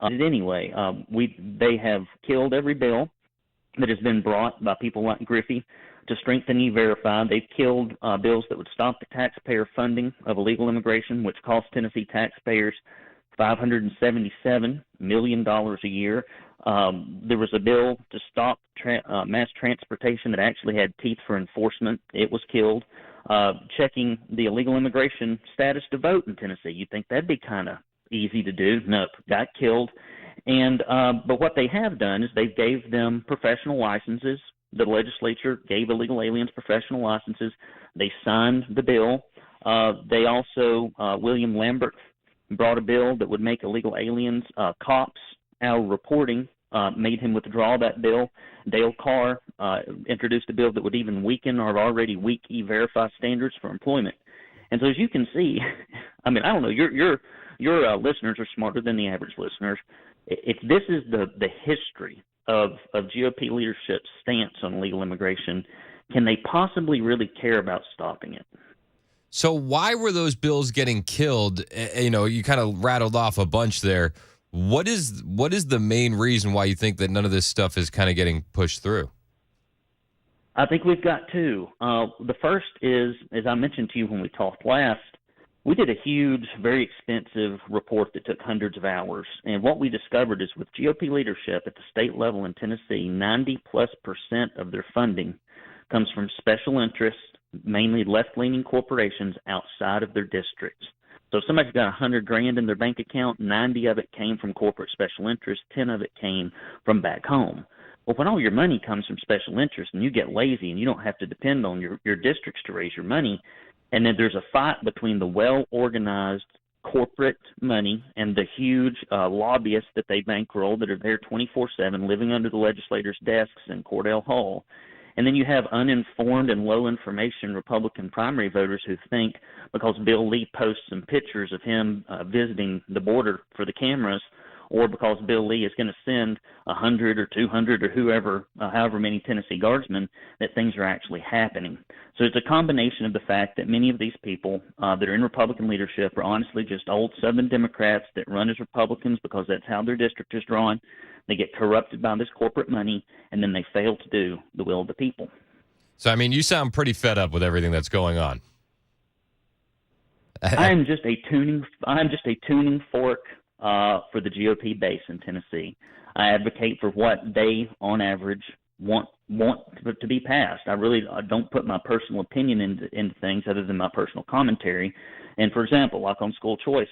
Anyway, they have killed every bill that has been brought by people like Griffey to strengthen E-Verify. They've killed bills that would stop the taxpayer funding of illegal immigration, which costs Tennessee taxpayers $577 million a year. There was a bill to stop mass transportation that actually had teeth for enforcement. It was killed. Checking the illegal immigration status to vote in Tennessee. You'd think that'd be kind of easy to do. Nope, got killed. And but what they have done is they gave them professional licenses. The legislature gave illegal aliens professional licenses. They signed the bill. They also, William Lambert brought a bill that would make illegal aliens cops. Our reporting made him withdraw that bill. Dale Carr introduced a bill that would even weaken our already weak E-Verify standards for employment. And so as you can see, I mean, I don't know, your listeners are smarter than the average listeners. If this is the history of GOP leadership's stance on illegal immigration, can they possibly really care about stopping it? So why were those bills getting killed? You know, you kind of rattled off a bunch there. What is the main reason why you think that none of this stuff is kind of getting pushed through? I think we've got two. The first is, as I mentioned to you when we talked last, we did a huge, very expensive report that took hundreds of hours. And what we discovered is with GOP leadership at the state level in Tennessee, 90+% of their funding comes from special interests, mainly left-leaning corporations outside of their districts. So if somebody's got $100,000 in their bank account, 90 of it came from corporate special interests, 10 of it came from back home. Well, when all your money comes from special interests and you get lazy and you don't have to depend on your districts to raise your money, and then there's a fight between the well-organized corporate money and the huge lobbyists that they bankroll that are there 24/7 living under the legislators' desks in Cordell Hall. And then you have uninformed and low-information Republican primary voters who think because Bill Lee posts some pictures of him visiting the border for the cameras, or because Bill Lee is going to send 100 or 200 or whoever, however many Tennessee Guardsmen, that things are actually happening. So it's a combination of the fact that many of these people that are in Republican leadership are honestly just old Southern Democrats that run as Republicans because that's how their district is drawn. They get corrupted by this corporate money, and then they fail to do the will of the people. So, I mean, you sound pretty fed up with everything that's going on. I'm just a tuning fork for the GOP base in Tennessee. I advocate for what they, on average, want to be passed. I don't put my personal opinion into things other than my personal commentary. And for example, like on school choice,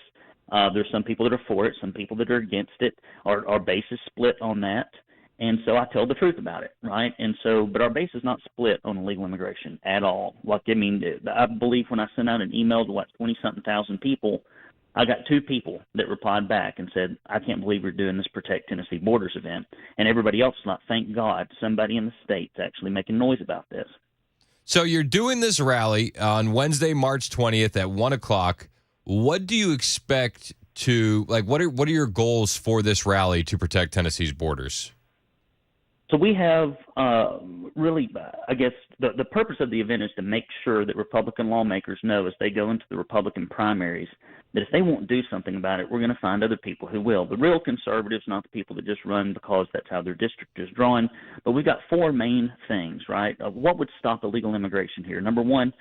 there's some people that are for it, some people that are against it. Our base is split on that. And so I tell the truth about it, right? And so, but our base is not split on illegal immigration at all. Like, I mean, I believe when I sent out an email to like 20-something thousand people, I got 2 people that replied back and said, I can't believe you're doing this Protect Tennessee Borders event. And everybody else is like, thank God, somebody in the state's actually making noise about this. So you're doing this rally on Wednesday, March 20th at 1 o'clock. What do you expect to, like, what are your goals for this rally to protect Tennessee's borders? So we have really, I guess, the purpose of the event is to make sure that Republican lawmakers know as they go into the Republican primaries that if they won't do something about it, we're going to find other people who will. The real conservatives, not the people that just run because that's how their district is drawn. But we've got 4 main things, right? What would stop illegal immigration here? Number one,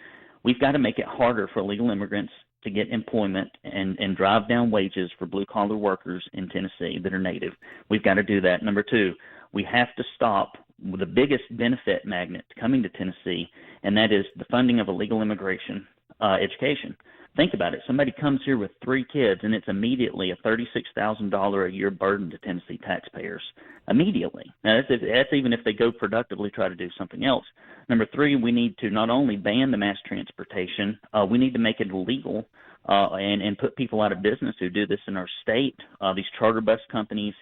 we've got to make it harder for illegal immigrants to get employment and drive down wages for blue-collar workers in Tennessee that are native. We've got to do that. Number 2, we have to stop the biggest benefit magnet coming to Tennessee, and that is the funding of illegal immigration education. Think about it. Somebody comes here with 3 kids, and it's immediately a $36,000 a year burden to Tennessee taxpayers. Immediately. Now, that's even if they go productively try to do something else. Number 3, we need to not only ban the mass transportation, we need to make it illegal and put people out of business who do this in our state. These charter bus companies,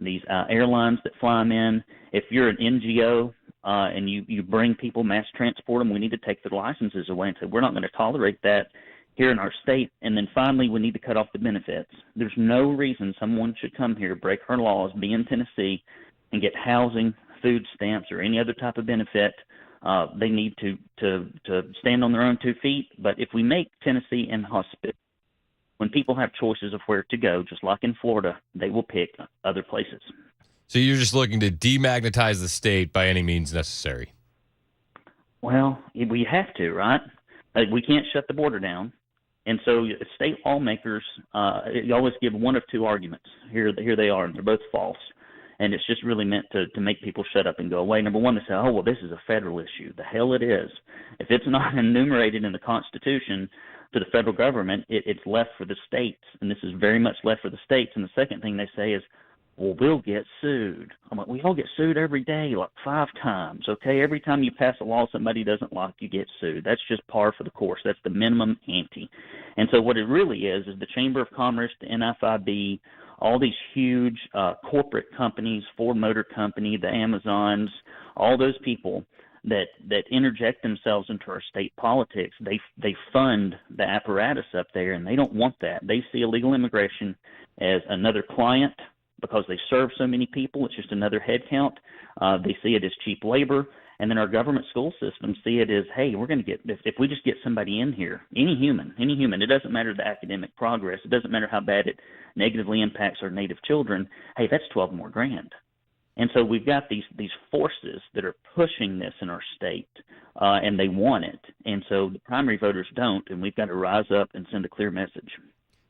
these airlines that fly them in. If you're an NGO and you bring people, mass transport them, we need to take their licenses away and say we're not going to tolerate that here in our state. And then finally, we need to cut off the benefits. There's no reason someone should come here, break our laws, be in Tennessee, and get housing, food stamps, or any other type of benefit. They need to stand on their own 2 feet. But if we make Tennessee inhospitable, when people have choices of where to go, just like in Florida, they will pick other places. So you're just looking to demagnetize the state by any means necessary. Well, we have to, right? We can't shut the border down. And so state lawmakers, you always give one of two arguments. Here they are, and they're both false. And it's just really meant to make people shut up and go away. Number one, they say, oh, well, this is a federal issue. The hell it is. If it's not enumerated in the Constitution to the federal government, it's left for the states. And this is very much left for the states. And the second thing they say is, well, we'll get sued. I'm like, we all get sued every day, like 5 times, okay? Every time you pass a law somebody doesn't like, you get sued. That's just par for the course. That's the minimum ante. And so what it really is the Chamber of Commerce, the NFIB, all these huge corporate companies, Ford Motor Company, the Amazons, all those people that interject themselves into our state politics, they fund the apparatus up there, and they don't want that. They see illegal immigration as another client because they serve so many people. It's just another head count. They see it as cheap labor. And then our government school systems see it as, hey, we're going to get, if we just get somebody in here, any human, it doesn't matter the academic progress, it doesn't matter how bad it negatively impacts our native children, hey, that's 12 more grand. And so we've got these forces that are pushing this in our state, and they want it. And so the primary voters don't, and we've got to rise up and send a clear message.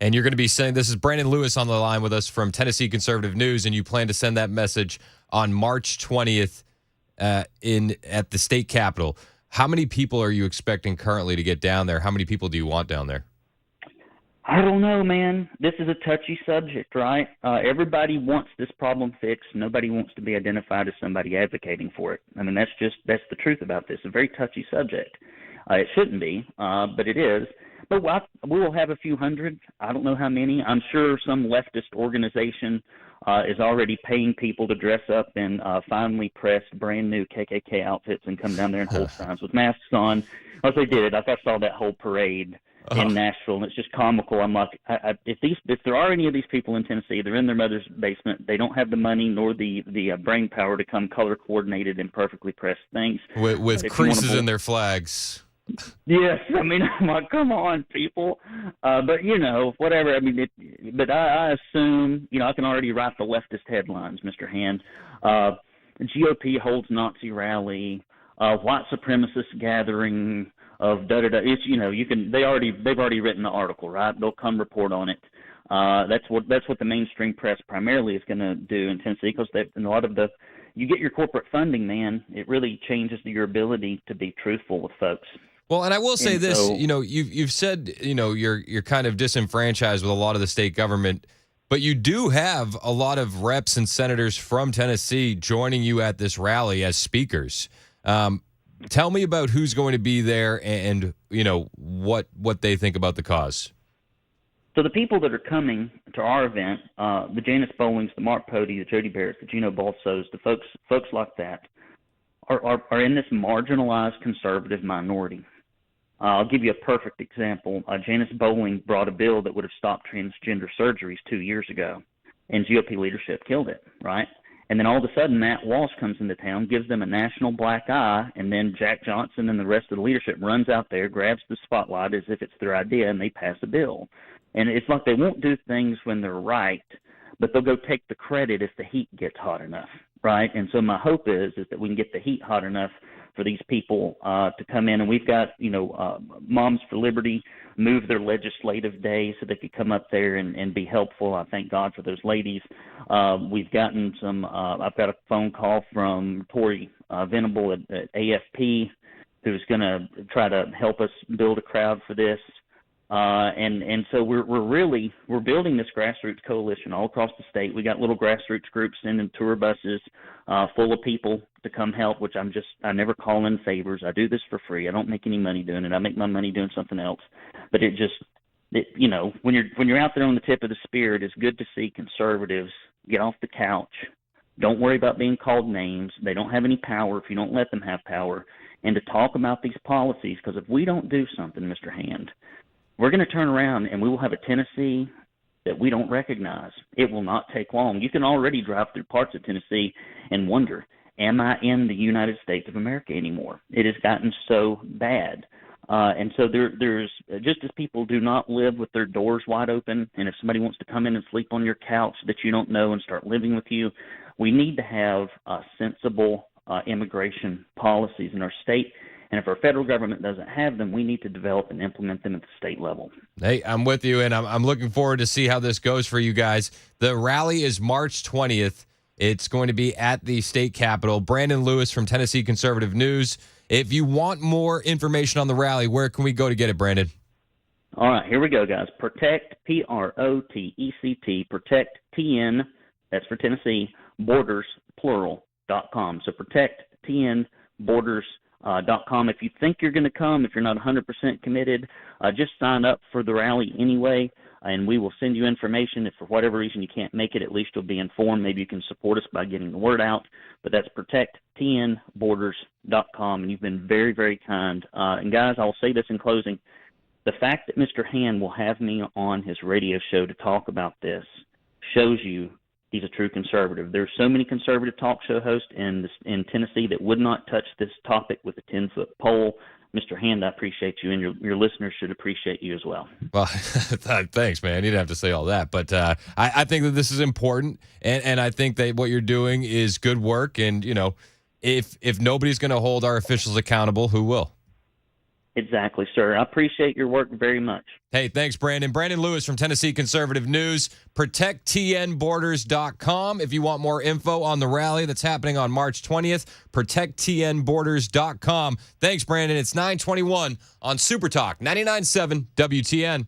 And you're going to be saying, this is Brandon Lewis on the line with us from Tennessee Conservative News, and you plan to send that message on March 20th at the state capitol. How many people are you expecting currently to get down there? How many people do you want down there? I don't know, man. This is a touchy subject, right? Everybody wants this problem fixed. Nobody wants to be identified as somebody advocating for it. I mean, that's the truth about this. It's a very touchy subject. It shouldn't be, but it is. But we will have a few hundred. I don't know how many. I'm sure some leftist organization is already paying people to dress up in finely pressed, brand new KKK outfits and come down there and hold signs with masks on. As they did, I saw that whole parade in Nashville, and it's just comical. I'm like, if there are any of these people in Tennessee, they're in their mother's basement. They don't have the money nor the brain power to come color coordinated and perfectly pressed things with creases in their flags. Yes, I mean, I'm like, come on, people. But, whatever. I mean, but I assume, I can already write the leftist headlines, Mr. Hand. GOP holds Nazi rally, white supremacist gathering of da-da-da. It's, they've already written the article, right? They'll come report on it. That's what the mainstream press primarily is going to do in Tennessee, because in a lot of you get your corporate funding, man, it really changes your ability to be truthful with folks. Well, and I will say this, you've said, you're kind of disenfranchised with a lot of the state government, but you do have a lot of reps and senators from Tennessee joining you at this rally as speakers. Tell me about who's going to be there and what they think about the cause. So the people that are coming to our event, the Janice Bowlings, the Mark Pody, the Jody Barretts, the Gino Balsos, the folks like that, are in this marginalized conservative minority. I'll give you a perfect example. Janice Bowling brought a bill that would have stopped transgender surgeries 2 years ago, and GOP leadership killed it, right? And then all of a sudden, Matt Walsh comes into town, gives them a national black eye, and then Jack Johnson and the rest of the leadership runs out there, grabs the spotlight as if it's their idea, and they pass a bill. And it's like they won't do things when they're right, but they'll go take the credit if the heat gets hot enough, right? And so my hope is that we can get the heat hot enough for these people to come in. And we've got, Moms for Liberty move their legislative day so they could come up there and be helpful. I thank God for those ladies. We've gotten I've got a phone call from Tori Venable at AFP, who's going to try to help us build a crowd for this. And so we're building this grassroots coalition all across the state. We got little grassroots groups sending tour buses full of people to come help, which I never call in favors. I do this for free. I don't make any money doing it. I make my money doing something else. But when you're out there on the tip of the spear, it's good to see conservatives get off the couch. Don't worry about being called names. They don't have any power if you don't let them have power. And to talk about these policies, because if we don't do something, Mr. Hand, we're going to turn around and we will have a Tennessee that we don't recognize. It will not take long. You can already drive through parts of Tennessee and wonder, am I in the United States of America anymore? It has gotten so bad. And so there's just as people do not live with their doors wide open, and if somebody wants to come in and sleep on your couch that you don't know and start living with you, we need to have sensible immigration policies in our state. And if our federal government doesn't have them, we need to develop and implement them at the state level. Hey, I'm with you, and I'm looking forward to see how this goes for you guys. The rally is March 20th. It's going to be at the state capitol. Brandon Lewis from Tennessee Conservative News. If you want more information on the rally, where can we go to get it, Brandon? All right, here we go, guys. Protect, Protect, Protect, TN, that's for Tennessee, Borders, plural.com. So Protect, TN, Borders.com. If you think you're going to come, if you're not 100% committed, just sign up for the rally anyway, and we will send you information. If for whatever reason you can't make it, at least you'll be informed. Maybe you can support us by getting the word out. But that's protecttnborders.com, and you've been very, very kind. And guys, I'll say this in closing. The fact that Mr. Hand will have me on his radio show to talk about this shows you he's a true conservative. There's so many conservative talk show hosts in Tennessee that would not touch this topic with a 10-foot pole. Mr. Hand, I appreciate you, and your listeners should appreciate you as well. Well, thanks, man. You didn't have to say all that. But I think that this is important, and I think that what you're doing is good work. And, you know, if nobody's going to hold our officials accountable, who will? Exactly, sir. I appreciate your work very much. Hey, thanks, Brandon. Brandon Lewis from Tennessee Conservative News. ProtectTNBorders.com. If you want more info on the rally that's happening on March 20th, ProtectTNBorders.com. Thanks, Brandon. It's 9:21 on Super Talk 99.7 WTN.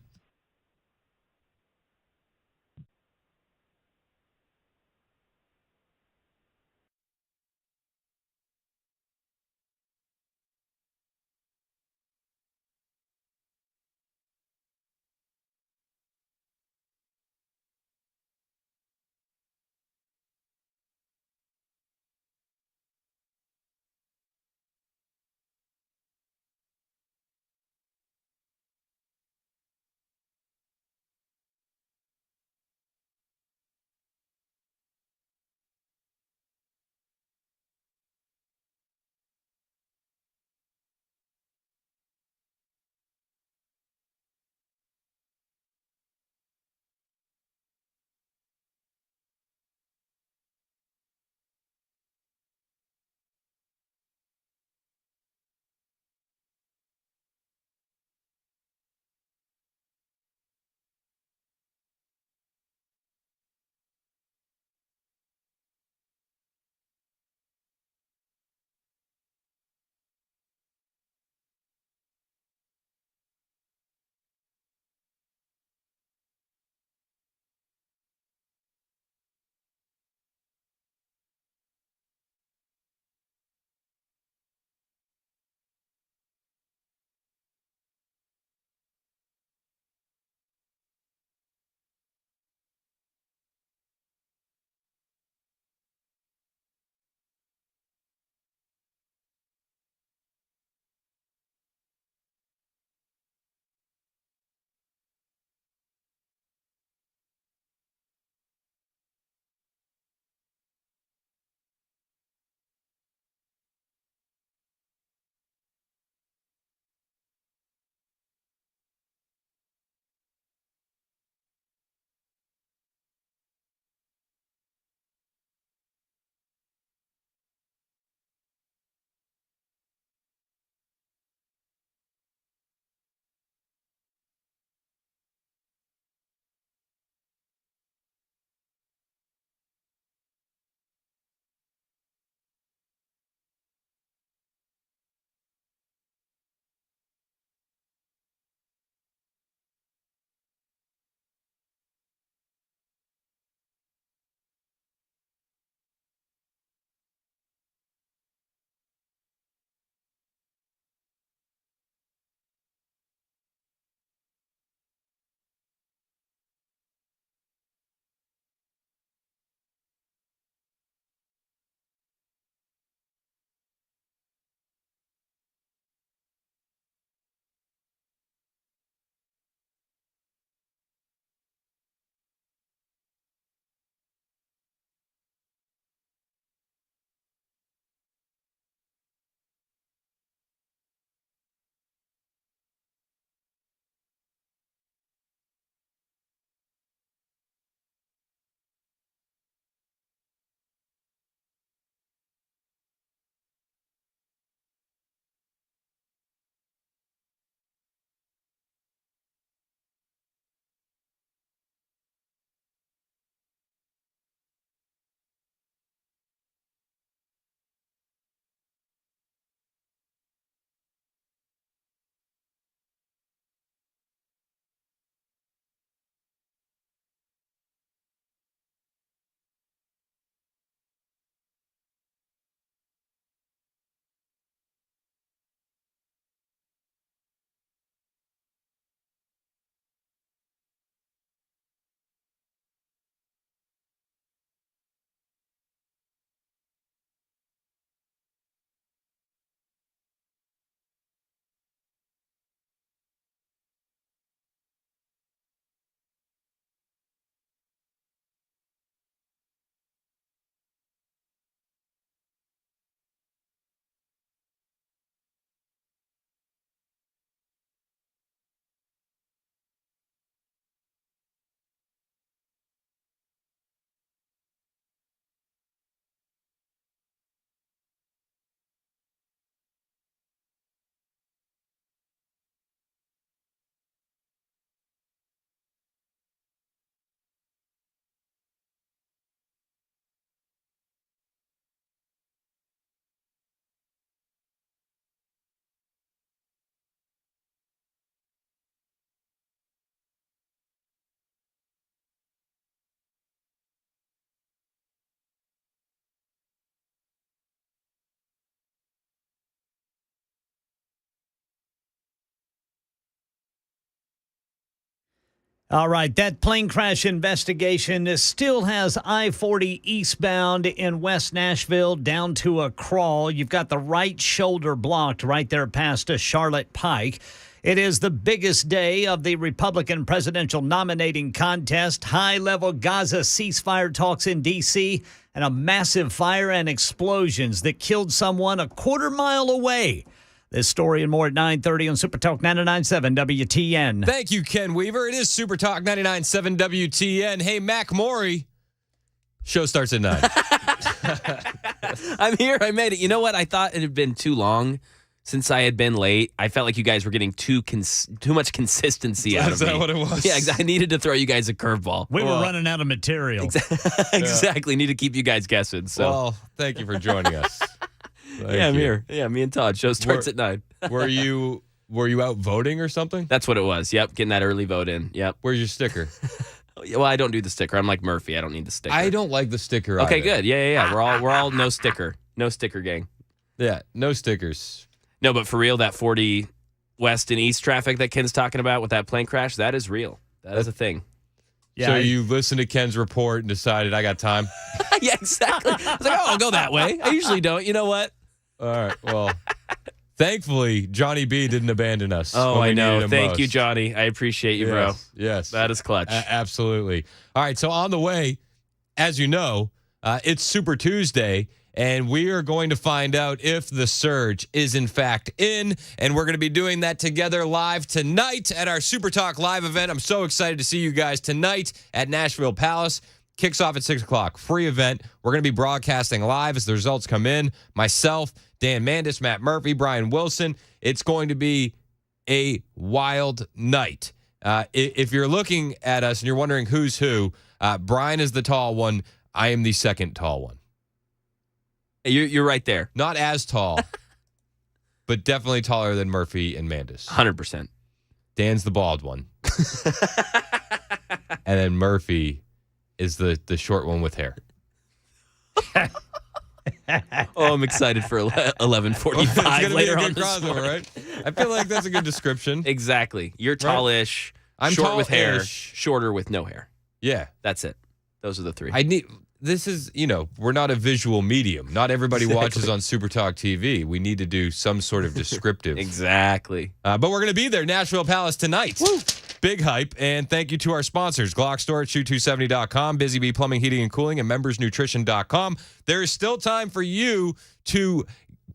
All right, that plane crash investigation still has I-40 eastbound in West Nashville down to a crawl. You've got the right shoulder blocked right there past a Charlotte Pike. It is the biggest day of the Republican presidential nominating contest. High-level Gaza ceasefire talks in D.C. and a massive fire and explosions that killed someone a quarter mile away. This story and more at 9:30 on Super Talk 99.7 WTN. Thank you, Ken Weaver. It is Super Talk 99.7 WTN. Hey, Mac Maury. Show starts at 9. I'm here. I made it. You know what? I thought it had been too long since I had been late. I felt like you guys were getting too much consistency out of me. Is that what it was? Yeah, I needed to throw you guys a curveball. We were running out of material. Exactly. Need to keep you guys guessing. So. Well, thank you for joining us. I'm here. Yeah, me and Todd. Show starts at 9. Were you out voting or something? That's what it was. Yep, getting that early vote in. Yep. Where's your sticker? Well, I don't do the sticker. I'm like Murphy. I don't need the sticker. I don't like the sticker. Okay, either. good. Yeah. We're all no sticker. No sticker gang. Yeah, no stickers. No, but for real, that 40 west and east traffic that Ken's talking about with that plane crash, that is real. That is a thing. Yeah, so you listened to Ken's report and decided, I got time? Yeah, exactly. I was like, I'll go that way. I usually don't. You know what? All right, well, thankfully, Johnny B didn't abandon us. Oh, I know. Thank most. you, Johnny. I appreciate you, bro. Yes. That is clutch. Absolutely. All right, so on the way, as you know, it's Super Tuesday, and we are going to find out if the surge is in fact in, and we're going to be doing that together live tonight at our Super Talk Live event. I'm so excited to see you guys tonight at Nashville Palace. Kicks off at 6 o'clock. Free event. We're going to be broadcasting live as the results come in. Myself, Dan Mandis, Matt Murphy, Brian Wilson. It's going to be a wild night. If you're looking at us and you're wondering who's who, Brian is the tall one. I am the second tall one. You're right there. Not as tall, but definitely taller than Murphy and Mandis. 100%. Dan's the bald one. And then Murphy is the short one with hair. Oh, I'm excited for 11:45 later on this crossover, morning. right? I feel like that's a good description. Exactly. You're tallish, I'm short with hair, tall-ish. shorter with no hair. Yeah. That's it. Those are the three. This is, we're not a visual medium. Not everybody watches on Super Talk TV. We need to do some sort of descriptive. Exactly. But we're going to be there, Nashville Palace tonight. Woo! Big hype, and thank you to our sponsors, Glock Store at Shoe270.com, Busy Bee Plumbing, Heating, and Cooling, and MembersNutrition.com. There is still time for you to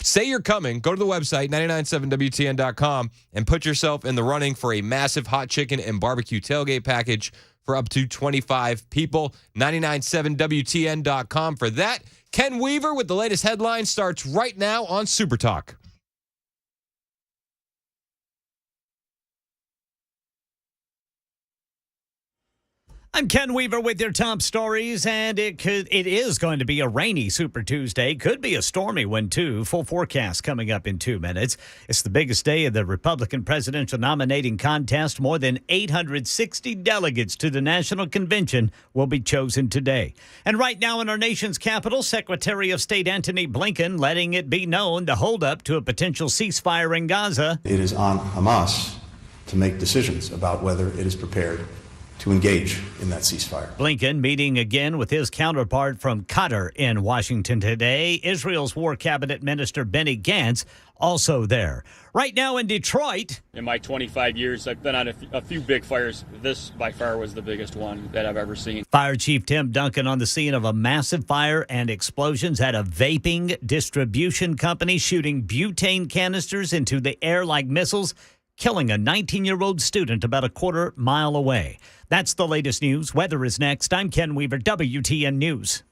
say you're coming. Go to the website, 997WTN.com, and put yourself in the running for a massive hot chicken and barbecue tailgate package for up to 25 people. 997WTN.com for that. Ken Weaver with the latest headline starts right now on Super Talk. I'm Ken Weaver with your top stories, and it is going to be a rainy Super Tuesday. Could be a stormy one, too. Full forecast coming up in 2 minutes. It's the biggest day of the Republican presidential nominating contest. More than 860 delegates to the national convention will be chosen today. And right now in our nation's capital, Secretary of State Antony Blinken letting it be known the holdup to a potential ceasefire in Gaza. It is on Hamas to make decisions about whether it is prepared to engage in that ceasefire. Blinken meeting again with his counterpart from Qatar in Washington today. Israel's War Cabinet Minister Benny Gantz also there. Right now in Detroit. In my 25 years, I've been on a few big fires. This, by far, was the biggest one that I've ever seen. Fire Chief Tim Duncan on the scene of a massive fire and explosions at a vaping distribution company, shooting butane canisters into the air like missiles, killing a 19-year-old student about a quarter mile away. That's the latest news. Weather is next. I'm Ken Weaver, WTN News.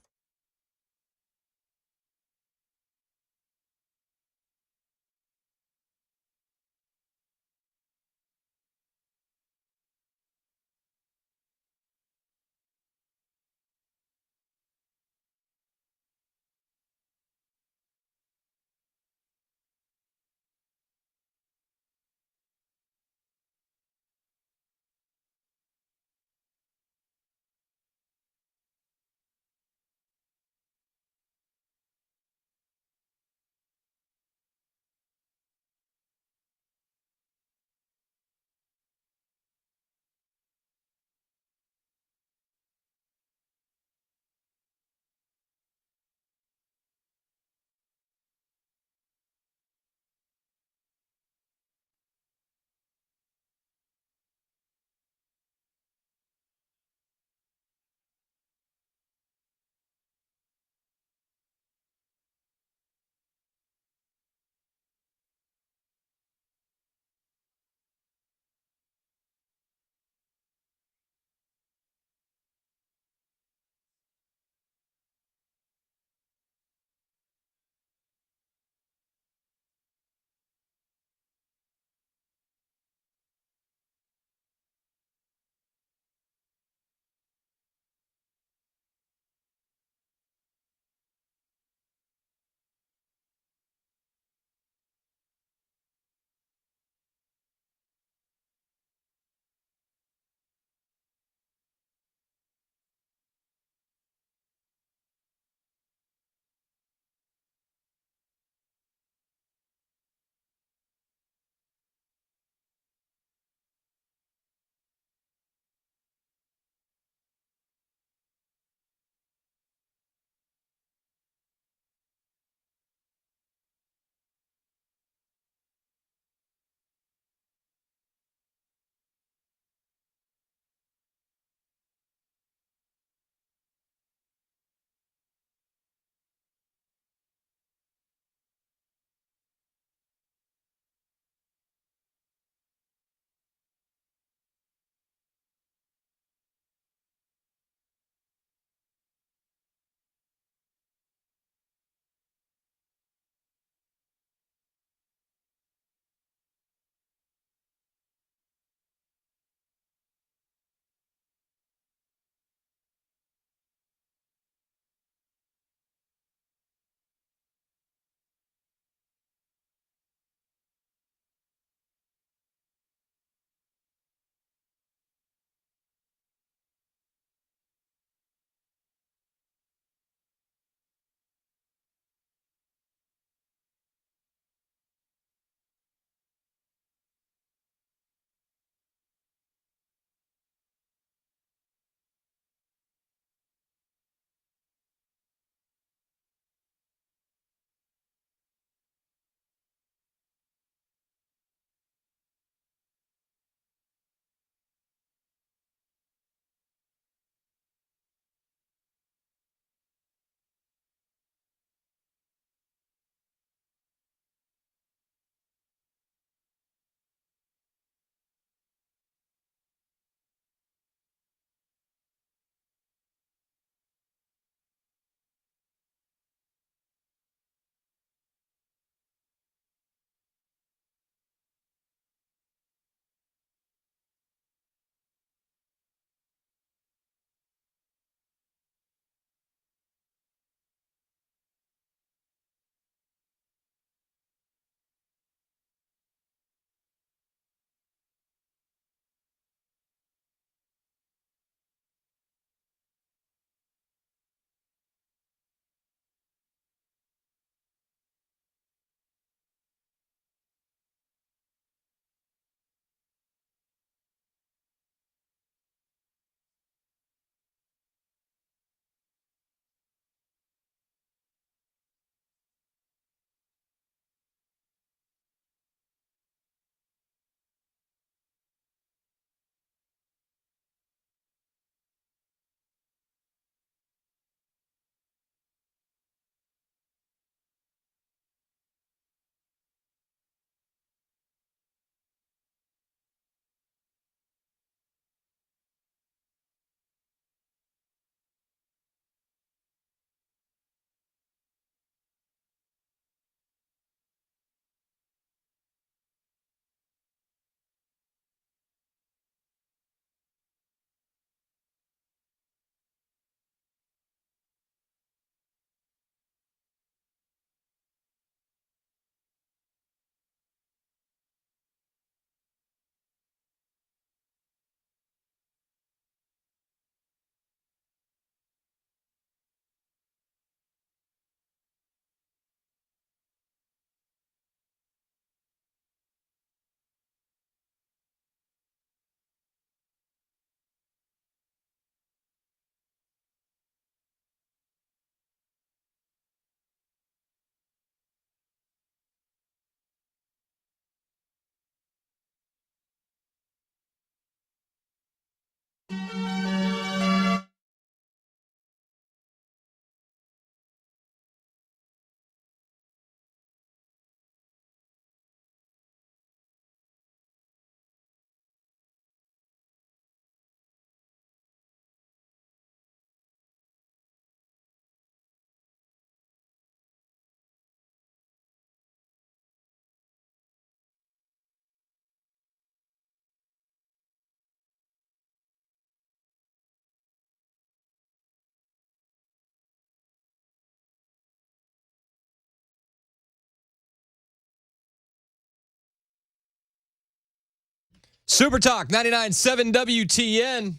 Super Talk 99.7 WTN.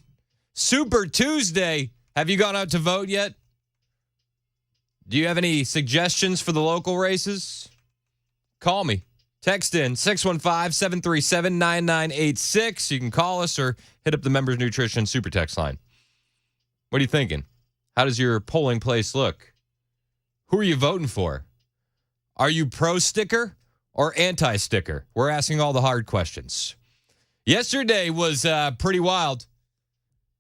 Super Tuesday. Have you gone out to vote yet? Do you have any suggestions for the local races? Call me. Text in 615-737-9986. You can call us or hit up the Members Nutrition Super Text line. What are you thinking? How does your polling place look? Who are you voting for? Are you pro-sticker or anti-sticker? We're asking all the hard questions. Yesterday was pretty wild.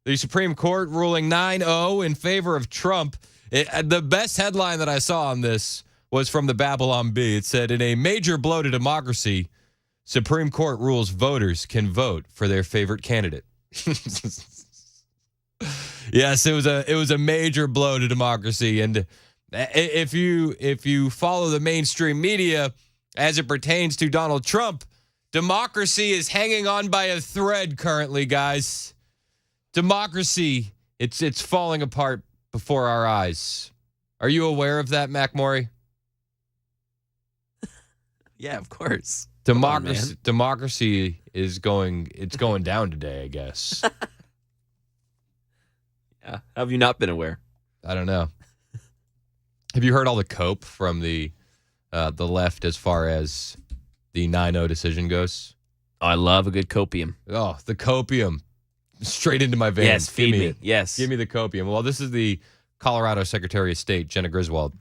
The Supreme Court ruling 9-0 in favor of Trump. The best headline that I saw on this was from the Babylon Bee. It said, in a major blow to democracy, Supreme Court rules voters can vote for their favorite candidate. Yes, it was a major blow to democracy. And if you follow the mainstream media as it pertains to Donald Trump, democracy is hanging on by a thread currently, guys. Democracy, it's falling apart before our eyes. Are you aware of that, Mac Maury? Yeah, of course. Democracy is going down today, I guess. Yeah. How have you not been aware? I don't know. Have you heard all the cope from the left as far as the 9-0 decision goes? Oh, I love a good copium. Oh, the copium. Straight into my veins. Yes, feed me. It. Yes. Give me the copium. Well, this is the Colorado Secretary of State, Jenna Griswold.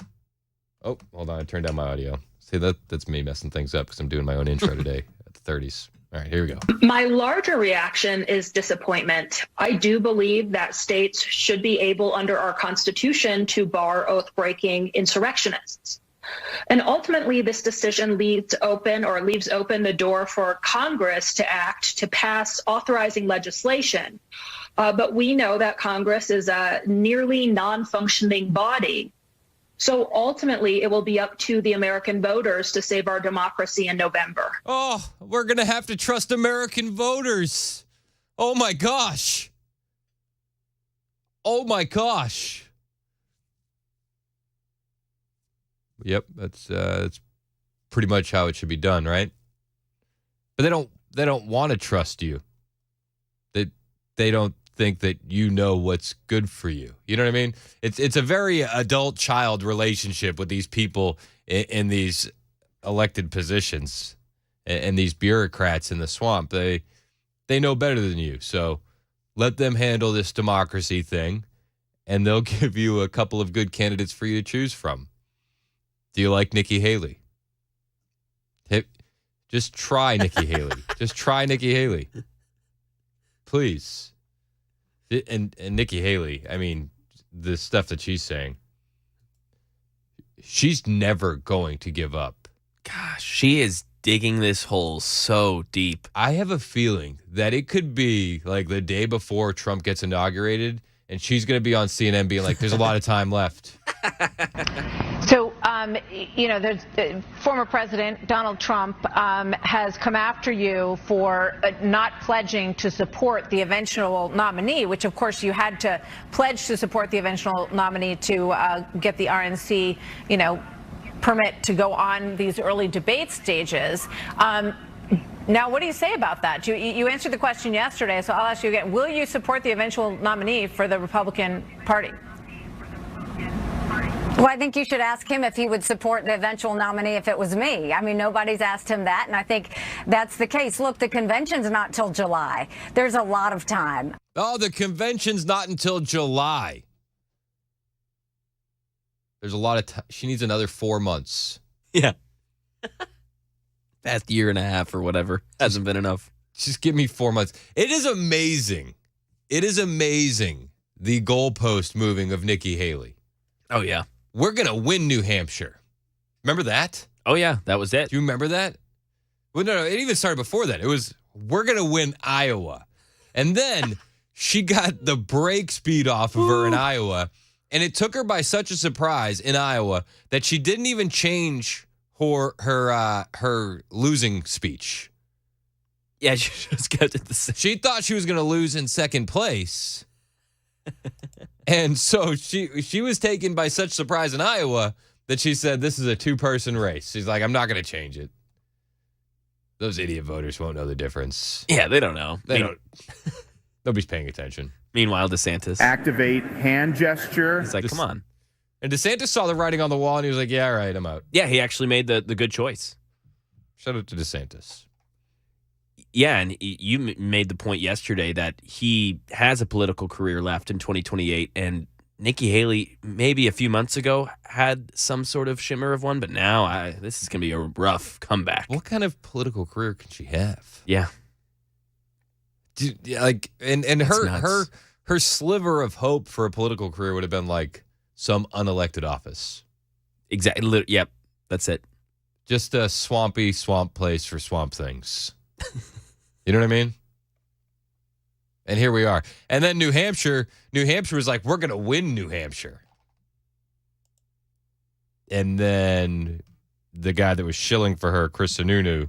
Oh, hold on. I turned down my audio. See, that's me messing things up because I'm doing my own intro today at the 30s. All right, here we go. My larger reaction is disappointment. I do believe that states should be able, under our Constitution, to bar oath-breaking insurrectionists. And ultimately, this decision leaves open the door for Congress to act to pass authorizing legislation. But we know that Congress is a nearly non-functioning body. So ultimately, it will be up to the American voters to save our democracy in November. Oh, we're going to have to trust American voters. Oh, my gosh. Oh, my gosh. Yep, that's pretty much how it should be done, right? But they don't want to trust you. They don't think that you know what's good for you. You know what I mean? It's a very adult-child relationship with these people in these elected positions and these bureaucrats in the swamp. They know better than you. So let them handle this democracy thing, and they'll give you a couple of good candidates for you to choose from. Do you like Nikki Haley? Just try Nikki Haley. Just try Nikki Haley. Please. And Nikki Haley, I mean, the stuff that she's saying, she's never going to give up. Gosh, she is digging this hole so deep. I have a feeling that it could be like the day before Trump gets inaugurated, and she's going to be on CNN being like, there's a lot of time left. So, there's former President Donald Trump has come after you for not pledging to support the eventual nominee, which, of course, you had to pledge to support the eventual nominee to get the RNC, permit to go on these early debate stages. Now, what do you say about that? You answered the question yesterday, so I'll ask you again. Will you support the eventual nominee for the Republican Party? Well, I think you should ask him if he would support the eventual nominee if it was me. I mean, nobody's asked him that, and I think that's the case. Look, the convention's not till July. There's a lot of time. Oh, the convention's not until July. There's a lot of time. She needs another 4 months. Yeah. Past year and a half or whatever. Hasn't been enough. Just give me 4 months. It is amazing. It is amazing, the goalpost moving of Nikki Haley. Oh, yeah. We're going to win New Hampshire. Remember that? Oh, yeah. That was it. Do you remember that? Well, no, it even started before that. It was, we're going to win Iowa. And then she got the brake speed off of her in Iowa. And it took her by such a surprise in Iowa that she didn't even change her losing speech. Yeah, she just kept it the same. She thought she was going to lose in second place. And so she was taken by such surprise in Iowa that she said, this is a two-person race. She's like, I'm not going to change it. Those idiot voters won't know the difference. Yeah, they don't know. They don't. Nobody's paying attention. Meanwhile, DeSantis. Activate hand gesture. He's like, come on. And DeSantis saw the writing on the wall, and he was like, yeah, all right, I'm out. Yeah, he actually made the good choice. Shout out to DeSantis. Yeah, and you made the point yesterday that he has a political career left in 2028, and Nikki Haley, maybe a few months ago, had some sort of shimmer of one, but now this is going to be a rough comeback. What kind of political career can she have? Yeah. And her sliver of hope for a political career would have been like some unelected office. Exactly. Yep. That's it. Just a swampy swamp place for swamp things. You know what I mean? And here we are. And then New Hampshire was like, we're going to win New Hampshire. And then the guy that was shilling for her, Chris Sununu,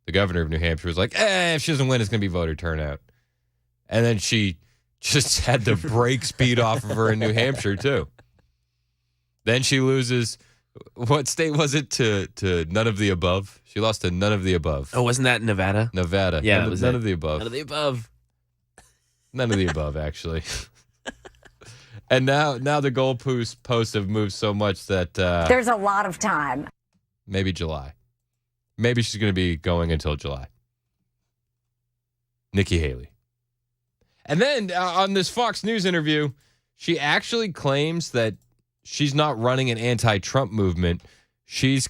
the governor of New Hampshire, was like, if she doesn't win, it's going to be voter turnout. And then she just had the brakes beat off of her in New Hampshire, too. Then she loses. What state was it to none of the above? She lost to none of the above. Oh, wasn't that Nevada? Nevada. Yeah, none of the above. None of the above. None of the above, actually. And now the goalposts have moved so much that There's a lot of time. Maybe July. Maybe she's going to be going until July. Nikki Haley. And then on this Fox News interview, she actually claims that she's not running an anti-Trump movement. She's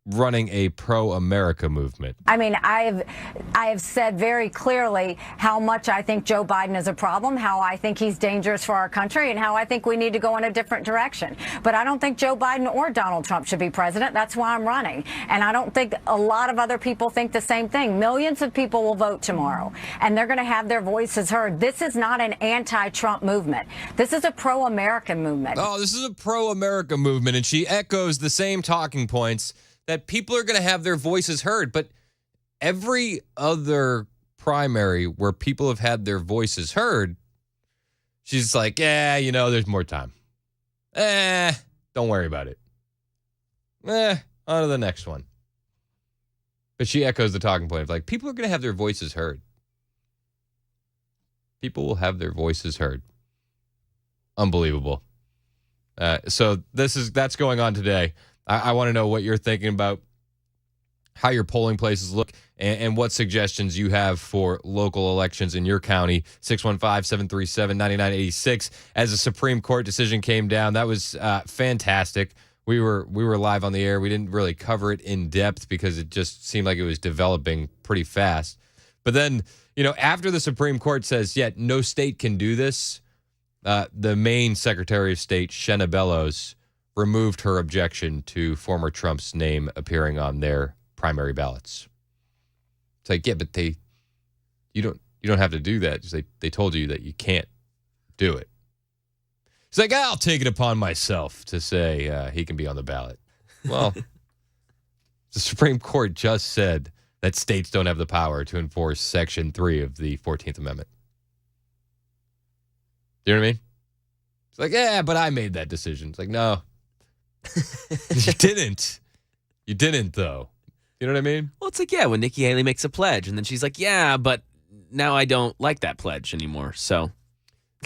running a pro-America movement. I mean, I have said very clearly how much I think Joe Biden is a problem, how I think he's dangerous for our country, and how I think we need to go in a different direction. But I don't think Joe Biden or Donald Trump should be president. That's why I'm running. And I don't think a lot of other people think the same thing. Millions of people will vote tomorrow, and they're going to have their voices heard. This is not an anti-Trump movement. This is a pro-American movement. Oh, this is a pro-America movement, and she echoes the same talking points that people are going to have their voices heard. But every other primary where people have had their voices heard, she's like, there's more time. Don't worry about it. On to the next one. But she echoes the talking point of like, people are going to have their voices heard. People will have their voices heard. Unbelievable. So that's going on today. I want to know what you're thinking about, how your polling places look, and what suggestions you have for local elections in your county. 615-737-9986. As the Supreme Court decision came down, that was fantastic. We were live on the air. We didn't really cover it in depth because it just seemed like it was developing pretty fast. But then, after the Supreme Court says, no state can do this, the Maine Secretary of State, Shenna Bellows, removed her objection to former Trump's name appearing on their primary ballots. It's like, but you don't have to do that. They told you that you can't do it. It's like, I'll take it upon myself to say he can be on the ballot. Well, the Supreme Court just said that states don't have the power to enforce Section 3 of the 14th Amendment. You know what I mean? It's like, but I made that decision. It's like, no. You didn't. You didn't, though. You know what I mean? Well, it's like, when Nikki Haley makes a pledge, and then she's like, but now I don't like that pledge anymore. So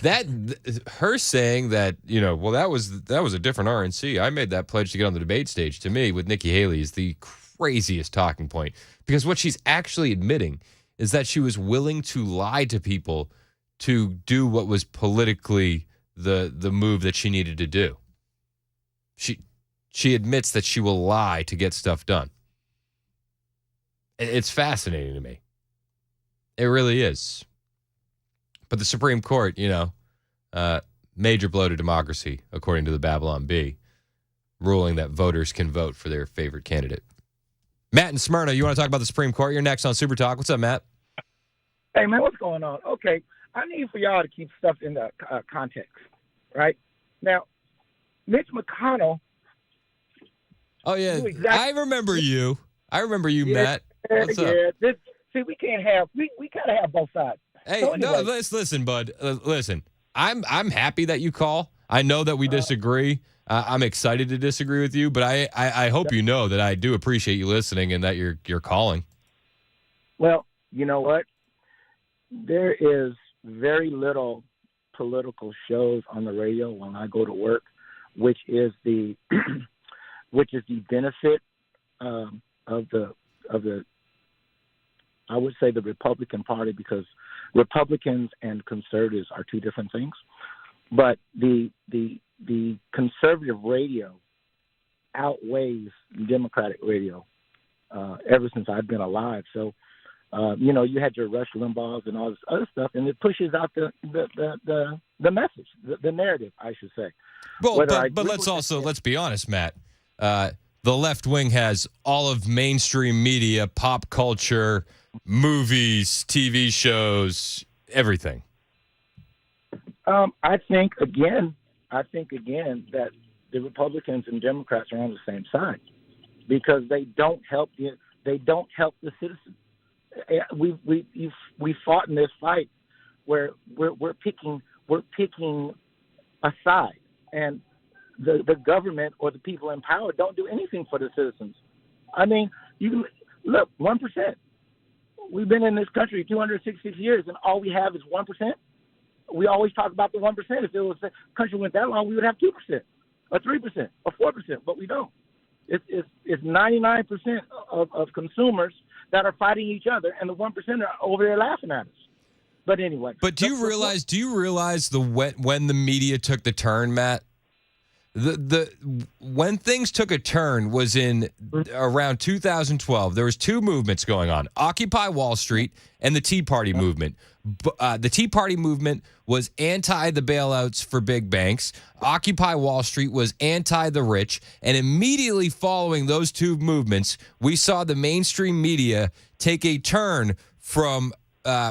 her saying that, that was a different RNC. I made that pledge to get on the debate stage. To me, with Nikki Haley, is the craziest talking point, because what she's actually admitting is that she was willing to lie to people to do what was politically the move that she needed to do. She admits that she will lie to get stuff done. It's fascinating to me. It really is. But the Supreme Court, major blow to democracy, according to the Babylon Bee, ruling that voters can vote for their favorite candidate. Matt in Smyrna, you want to talk about the Supreme Court? You're next on Super Talk. What's up, Matt? Hey, man, what's going on? Okay, I need for y'all to keep stuff in the context, right? Now, Mitch McConnell. Oh, yeah. I remember you. Matt. What's up? We can't have, we got to have both sides. Hey, so anyway, listen, bud. Listen, I'm happy that you call. I know that we disagree. I'm excited to disagree with you, but I hope you know that I do appreciate you listening and that you're calling. Well, you know what? There is very little political shows on the radio when I go to work, which is the benefit of the I would say the Republican Party, because Republicans and conservatives are two different things. But the conservative radio outweighs Democratic radio ever since I've been alive. So, you had your Rush Limbaughs and all this other stuff, and it pushes out the message, the narrative, I should say. Well, but let's be honest, Matt. The left wing has all of mainstream media, pop culture, movies, TV shows, everything. I think again that the Republicans and Democrats are on the same side because they don't help the citizens. We fought in this fight where we're picking a side, and the government or the people in power don't do anything for the citizens. I mean, you can look, 1%. We've been in this country 266 years, and all we have is 1%. We always talk about the 1%. If it was the country went that long, we would have 2%, or 3%, or 4%, but we don't. It's 99% of consumers that are fighting each other, and the 1% are over there laughing at us. But anyway. But do you realize when the media took the turn, Matt? When things took a turn was in around 2012. There was two movements going on: Occupy Wall Street and the Tea Party movement. The Tea Party movement was anti the bailouts for big banks. Occupy Wall Street was anti the rich. And immediately following those two movements, we saw the mainstream media take a turn from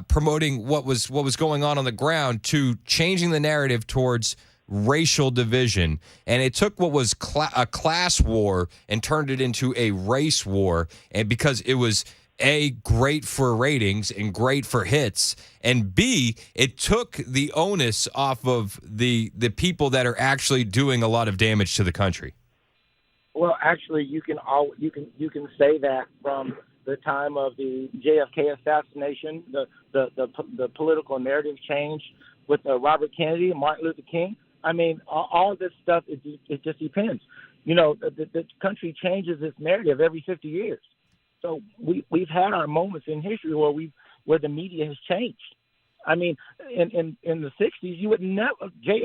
promoting what was going on the ground to changing the narrative towards racial division. And it took what was a class war and turned it into a race war, and because it was A, great for ratings and great for hits, and B, it took the onus off of the people that are actually doing a lot of damage to the country. Well, actually, you can say that from the time of the JFK assassination, the political narrative change with Robert Kennedy and Martin Luther King. I mean, all of this stuff, it just depends. The country changes its narrative every 50 years. So we've had our moments in history where the media has changed. I mean, in the 60s, you would never J.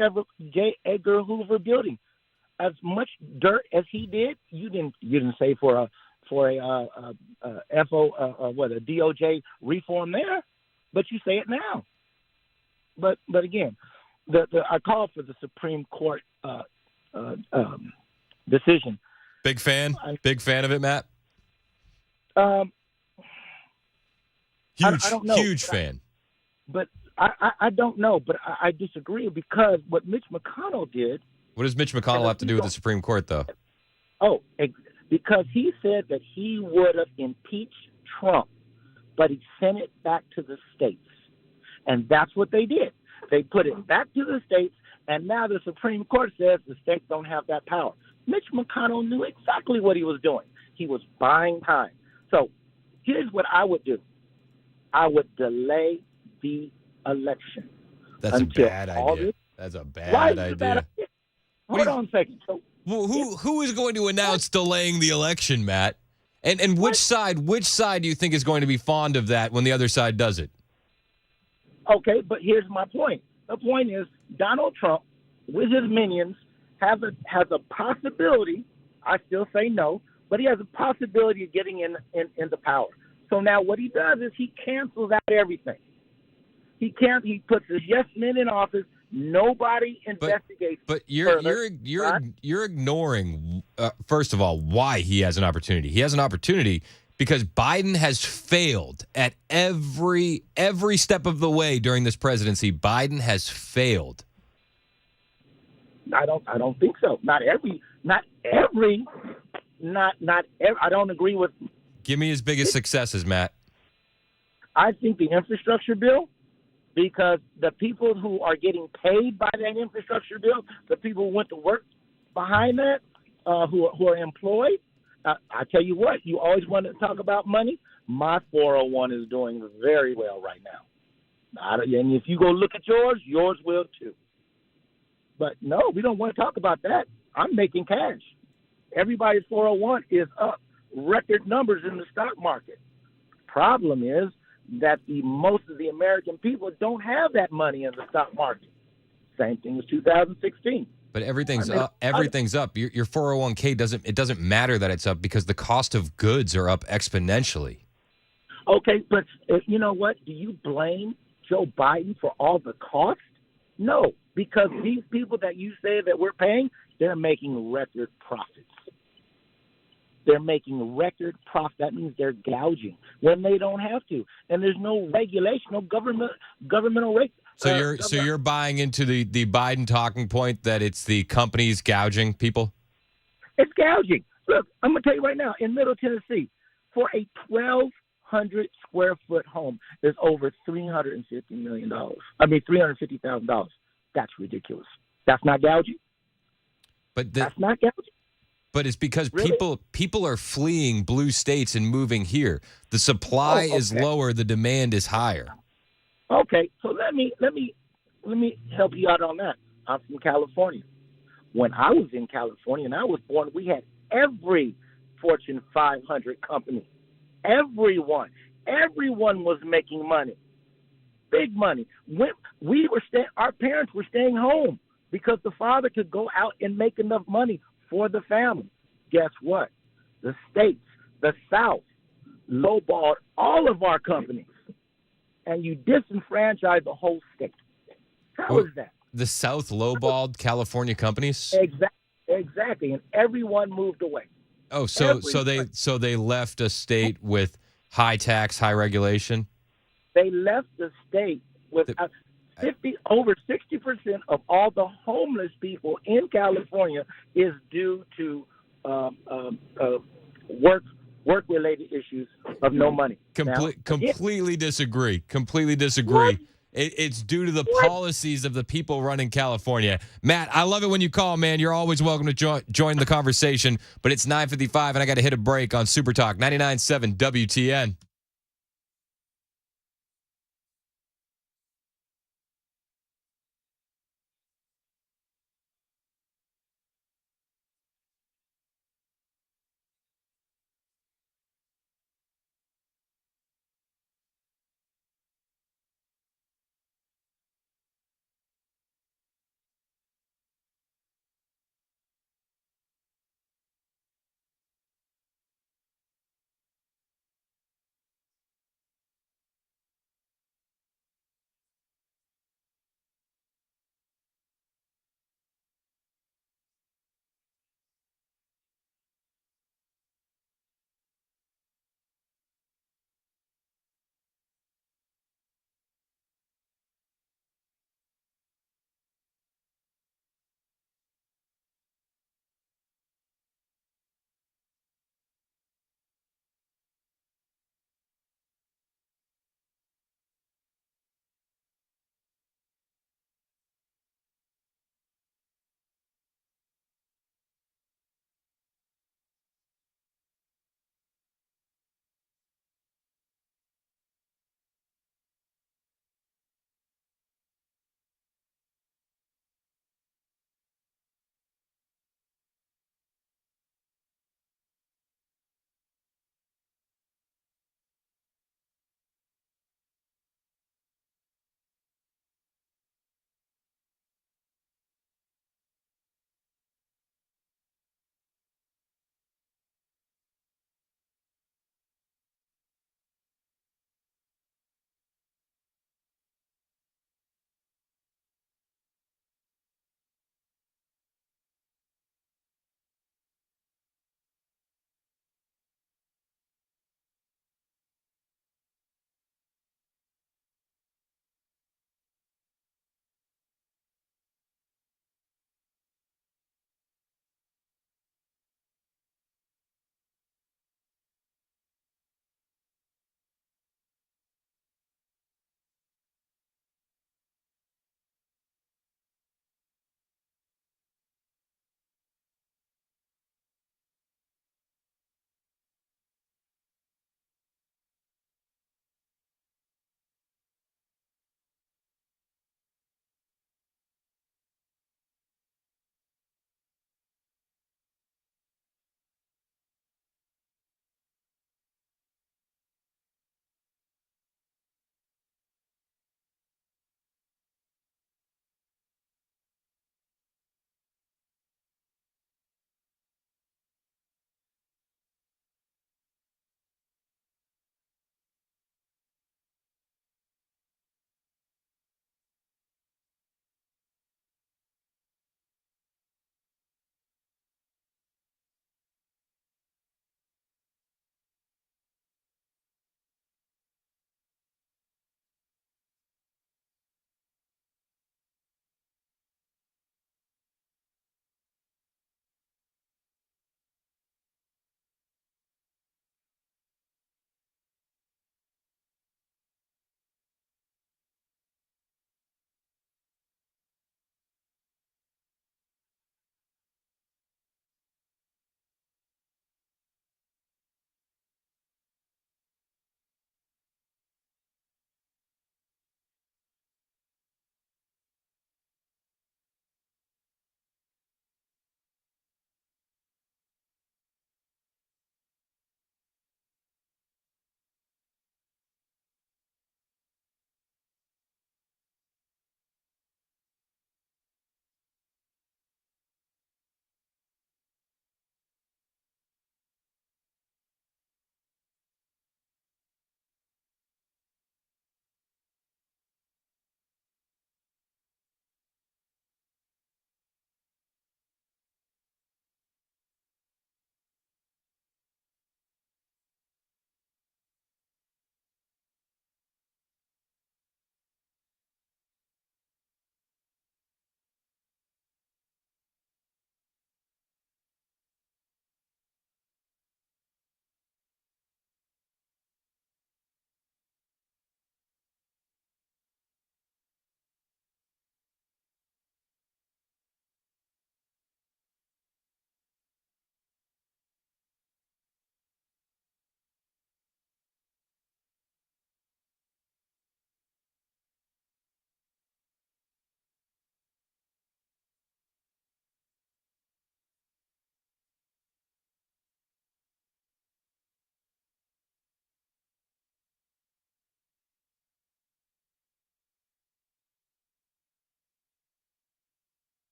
Edgar Hoover building as much dirt as he did. You didn't say for a DOJ reform there, but you say it now. But again. I call for the Supreme Court decision. Big fan of it, Matt. I don't know. Huge fan. But I don't know. But I disagree because what Mitch McConnell did. What does Mitch McConnell have to do with the Supreme Court, though? Oh, because he said that he would have impeached Trump, but he sent it back to the states, and that's what they did. They put it back to the states, and now the Supreme Court says the states don't have that power. Mitch McConnell knew exactly what he was doing. He was buying time. So here's what I would do. I would delay the election. That's a bad idea. That's a bad idea. Hold on a second. So, who is going to announce delaying the election, Matt? And which side do you think is going to be fond of that when the other side does it? Okay, but here's my point. The point is Donald Trump, with his minions, has a possibility. I still say no, but he has a possibility of getting into power. So now what he does is he cancels out everything. He puts his yes men in office. Nobody investigates. But you're ignoring first of all why he has an opportunity. He has an opportunity because Biden has failed at every step of the way during this presidency. Biden has failed. I don't think so. Not every. I don't agree with. Give me his biggest successes, Matt. I think the infrastructure bill, because the people who are getting paid by that infrastructure bill, the people who went to work behind that, who are employed. I tell you what, you always want to talk about money. My 401 is doing very well right now. And if you go look at yours will too. But no, we don't want to talk about that. I'm making cash. Everybody's 401 is up. Record numbers in the stock market. Problem is that most of the American people don't have that money in the stock market. Same thing as 2016. But everything's up. Everything's up. Your 401k doesn't matter that it's up because the cost of goods are up exponentially. Okay, but you know what? Do you blame Joe Biden for all the cost? No, because these people that you say that we're paying, they're making record profits. They're making record profit. That means they're gouging when they don't have to, and there's no regulation, no governmental rate. So you're buying into the Biden talking point that it's the companies gouging people? It's gouging. Look, I'm going to tell you right now, in Middle Tennessee, for a 1,200 square foot home, there's over $350 million. I mean, $350,000. That's ridiculous. That's not gouging. That's not gouging. But it's because Really? people are fleeing blue states and moving here. The supply is lower, the demand is higher. Okay, so let me help you out on that. I'm from California. When I was in California and I was born, we had every Fortune 500 company. Everyone was making money, big money. Our parents were staying home because the father could go out and make enough money for the family. Guess what? The states, the South, lowballed all of our companies, and you disenfranchise the whole state. How is that? The South lowballed California companies? Exactly, and everyone moved away. Oh, so they left a state with high tax, high regulation? They left the state with over 60% of all the homeless people in California is due to work-related issues of no money. Completely disagree. Completely disagree. It's due to the policies of the people running California. Matt, I love it when you call, man. You're always welcome to join the conversation. But it's 9:55, and I got to hit a break on Super Talk 99.7 WTN.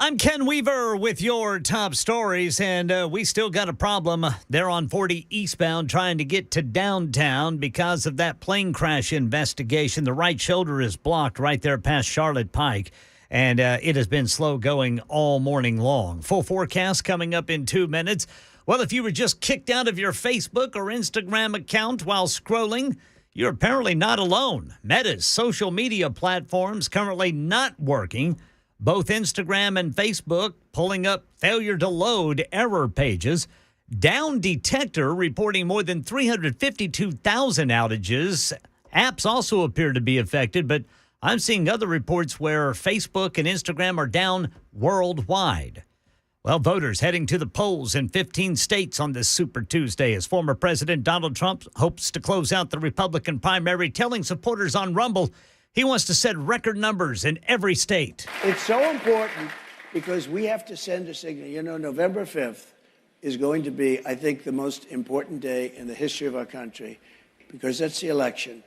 I'm Ken Weaver with your top stories, and we still got a problem. They're on 40 eastbound trying to get to downtown because of that plane crash investigation. The right shoulder is blocked right there past Charlotte Pike, and it has been slow going all morning long. Full forecast coming up in 2 minutes. Well, if you were just kicked out of your Facebook or Instagram account while scrolling, you're apparently not alone. Meta's social media platforms currently not working. Both Instagram and Facebook pulling up failure to load error pages. Down Detector reporting more than 352,000 outages. Apps also appear to be affected, but I'm seeing other reports where Facebook and Instagram are down worldwide. Well, voters heading to the polls in 15 states on this Super Tuesday as former President Donald Trump hopes to close out the Republican primary, telling supporters on Rumble he wants to set record numbers in every state. It's so important because we have to send a signal. You know, November 5th is going to be, I think, the most important day in the history of our country because that's the election.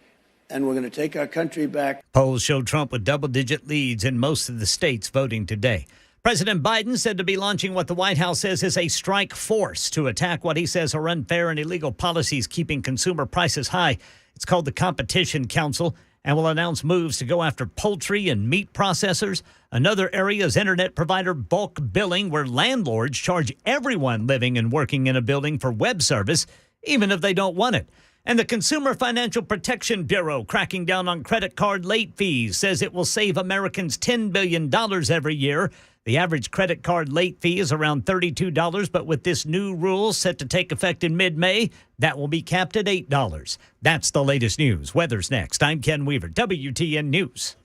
And we're going to take our country back. Polls show Trump with double-digit leads in most of the states voting today. President Biden said to be launching what the White House says is a strike force to attack what he says are unfair and illegal policies keeping consumer prices high. It's called the Competition Council and will announce moves to go after poultry and meat processors. Another area is internet provider bulk billing, where landlords charge everyone living and working in a building for web service, even if they don't want it. And the Consumer Financial Protection Bureau, cracking down on credit card late fees, says it will save Americans $10 billion every year. The average credit card late fee is around $32, but with this new rule set to take effect in mid-May, that will be capped at $8. That's the latest news. Weather's next. I'm Ken Weaver, WTN News.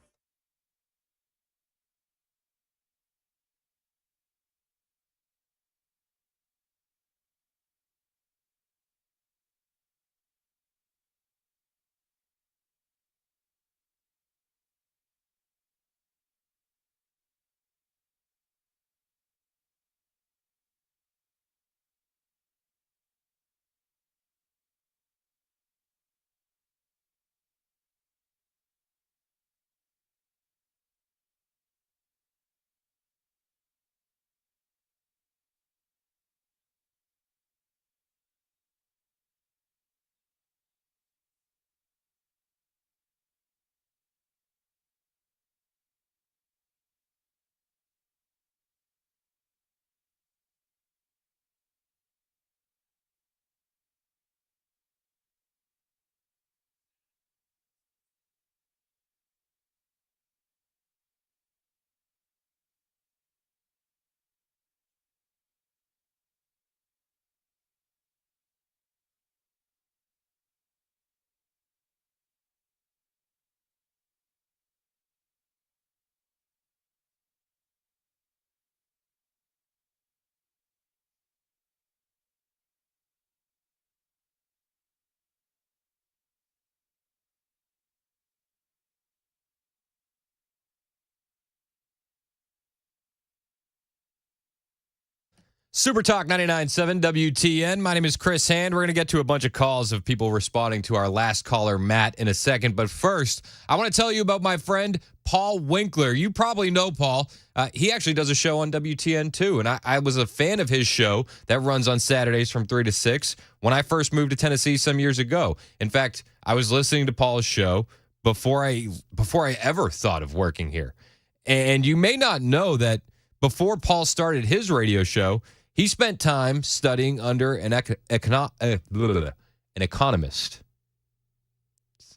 Super Talk 99.7 WTN. My name is Chris Hand. We're going to get to a bunch of calls of people responding to our last caller, Matt, in a second. But first, I want to tell you about my friend, Paul Winkler. You probably know Paul. He actually does a show on WTN too. And I was a fan of his show that runs on Saturdays from 3 to 6 when I first moved to Tennessee some years ago. In fact, I was listening to Paul's show before I ever thought of working here. And you may not know that before Paul started his radio show, he spent time studying under an economist.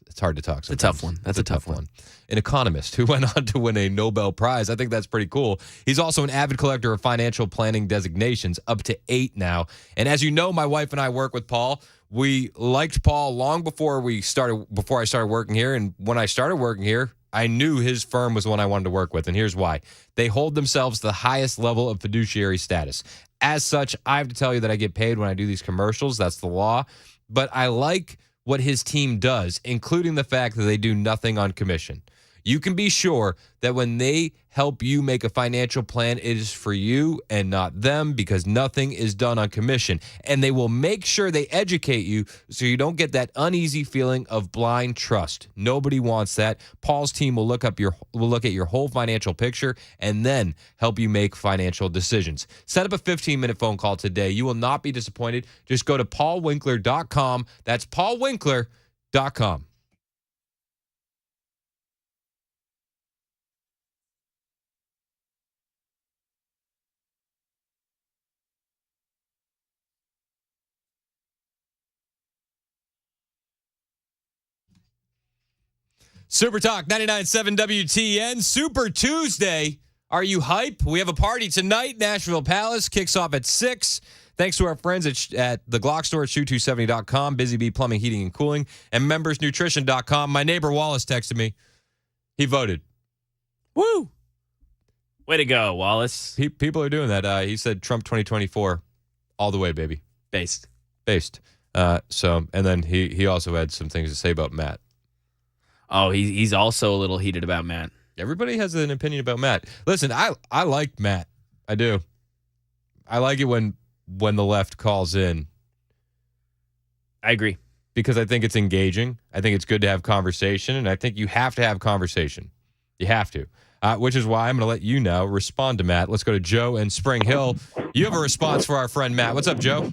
It's hard to talk sometimes. It's a tough one. That's a tough one. An economist who went on to win a Nobel Prize. I think that's pretty cool. He's also an avid collector of financial planning designations, up to 8 now. And as you know, my wife and I work with Paul. We liked Paul long before I started working here. And when I started working here, I knew his firm was one I wanted to work with. And here's why. They hold themselves to the highest level of fiduciary status. As such, I have to tell you that I get paid when I do these commercials. That's the law. But I like what his team does, including the fact that they do nothing on commission. you can be sure that when they help you make a financial plan, it is for you and not them, because nothing is done on commission. And they will make sure they educate you so you don't get that uneasy feeling of blind trust. Nobody wants that. Paul's team will look at your whole financial picture and then help you make financial decisions. Set up a 15-minute phone call today. You will not be disappointed. Just go to paulwinkler.com. That's paulwinkler.com. Super Talk 99.7 WTN. Super Tuesday. Are you hype? We have a party tonight. Nashville Palace kicks off at 6. Thanks to our friends at the Glock store at shoe270.com, Busy Bee Plumbing, Heating, and Cooling, and membersnutrition.com. My neighbor Wallace texted me. He voted. Woo! Way to go, Wallace. People are doing that. He said Trump 2024 all the way, baby. Based. And then he also had some things to say about Matt. Oh, he's also a little heated about Matt. Everybody has an opinion about Matt. Listen, I like Matt. I do. I like it when the left calls in. I agree. Because I think it's engaging. I think it's good to have conversation, and I think you have to have conversation. You have to. Which is why I'm going to let you now respond to Matt. Let's go to Joe in Spring Hill. You have a response for our friend Matt. What's up, Joe?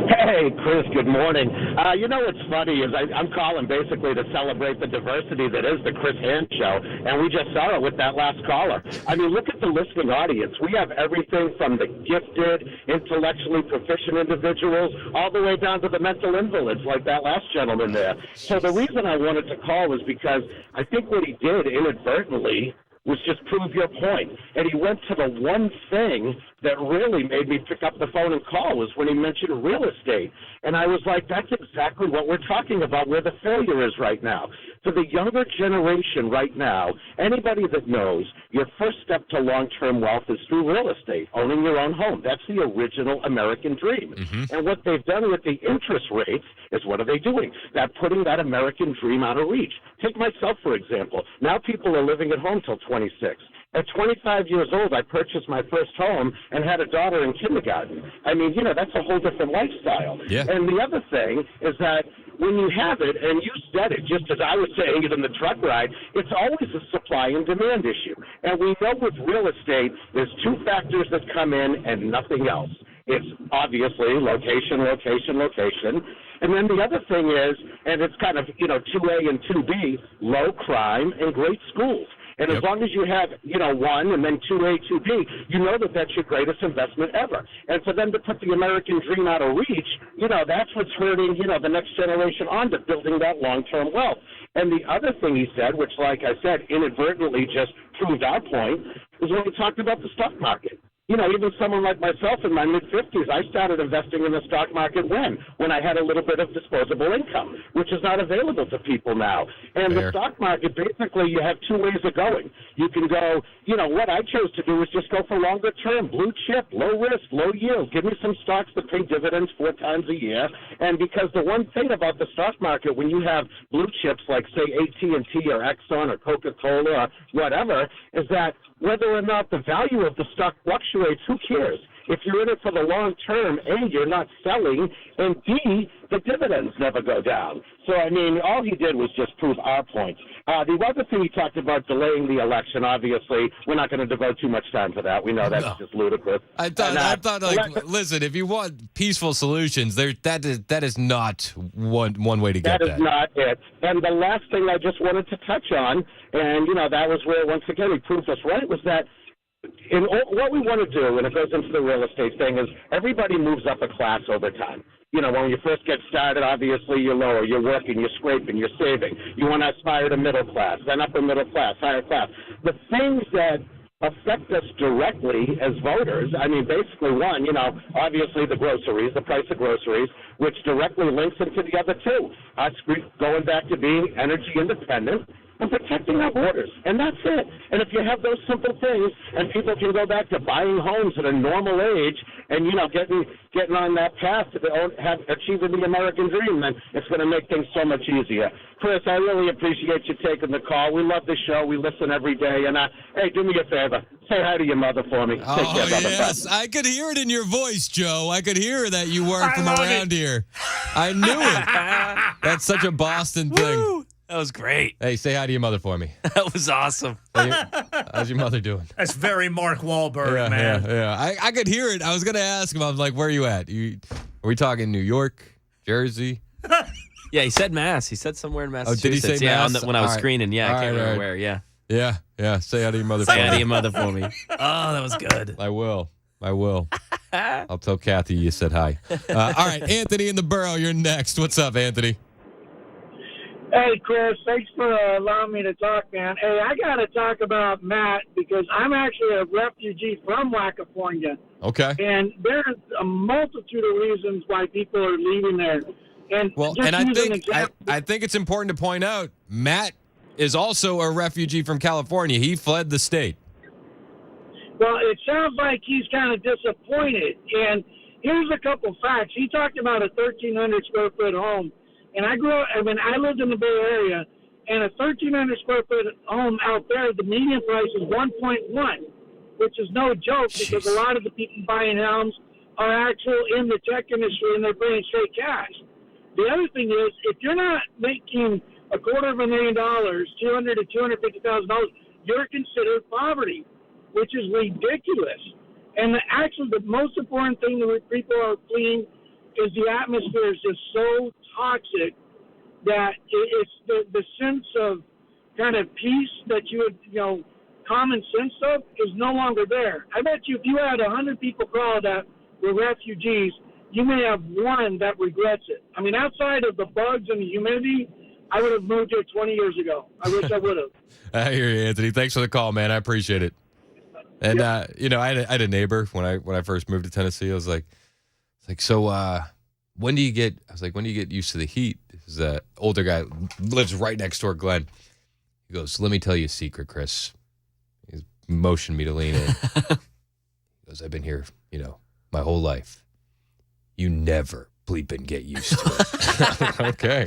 Hey, Chris, good morning. You know what's funny is I'm calling basically to celebrate the diversity that is the Chris Hand Show, and we just saw it with that last caller. I mean, look at the listening audience. We have everything from the gifted, intellectually proficient individuals all the way down to the mental invalids like that last gentleman there. So the reason I wanted to call was because I think what he did inadvertently was just prove your point. And he went to the one thing that really made me pick up the phone and call was when he mentioned real estate. And I was like, that's exactly what we're talking about, where the failure is right now. For the younger generation right now, anybody that knows, your first step to long-term wealth is through real estate, owning your own home. That's the original American dream. Mm-hmm. And what they've done with the interest rates is, what are they doing? They're putting that American dream out of reach. Take myself, for example. Now people are living at home till 26. At 25 years old, I purchased my first home and had a daughter in kindergarten. I mean, that's a whole different lifestyle. Yeah. And the other thing is that when you have it, and you said it just as I was saying it in the truck ride, it's always a supply and demand issue. And we know with real estate, there's two factors that come in and nothing else. It's obviously location. And then the other thing is, and it's kind of, 2A and 2B, low crime and great schools. And as long as you have, 1 and then 2A, 2B, you know that that's your greatest investment ever. And for them to put the American dream out of reach, that's what's hurting, the next generation on to building that long-term wealth. And the other thing he said, which, like I said, inadvertently just proved our point, is when he talked about the stock market. Even someone like myself in my mid-50s, I started investing in the stock market when I had a little bit of disposable income, which is not available to people now. And the stock market, basically, you have two ways of going. You can go, what I chose to do is just go for longer term, blue chip, low risk, low yield. Give me some stocks that pay dividends 4 times a year. And because the one thing about the stock market, when you have blue chips like, say, AT&T or Exxon or Coca-Cola or whatever, is that whether or not the value of the stock fluctuates, who cares? If you're in it for the long term, A, you're not selling, and B, the dividends never go down. So, all he did was just prove our point. The other thing he talked about, delaying the election, obviously, we're not going to devote too much time to that. We know that's just ludicrous. I thought, listen, if you want peaceful solutions, that is not one way to get that. That is not it. And the last thing I just wanted to touch on, and, that was where, once again, he proved us right, was that what we want to do, and it goes into the real estate thing, is everybody moves up a class over time. When you first get started, obviously you're lower, you're working, you're scraping, you're saving. You want to aspire to middle class, then upper middle class, higher class. The things that affect us directly as voters, basically one, obviously the groceries, the price of groceries, which directly links into the other two. Us going back to being energy independent, and protecting our borders. And that's it. And if you have those simple things, and people can go back to buying homes at a normal age, and getting on that path to achieving the American dream, then it's going to make things so much easier. Chris, I really appreciate you taking the call. We love the show. We listen every day. And hey, do me a favor. Say hi to your mother for me. Take care, brother. Yes, I could hear it in your voice, Joe. I could hear that you weren't from around here. I knew it. That's such a Boston thing. Woo! That was great. Hey, say hi to your mother for me. That was awesome. How's your mother doing? That's very Mark Wahlberg, man. Yeah. I could hear it. I was going to ask him. I was like, where are you at? Are we talking New York, Jersey? Yeah, he said Mass. He said somewhere in Massachusetts. Oh, did he say Mass? When I was screening. Yeah, I can't remember where. Yeah. Yeah. Say hi to your mother for me. Say hi to your mother for me. Oh, that was good. I will. I'll tell Kathy you said hi. All right, Anthony in the borough, you're next. What's up, Anthony? Hey, Chris, thanks for allowing me to talk, man. Hey, I got to talk about Matt because I'm actually a refugee from California. Okay. And there's a multitude of reasons why people are leaving there. And I think it's important to point out Matt is also a refugee from California. He fled the state. Well, it sounds like he's kind of disappointed. And here's a couple facts. He talked about a 1,300 square foot home. And I lived in the Bay Area, and a 1,300 square foot home out there, the median price is 1.1, which is no joke because a lot of the people buying homes are actual in the tech industry and they're paying straight cash. The other thing is, if you're not making $250,000 to $250,000, you're considered poverty, which is ridiculous. And the most important thing that people are fleeing is the atmosphere is just so toxic that it's the sense of kind of peace that you would, common sense of is no longer there. I bet you if you had 100 people call that were refugees, you may have one that regrets it. I mean, outside of the bugs and the humidity, I would have moved here 20 years ago. I wish I would have. I hear you, Anthony. Thanks for the call, man. I appreciate it. And, I had a neighbor when I first moved to Tennessee. I was like, so when do you get used to the heat? This is older guy, lives right next door, Glenn. He goes, let me tell you a secret, Chris. He motioned me to lean in. He goes, I've been here, my whole life. You never bleeping get used to it. Okay.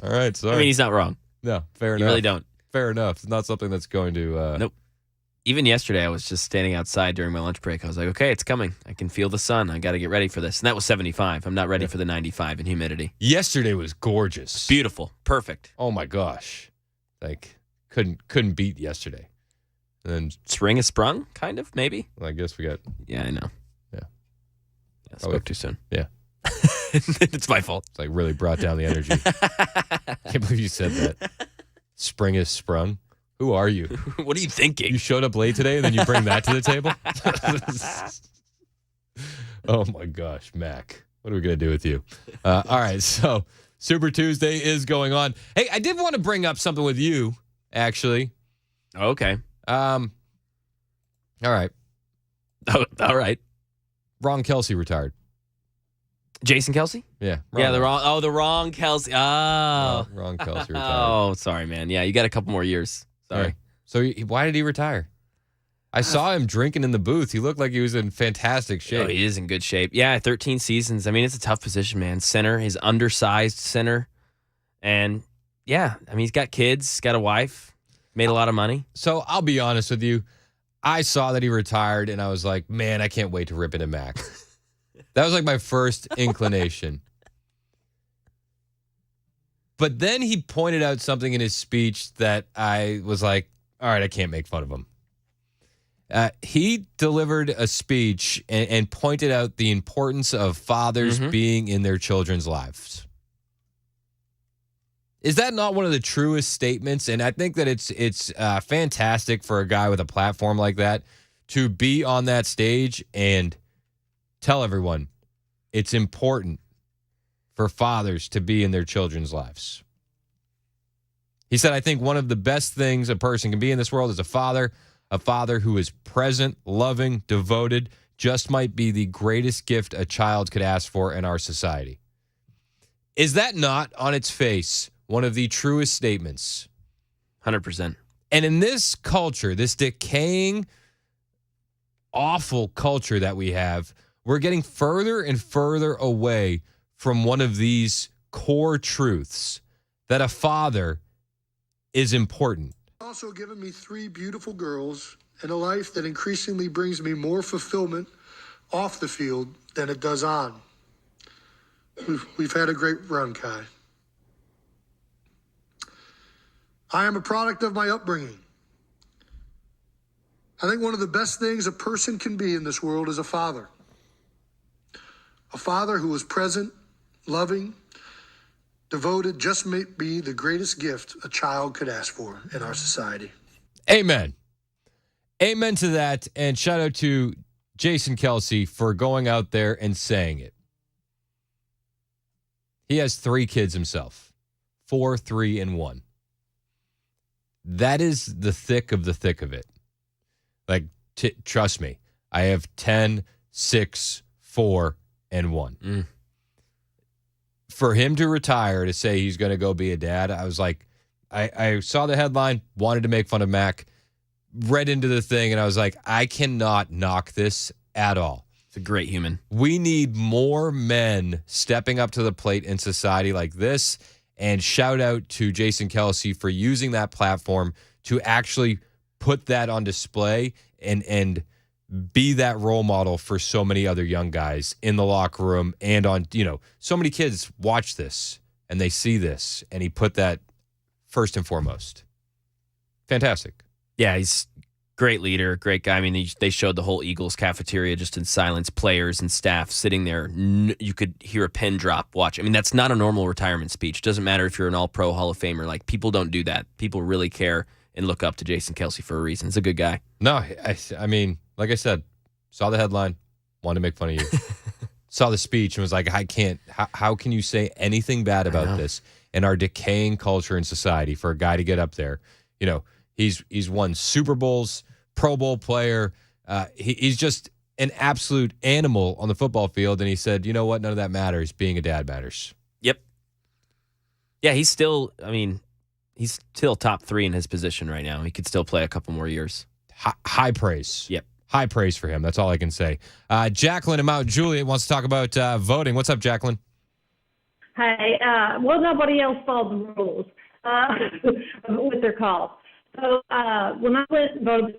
All right. Sorry. I mean, he's not wrong. No, fair enough. You really don't. Fair enough. It's not something that's going to... Nope. Even yesterday, I was just standing outside during my lunch break. I was like, okay, it's coming. I can feel the sun. I got to get ready for this. And that was 75. I'm not ready for the 95 and humidity. Yesterday was gorgeous. Beautiful. Perfect. Oh, my gosh. Couldn't beat yesterday. And then spring has sprung, kind of, maybe. Well, I guess we got... Yeah, I know. Yeah. Spoke too soon. Yeah. It's my fault. It's really brought down the energy. Can't believe you said that. Spring has sprung. Who are you? What are you thinking? You showed up late today and then you bring that to the table? Oh, my gosh, Mac. What are we going to do with you? All right, so Super Tuesday is going on. Hey, I did want to bring up something with you, actually. Okay. All right. Oh, all right. Ron Kelsey retired. Jason Kelsey? Yeah. The wrong Kelsey. Oh. Ron Kelsey retired. Oh, sorry, man. Yeah, you got a couple more years. Sorry. Yeah. So why did he retire? I saw him drinking in the booth. He looked like he was in fantastic shape. Oh, he is in good shape. Yeah, 13 seasons. I mean, it's a tough position, man. Center, he's undersized center. And, yeah, I mean, he's got kids, he's got a wife, made a lot of money. So I'll be honest with you. I saw that he retired, and I was like, man, I can't wait to rip into Mac. That was like my first inclination. But then he pointed out something in his speech that I was like, all right, I can't make fun of him. He delivered a speech and pointed out the importance of fathers being in their children's lives. Is that not one of the truest statements? And I think that it's fantastic for a guy with a platform like that to be on that stage and tell everyone it's important for fathers to be in their children's lives. He said, I think one of the best things a person can be in this world is a father who is present, loving, devoted, just might be the greatest gift a child could ask for in our society. Is that not, on its face, one of the truest statements 100%. And in this culture, this decaying, awful culture that we have, we're getting further and further away from one of these core truths that a father is important. Also given me 3 beautiful girls and a life that increasingly brings me more fulfillment off the field than it does on. We've had a great run, Kai. I am a product of my upbringing. I think one of the best things a person can be in this world is a father. A father who is present, loving, devoted, just may be the greatest gift a child could ask for in our society. Amen. Amen to that. And shout out to Jason Kelsey for going out there and saying it. He has 3 kids himself, 4, 3, and 1. That is the thick of it. Like, trust me, I have 10, 6, 4, and 1. For him to retire, to say he's going to go be a dad, I was like, I saw the headline, wanted to make fun of Mac, read into the thing, and I was like, I cannot knock this at all. It's a great human. We need more men stepping up to the plate in society like this. And shout out to Jason Kelsey for using that platform to actually put that on display and be that role model for so many other young guys in the locker room and on, so many kids watch this and they see this, and he put that first and foremost. Fantastic. Yeah, he's great leader, great guy. I mean, they showed the whole Eagles cafeteria just in silence, players and staff sitting there. You could hear a pin drop. Watch. I mean, that's not a normal retirement speech. Doesn't matter if you're an all-pro Hall of Famer. Like, people don't do that. People really care and look up to Jason Kelsey for a reason. He's a good guy. No, I mean, like I said, saw the headline, wanted to make fun of you. Saw the speech and was like, I can't. How can you say anything bad about this in our decaying culture and society for a guy to get up there? He's won Super Bowls, Pro Bowl player. He's just an absolute animal on the football field. And he said, you know what? None of that matters. Being a dad matters. Yep. Yeah, he's still top 3 in his position right now. He could still play a couple more years. High praise. Yep. High praise for him. That's all I can say. Jacqueline in Mount Juliet wants to talk about voting. What's up, Jacqueline? Hey, well, nobody else followed the rules with their calls. So when I went and voted,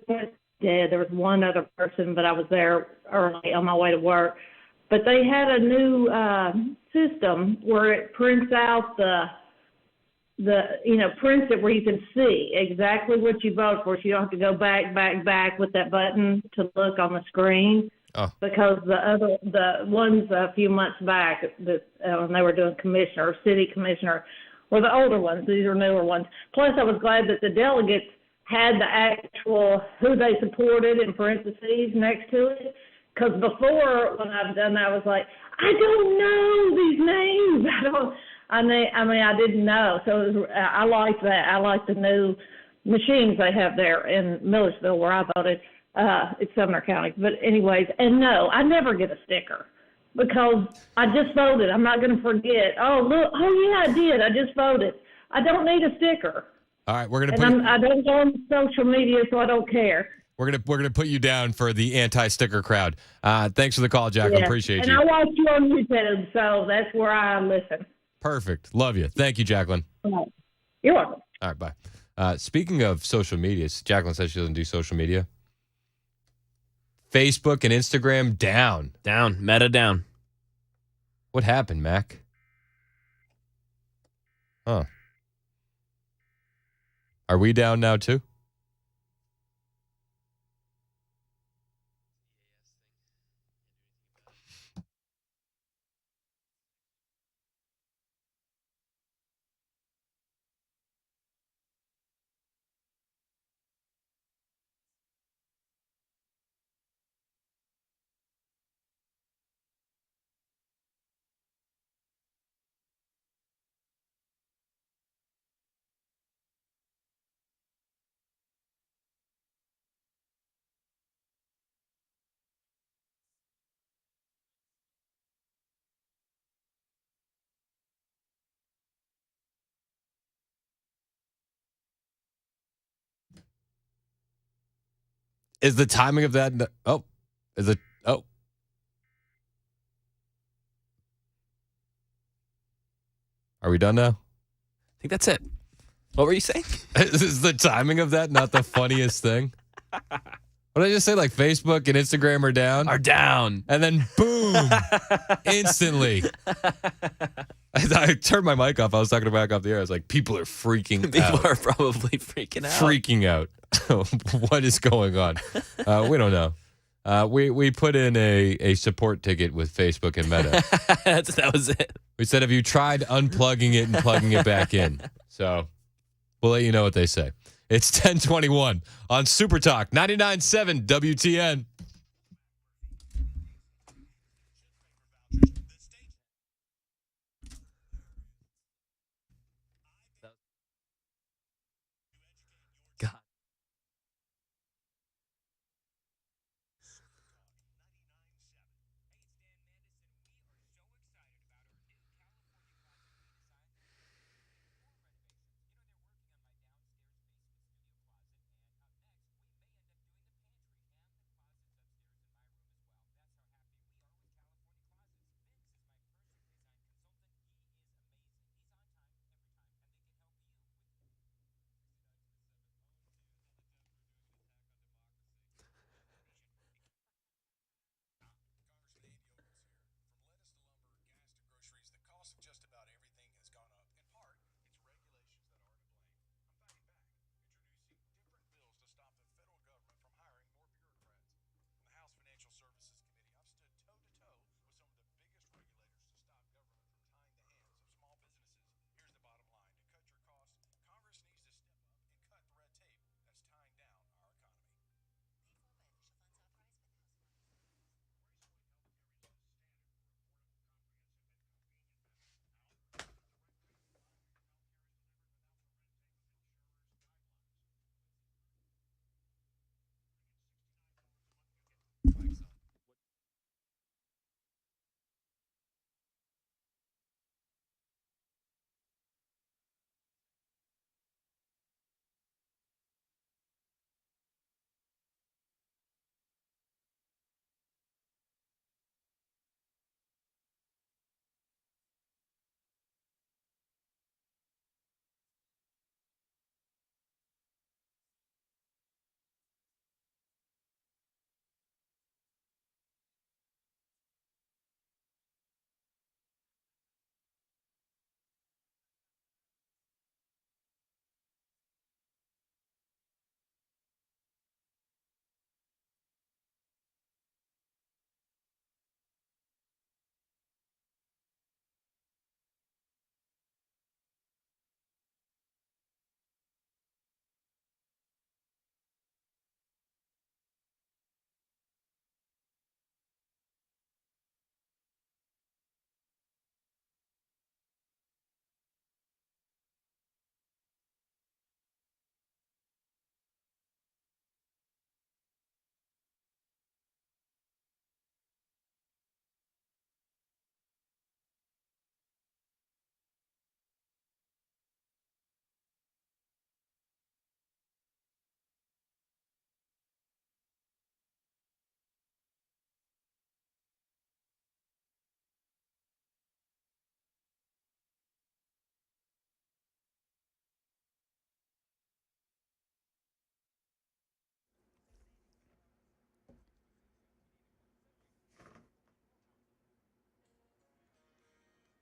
there was one other person, but I was there early on my way to work. But they had a new system where it prints out prints it where you can see exactly what you voted for. So you don't have to go back with that button to look on the screen. Oh. Because the ones a few months back that when they were doing city commissioner, were the older ones. These are newer ones. Plus, I was glad that the delegates had the actual who they supported in parentheses next to it. Because before, when I've done that, I was like, I don't know these names. I didn't know. So I liked that. I like the new machines they have there in Millersville where I voted. It's Sumner County. But anyways, and no, I never get a sticker because I just voted. I'm not going to forget. Oh, look. Oh, yeah, I did. I just voted. I don't need a sticker. All right, we're gonna. I don't go on social media, so I don't care. We're gonna put you down for the anti-sticker crowd. Thanks for the call, Jacqueline. Appreciate you. And I watch you on YouTube, so that's where I listen. Perfect. Love you. Thank you, Jacqueline. You're welcome. All right, bye. Speaking of social media, Jacqueline says she doesn't do social media. Facebook and Instagram down. Meta down. What happened, Mac? Huh. Are we down now too? Is the timing of that? Oh, is it? Oh. Are we done now? I think that's it. What were you saying? Is the timing of that not the funniest thing? What did I just say? Like Facebook and Instagram are down? Are down. And then boom, instantly. I turned my mic off. I was talking back off the air. I was like, people are freaking out. People are probably freaking out. Freaking out. What is going on? We don't know. We put in a support ticket with Facebook and Meta. That was it. We said, have you tried unplugging it and plugging it back in? So we'll let you know what they say. It's 10:21 on Super Talk 99.7 WTN.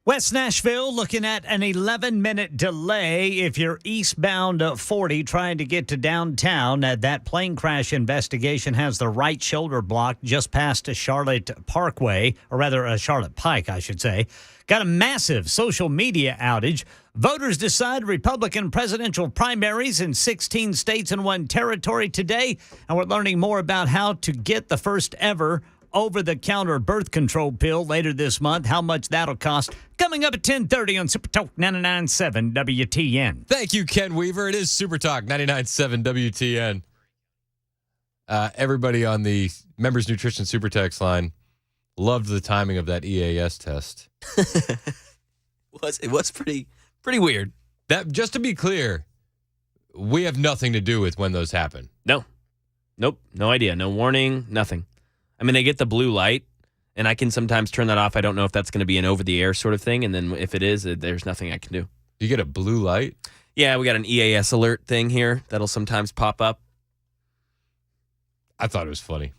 West Nashville looking at an 11-minute delay if you're eastbound 40 trying to get to downtown. That plane crash investigation has the right shoulder blocked just past Charlotte Parkway, or rather Charlotte Pike, I should say. Got a massive social media outage. Voters decide Republican presidential primaries in 16 states and one territory today, and we're learning more about how to get the first ever over-the-counter birth control pill later this month. How much that'll cost? Coming up at 10:30 on Super Talk 99.7 WTN. Thank you, Ken Weaver. It is Super Talk 99.7 WTN. Everybody on the Members Nutrition Super Text line loved the timing of that EAS test. It was pretty weird. That, just to be clear, we have nothing to do with when those happen. No. Nope. No idea. No warning. Nothing. I mean, I get the blue light, and I can sometimes turn that off. I don't know if that's going to be an over-the-air sort of thing, and then if it is, there's nothing I can do. You get a blue light? Yeah, we got an EAS alert thing here that'll sometimes pop up. I thought it was funny.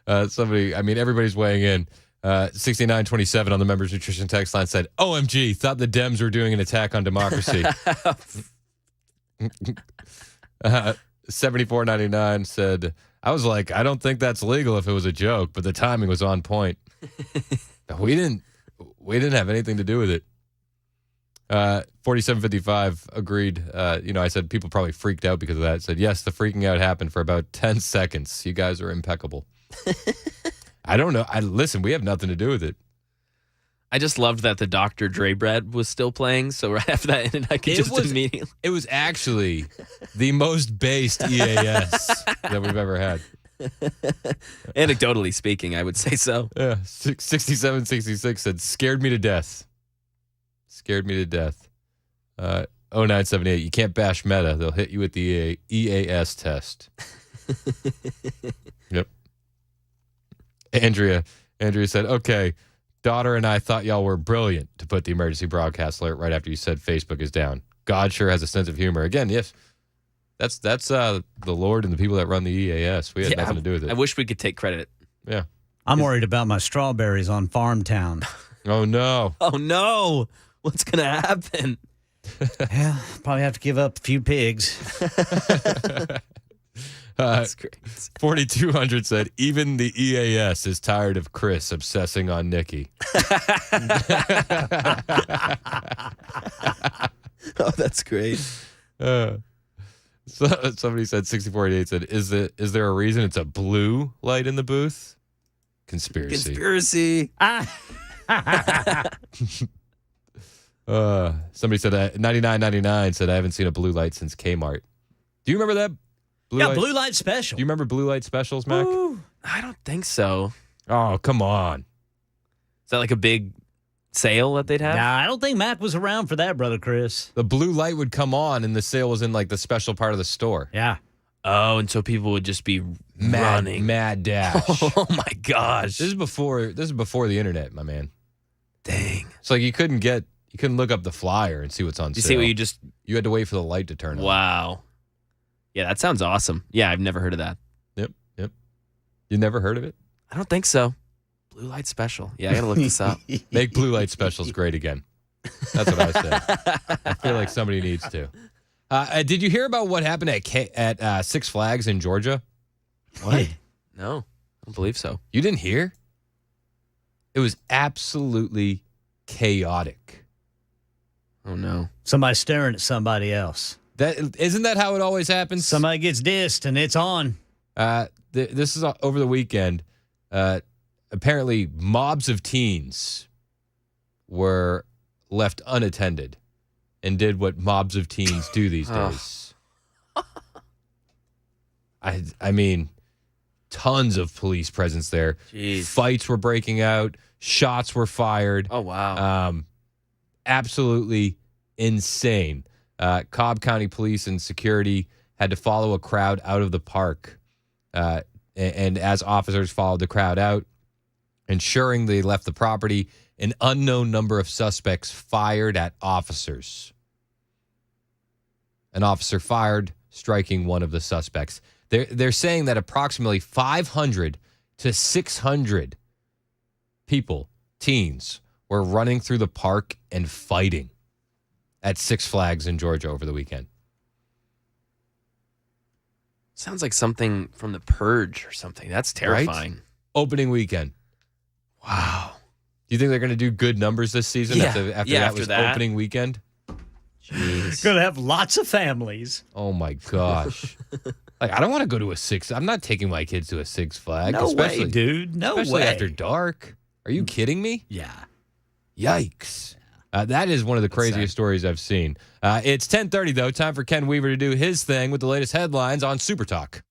Everybody's weighing in. 6927 on the members nutrition text line said, OMG, thought the Dems were doing an attack on democracy. 7499 said, I was like, I don't think that's legal if it was a joke, but the timing was on point. We didn't have anything to do with it. 4755 agreed. I said people probably freaked out because of that. Said, yes, the freaking out happened for about 10 seconds. You guys are impeccable. I don't know. Listen, we have nothing to do with it. I just loved that the Dr. Dre bread was still playing. So right after that ended, I could immediately. It was actually the most based EAS that we've ever had. Anecdotally speaking, I would say so. Yeah. 6766 said, scared me to death. 0978, you can't bash Meta. They'll hit you with the EAS test. Yep. Andrea said, okay, daughter and I thought y'all were brilliant to put the emergency broadcast alert right after you said Facebook is down. God sure has a sense of humor. Again, yes, that's the Lord and the people that run the EAS. We had nothing to do with it. I wish we could take credit. Yeah. I'm worried about my strawberries on Farmtown. Oh, no. Oh, no. What's going to happen? Yeah, probably have to give up a few pigs. That's great. 4200 said, even the EAS is tired of Chris obsessing on Nikki. Oh, that's great. So somebody said, 6488 said, is there a reason it's a blue light in the booth? Conspiracy. Somebody said 9999 said, I haven't seen a blue light since Kmart. Do you remember that? Blue light special. Do you remember blue light specials, Mac? Ooh, I don't think so. Oh, come on. Is that like a big sale that they'd have? Nah, I don't think Mac was around for that, Brother Chris. The blue light would come on and the sale was in like the special part of the store. Yeah. Oh, and so people would just be running. Mad dash. Oh my gosh. This is before the internet, my man. Dang. It's like you couldn't look up the flyer and see what's on sale. See what you had to wait for the light to turn on. Wow. Yeah, that sounds awesome. Yeah, I've never heard of that. Yep. You never heard of it? I don't think so. Blue light special. Yeah, I got to look this up. Make blue light specials great again. That's what I said. I feel like somebody needs to. Did you hear about what happened at Six Flags in Georgia? What? No, I don't believe so. You didn't hear? It was absolutely chaotic. Oh, no. Somebody staring at somebody else. Isn't that how it always happens? Somebody gets dissed and it's on. This is over the weekend. Apparently, mobs of teens were left unattended and did what mobs of teens do these days. I mean, tons of police presence there. Jeez. Fights were breaking out. Shots were fired. Oh, wow. Absolutely insane. Cobb County Police and security had to follow a crowd out of the park. And as officers followed the crowd out, ensuring they left the property, an unknown number of suspects fired at officers. An officer fired, striking one of the suspects. They're saying that approximately 500 to 600 people, teens, were running through the park and fighting at Six Flags in Georgia over the weekend. Sounds like something from The Purge or something. That's terrifying. Right? Opening weekend. Wow. Do you think they're going to do good numbers this season after that opening weekend? Jeez. Going to have lots of families. Oh, my gosh. Like, I don't want to go to a Six. I'm not taking my kids to a Six Flags. No way, dude. No way. Especially after dark. Are you kidding me? Yeah. Yikes. That is one of the craziest stories I've seen. It's 10:30, though. Time for Ken Weaver to do his thing with the latest headlines on Super Talk.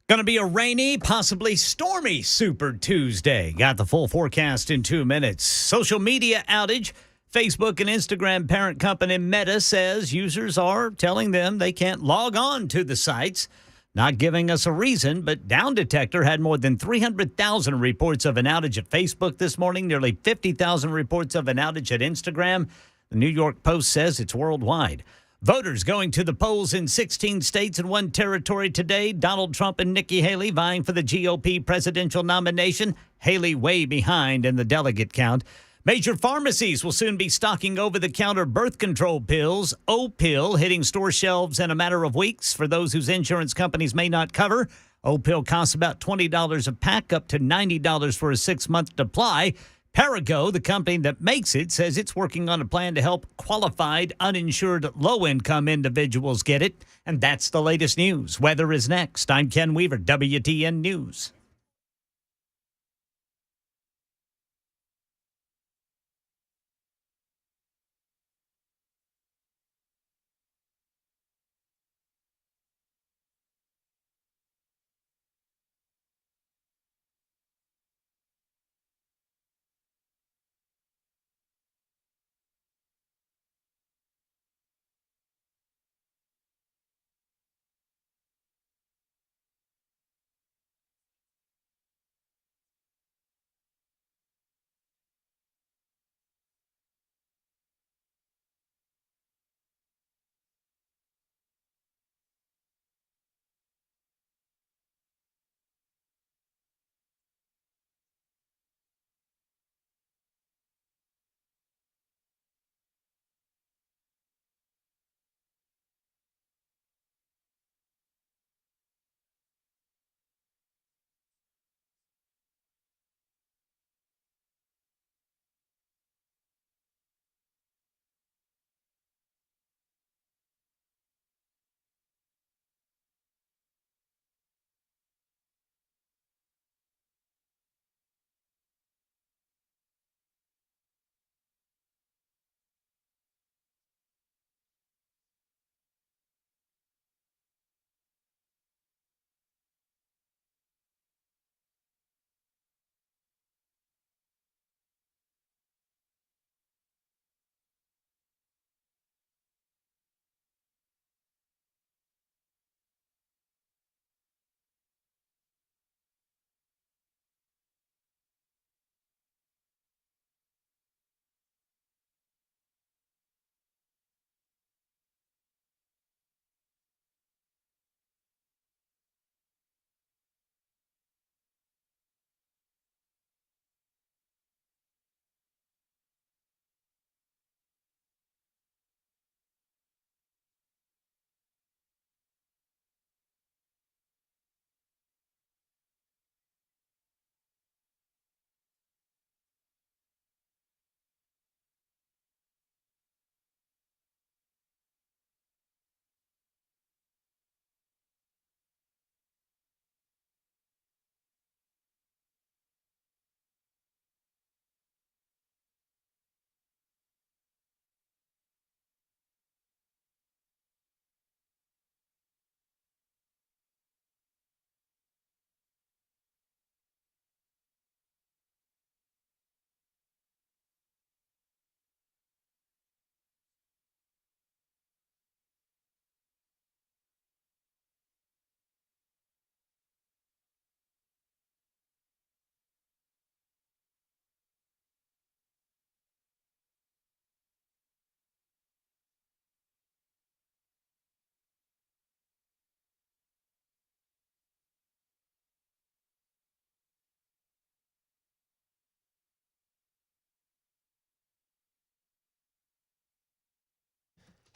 Going to be a rainy, possibly stormy Super Tuesday. Got the full forecast in 2 minutes. Social media outage. Facebook and Instagram parent company Meta says users are telling them they can't log on to the sites. Not giving us a reason, but Down Detector had more than 300,000 reports of an outage at Facebook this morning, nearly 50,000 reports of an outage at Instagram. The New York Post says it's worldwide. Voters going to the polls in 16 states and one territory today. Donald Trump and Nikki Haley vying for the GOP presidential nomination. Haley way behind in the delegate count. Major pharmacies will soon be stocking over-the-counter birth control pills. O-Pill hitting store shelves in a matter of weeks for those whose insurance companies may not cover. O-Pill costs about $20 a pack, up to $90 for a 6-month supply. Perrigo, the company that makes it, says it's working on a plan to help qualified, uninsured, low-income individuals get it. And that's the latest news. Weather is next. I'm Ken Weaver, WTN News.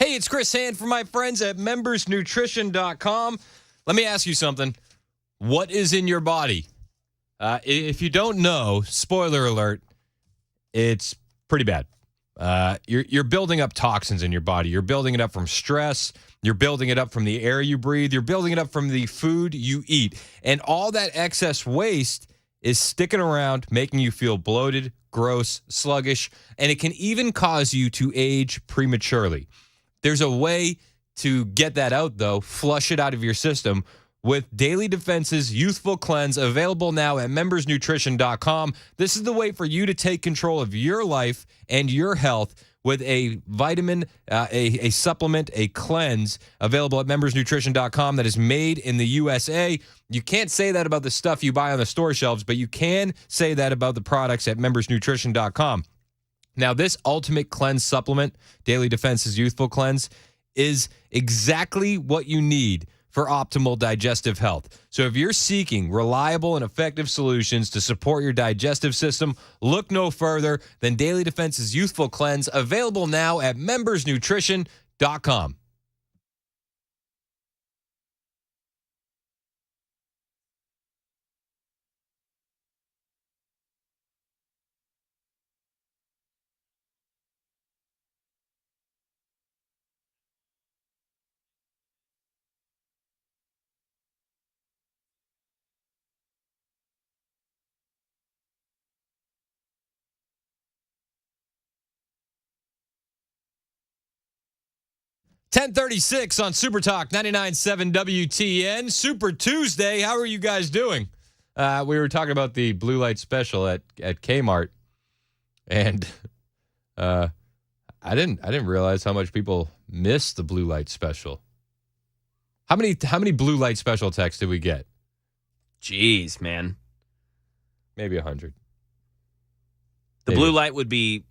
Hey, it's Chris Hand from my friends at membersnutrition.com. Let me ask you something. What is in your body? If you don't know, spoiler alert, it's pretty bad. You're building up toxins in your body. You're building it up from stress. You're building it up from the air you breathe. You're building it up from the food you eat. And all that excess waste is sticking around, making you feel bloated, gross, sluggish, and it can even cause you to age prematurely. There's a way to get that out, though, flush it out of your system with Daily Defense's Youthful Cleanse, available now at membersnutrition.com. This is the way for you to take control of your life and your health with a vitamin, a supplement, a cleanse, available at membersnutrition.com that is made in the USA. You can't say that about the stuff you buy on the store shelves, but you can say that about the products at membersnutrition.com. Now, this Ultimate Cleanse supplement, Daily Defense's Youthful Cleanse, is exactly what you need for optimal digestive health. So if you're seeking reliable and effective solutions to support your digestive system, look no further than Daily Defense's Youthful Cleanse, available now at membersnutrition.com. .36 on Super Talk 99.7 WTN. Super Tuesday. How are you guys doing? We were talking about the blue light special at Kmart, and I didn't realize how much people miss the blue light special. How many blue light special texts did we get? Jeez, man. Maybe 100. The blue light would be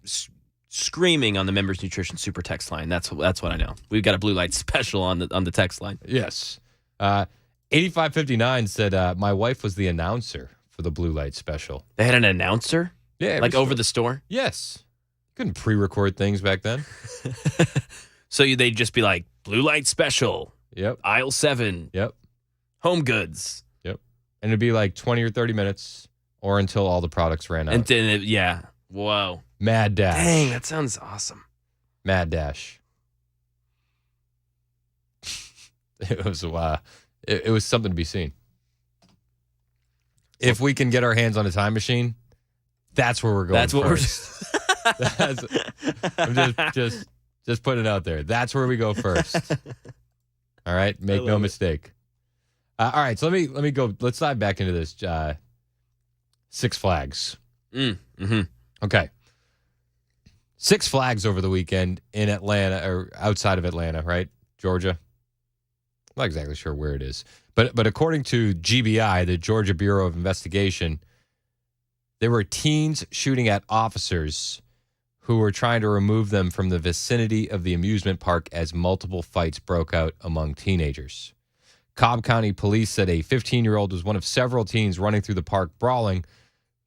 screaming on the Members Nutrition Super text line. That's what I know. We've got a blue light special on the text line. Yes. 8559 said, my wife was the announcer for the blue light special. They had an announcer? Yeah. Like over the store? Yes. Couldn't pre-record things back then. So they'd just be like, blue light special. Yep. Aisle 7. Yep. Home goods. Yep. And it'd be like 20 or 30 minutes or until all the products ran out. And then, yeah. Whoa. Mad dash. Dang, that sounds awesome. Mad dash. It was it was something to be seen. If we can get our hands on a time machine, that's where we're going. That's what first. I'm just putting it out there. That's where we go first. All right, make no mistake. All right, so let me go. Let's dive back into this. Six Flags. Mm-hmm. Okay. Six Flags over the weekend in Atlanta, or outside of Atlanta, right? Georgia. I'm not exactly sure where it is. But according to GBI, the Georgia Bureau of Investigation, there were teens shooting at officers who were trying to remove them from the vicinity of the amusement park as multiple fights broke out among teenagers. Cobb County Police said a 15-year-old was one of several teens running through the park brawling.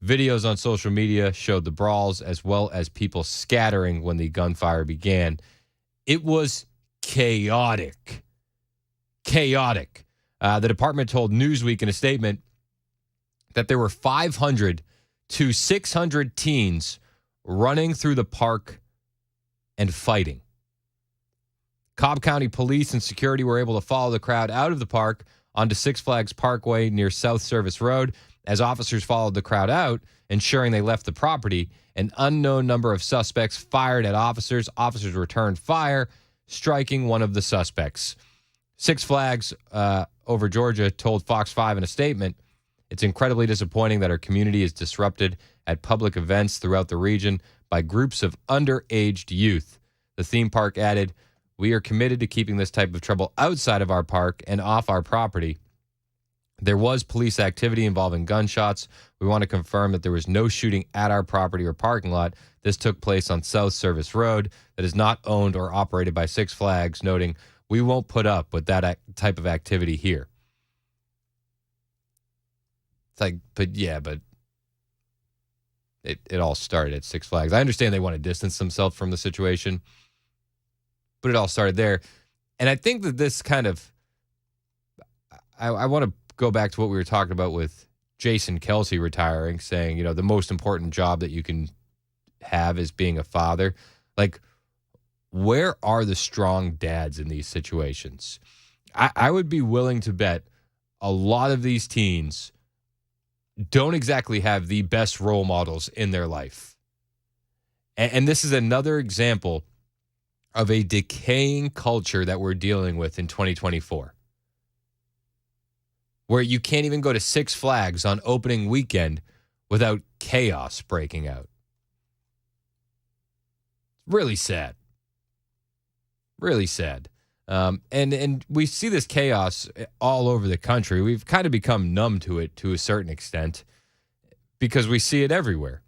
Videos on social media showed the brawls as well as people scattering when the gunfire began. It was chaotic. Chaotic. The department told Newsweek in a statement that there were 500 to 600 teens running through the park and fighting. Cobb County Police and security were able to follow the crowd out of the park onto Six Flags Parkway near South Service Road. As officers followed the crowd out, ensuring they left the property, an unknown number of suspects fired at officers. Officers returned fire, striking one of the suspects. Six Flags over Georgia told Fox 5 in a statement, "It's incredibly disappointing that our community is disrupted at public events throughout the region by groups of underaged youth." The theme park added, "We are committed to keeping this type of trouble outside of our park and off our property. There was police activity involving gunshots. We want to confirm that there was no shooting at our property or parking lot. This took place on South Service Road that is not owned or operated by Six Flags," noting, "We won't put up with that type of activity here." It's like, but it all started at Six Flags. I understand they want to distance themselves from the situation, but it all started there. And I think that this kind of, I want to go back to what we were talking about with Jason Kelsey retiring, saying, the most important job that you can have is being a father. Like, where are the strong dads in these situations? I would be willing to bet a lot of these teens don't exactly have the best role models in their life. And this is another example of a decaying culture that we're dealing with in 2024. where you can't even go to Six Flags on opening weekend without chaos breaking out. Really sad. Really sad. And we see this chaos all over the country. We've kind of become numb to it to a certain extent because we see it everywhere.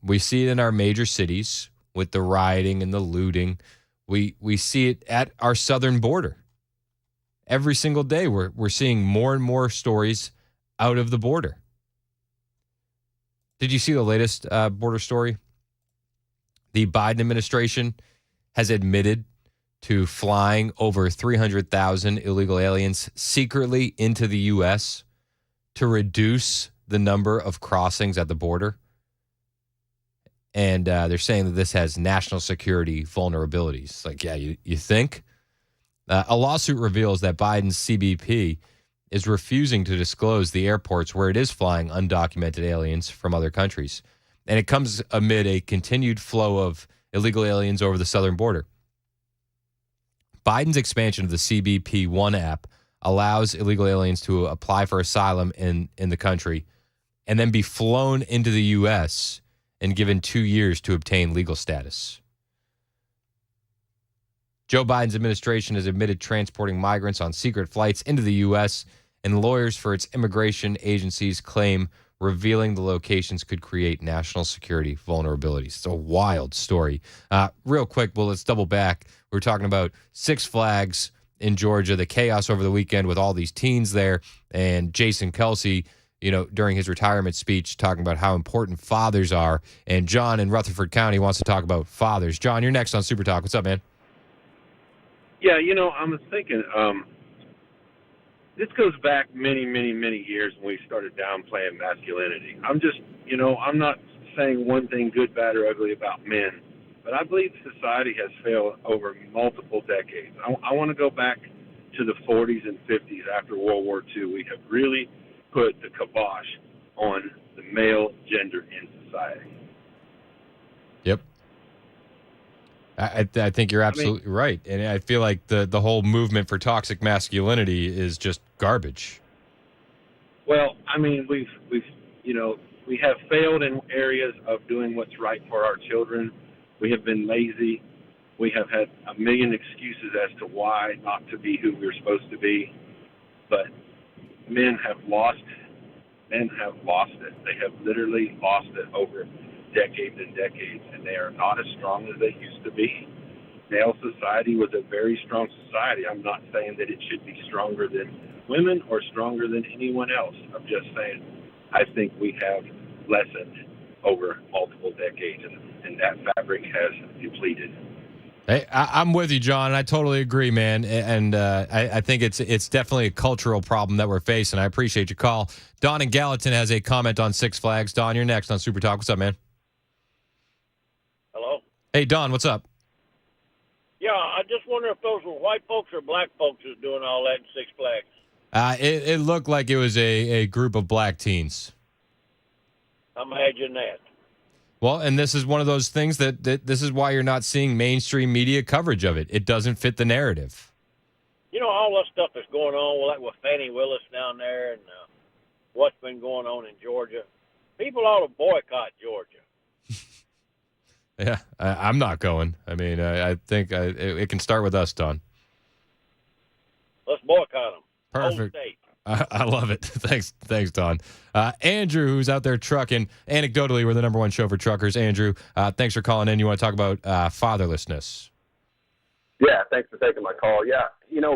We see it in our major cities with the rioting and the looting. We see it at our southern border. Every single day we're seeing more and more stories out of the border. Did you see the latest border story? The Biden administration has admitted to flying over 300,000 illegal aliens secretly into the U.S. to reduce the number of crossings at the border. And they're saying that this has national security vulnerabilities. Like, yeah, you think? A lawsuit reveals that Biden's CBP is refusing to disclose the airports where it is flying undocumented aliens from other countries. And it comes amid a continued flow of illegal aliens over the southern border. Biden's expansion of the CBP One app allows illegal aliens to apply for asylum in the country and then be flown into the U.S. and given 2 years to obtain legal status. Joe Biden's administration has admitted transporting migrants on secret flights into the U.S., and lawyers for its immigration agencies claim revealing the locations could create national security vulnerabilities. It's a wild story. Real quick, well, let's double back. We're talking about Six Flags in Georgia, the chaos over the weekend with all these teens there, and Jason Kelsey, during his retirement speech, talking about how important fathers are. And John in Rutherford County wants to talk about fathers. John, you're next on Super Talk. What's up, man? Yeah, I was thinking, this goes back many, many, many years when we started downplaying masculinity. I'm not saying one thing good, bad, or ugly about men, but I believe society has failed over multiple decades. I want to go back to the 40s and 50s after World War II. We have really put the kibosh on the male gender in society. Yep. I think you're absolutely right. And I feel like the whole movement for toxic masculinity is just garbage. Well, we have failed in areas of doing what's right for our children. We have been lazy. We have had a million excuses as to why not to be who we're supposed to be. But men have lost it. Men have lost it. They have literally lost it over decades and decades, and they are not as strong as they used to be. Male society was a very strong society. I'm not saying that it should be stronger than women or stronger than anyone else. I'm just saying I think we have lessened over multiple decades, and that fabric has depleted. Hey, I'm with you, John. I totally agree, man. And I think it's definitely a cultural problem that we're facing. I appreciate your call. Don in Gallatin has a comment on Six Flags. Don, you're next on Super Talk. What's up, man? Hello? Hey, Don, what's up? Yeah, I just wonder if those were white folks or black folks who's doing all that in Six Flags. It looked like it was a group of black teens. Imagine that. Well, and this is one of those things that this is why you're not seeing mainstream media coverage of it. It doesn't fit the narrative. All that stuff that's going on with Fannie Willis down there and what's been going on in Georgia. People ought to boycott Georgia. Yeah, I'm not going. I think it can start with us, Don. Let's boycott them. Perfect. I love it. Thanks, Don. Andrew, who's out there trucking. Anecdotally, we're the number one show for truckers. Andrew, thanks for calling in. You want to talk about fatherlessness? Yeah, thanks for taking my call. Yeah,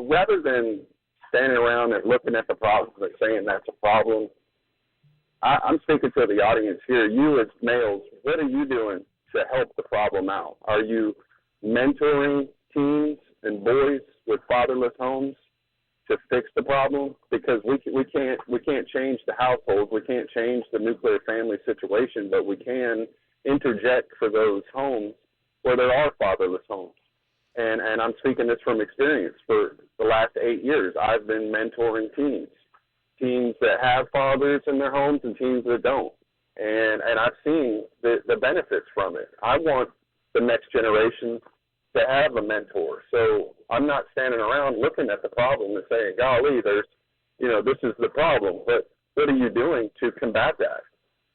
rather than standing around and looking at the problem and saying that's a problem, I'm speaking to the audience here. You as males, what are you doing to help the problem out? Are you mentoring teens and boys with fatherless homes to fix the problem? Because we can't change the household, we can't change the nuclear family situation, but we can interject for those homes where there are fatherless homes. And I'm speaking this from experience. For the last 8 years, I've been mentoring teens that have fathers in their homes and teens that don't. And I've seen the benefits from it. I want the next generation to have a mentor. So I'm not standing around looking at the problem and saying, golly, there's this is the problem. But what are you doing to combat that?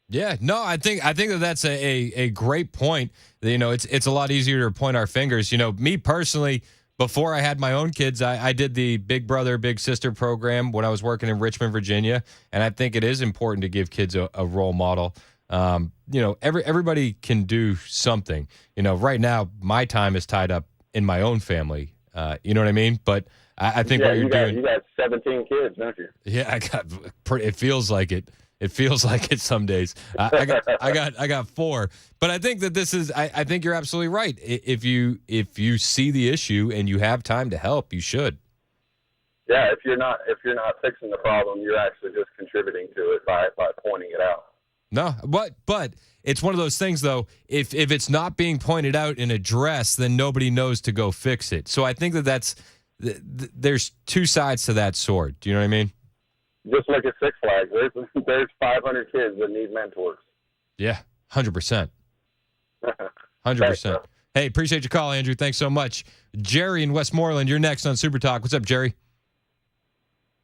Yeah, no, I think that's a great point. It's a lot easier to point our fingers. Me personally, before I had my own kids, I did the Big Brother, Big Sister program when I was working in Richmond, Virginia, and I think it is important to give kids a role model. Everybody can do something. Right now, my time is tied up in my own family. You know what I mean? But I think what you're doing. You got 17 kids, don't you? Yeah, it feels like it. It feels like it some days. I got 4, but I think that this is. I think you're absolutely right. If you see the issue and you have time to help, you should. Yeah, if you're not fixing the problem, you're actually just contributing to it by pointing it out. No, but it's one of those things though. If it's not being pointed out and addressed, then nobody knows to go fix it. So I think that's there's two sides to that sword. Do you know what I mean? Just like at Six Flags, there's 500 kids that need mentors. Yeah, 100%. 100%. Hey, appreciate your call, Andrew. Thanks so much. Jerry in Westmoreland, you're next on Super Talk. What's up, Jerry?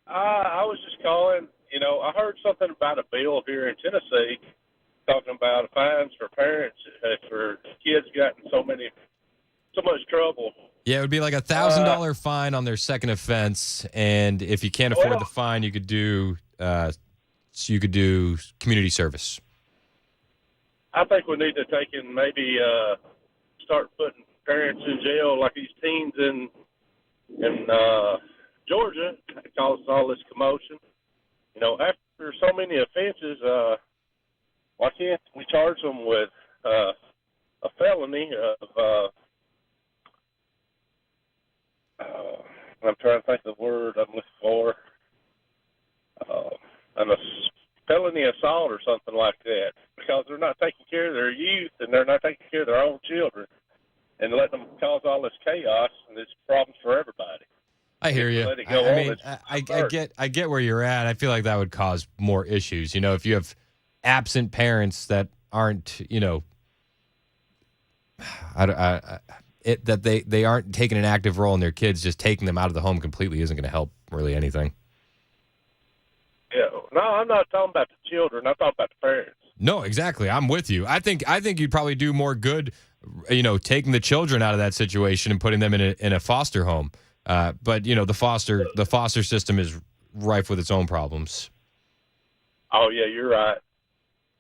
I was just calling. I heard something about a bill here in Tennessee talking about fines for parents for kids got in so much trouble. Yeah, it would be like $1,000 fine on their second offense, and if you can't afford the fine, you could do community service. I think we need to take and maybe start putting parents in jail like these teens in Georgia. It caused all this commotion. After so many offenses, why can't we charge them with a felony of I'm trying to think of the word I'm looking for. A felony assault or something like that, because they're not taking care of their youth and they're not taking care of their own children, and let them cause all this chaos and this problems for everybody. I hear you. Let it go I get where you're at. I feel like that would cause more issues. If you have absent parents that aren't, that they aren't taking an active role in their kids, just taking them out of the home completely isn't going to help really anything. Yeah, no, I'm not talking about the children. I'm talking about the parents. No, exactly. I'm with you. I think you'd probably do more good, taking the children out of that situation and putting them in a foster home. But the foster system is rife with its own problems. Oh yeah, you're right.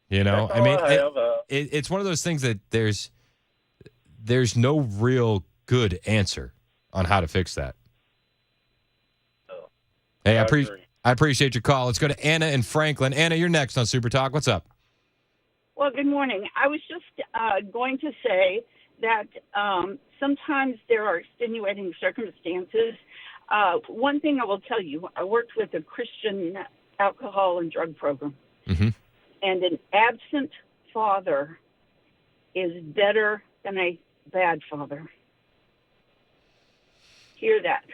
It's one of those things that there's no real good answer on how to fix that. Oh, hey, I appreciate your call. Let's go to Anna in Franklin. Anna, you're next on Super Talk. What's up? Well, good morning. I was just going to say that sometimes there are extenuating circumstances. One thing I will tell you, I worked with a Christian alcohol and drug program, and an absent father is better than a bad father. Hear that.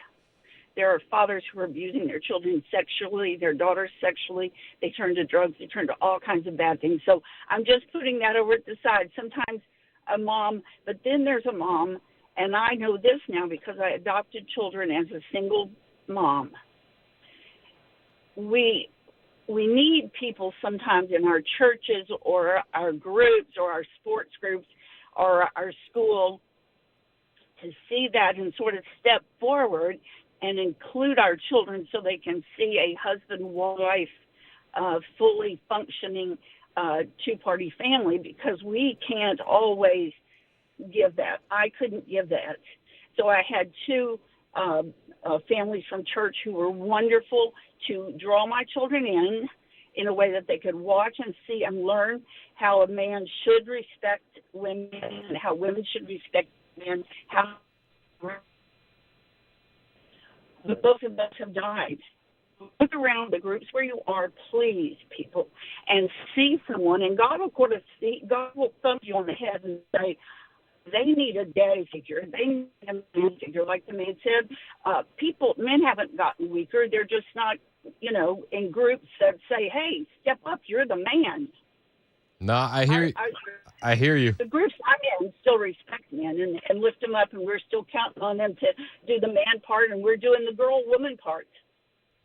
There are fathers who are abusing their children sexually, their daughters sexually. They turn to drugs. They turn to all kinds of bad things. So I'm just putting that over at the side. Sometimes a mom, but then there's a mom, and I know this now because I adopted children as a single mom. We need people sometimes in our churches or our groups or our sports groups or our school to see that and sort of step forward and include our children so they can see a husband-wife fully functioning two-party family, because we can't always give that. I couldn't give that. So I had two families from church who were wonderful to draw my children in a way that they could watch and see and learn how a man should respect women and how women should respect men. But both of us have died. Look around the groups where you are, please, people, and see someone, and God will thump you on the head and say, they need a daddy figure. They need a man figure, like the man said. Men haven't gotten weaker. They're just not, in groups that say, hey, step up, you're the man. No, I hear you. The groups I'm in still respect men and lift them up, and we're still counting on them to do the man part, and we're doing the girl-woman part.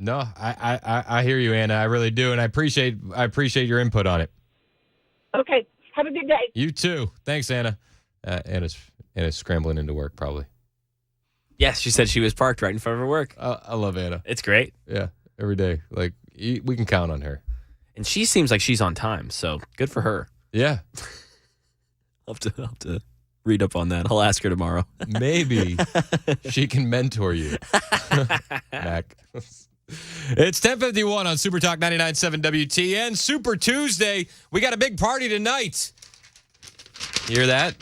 No, I hear you, Anna. I really do, and I appreciate your input on it. Okay. Have a good day. You too. Thanks, Anna. Anna's scrambling into work probably. Yes, she said she was parked right in front of her work. I love Anna. It's great. Yeah, every day. Like we can count on her. And she seems like she's on time, so good for her. Yeah. I'll have to read up on that. I'll ask her tomorrow. Maybe she can mentor you. Mac. It's 10:51 on Super Talk 99.7 WTN. Super Tuesday. We got a big party tonight. You hear that?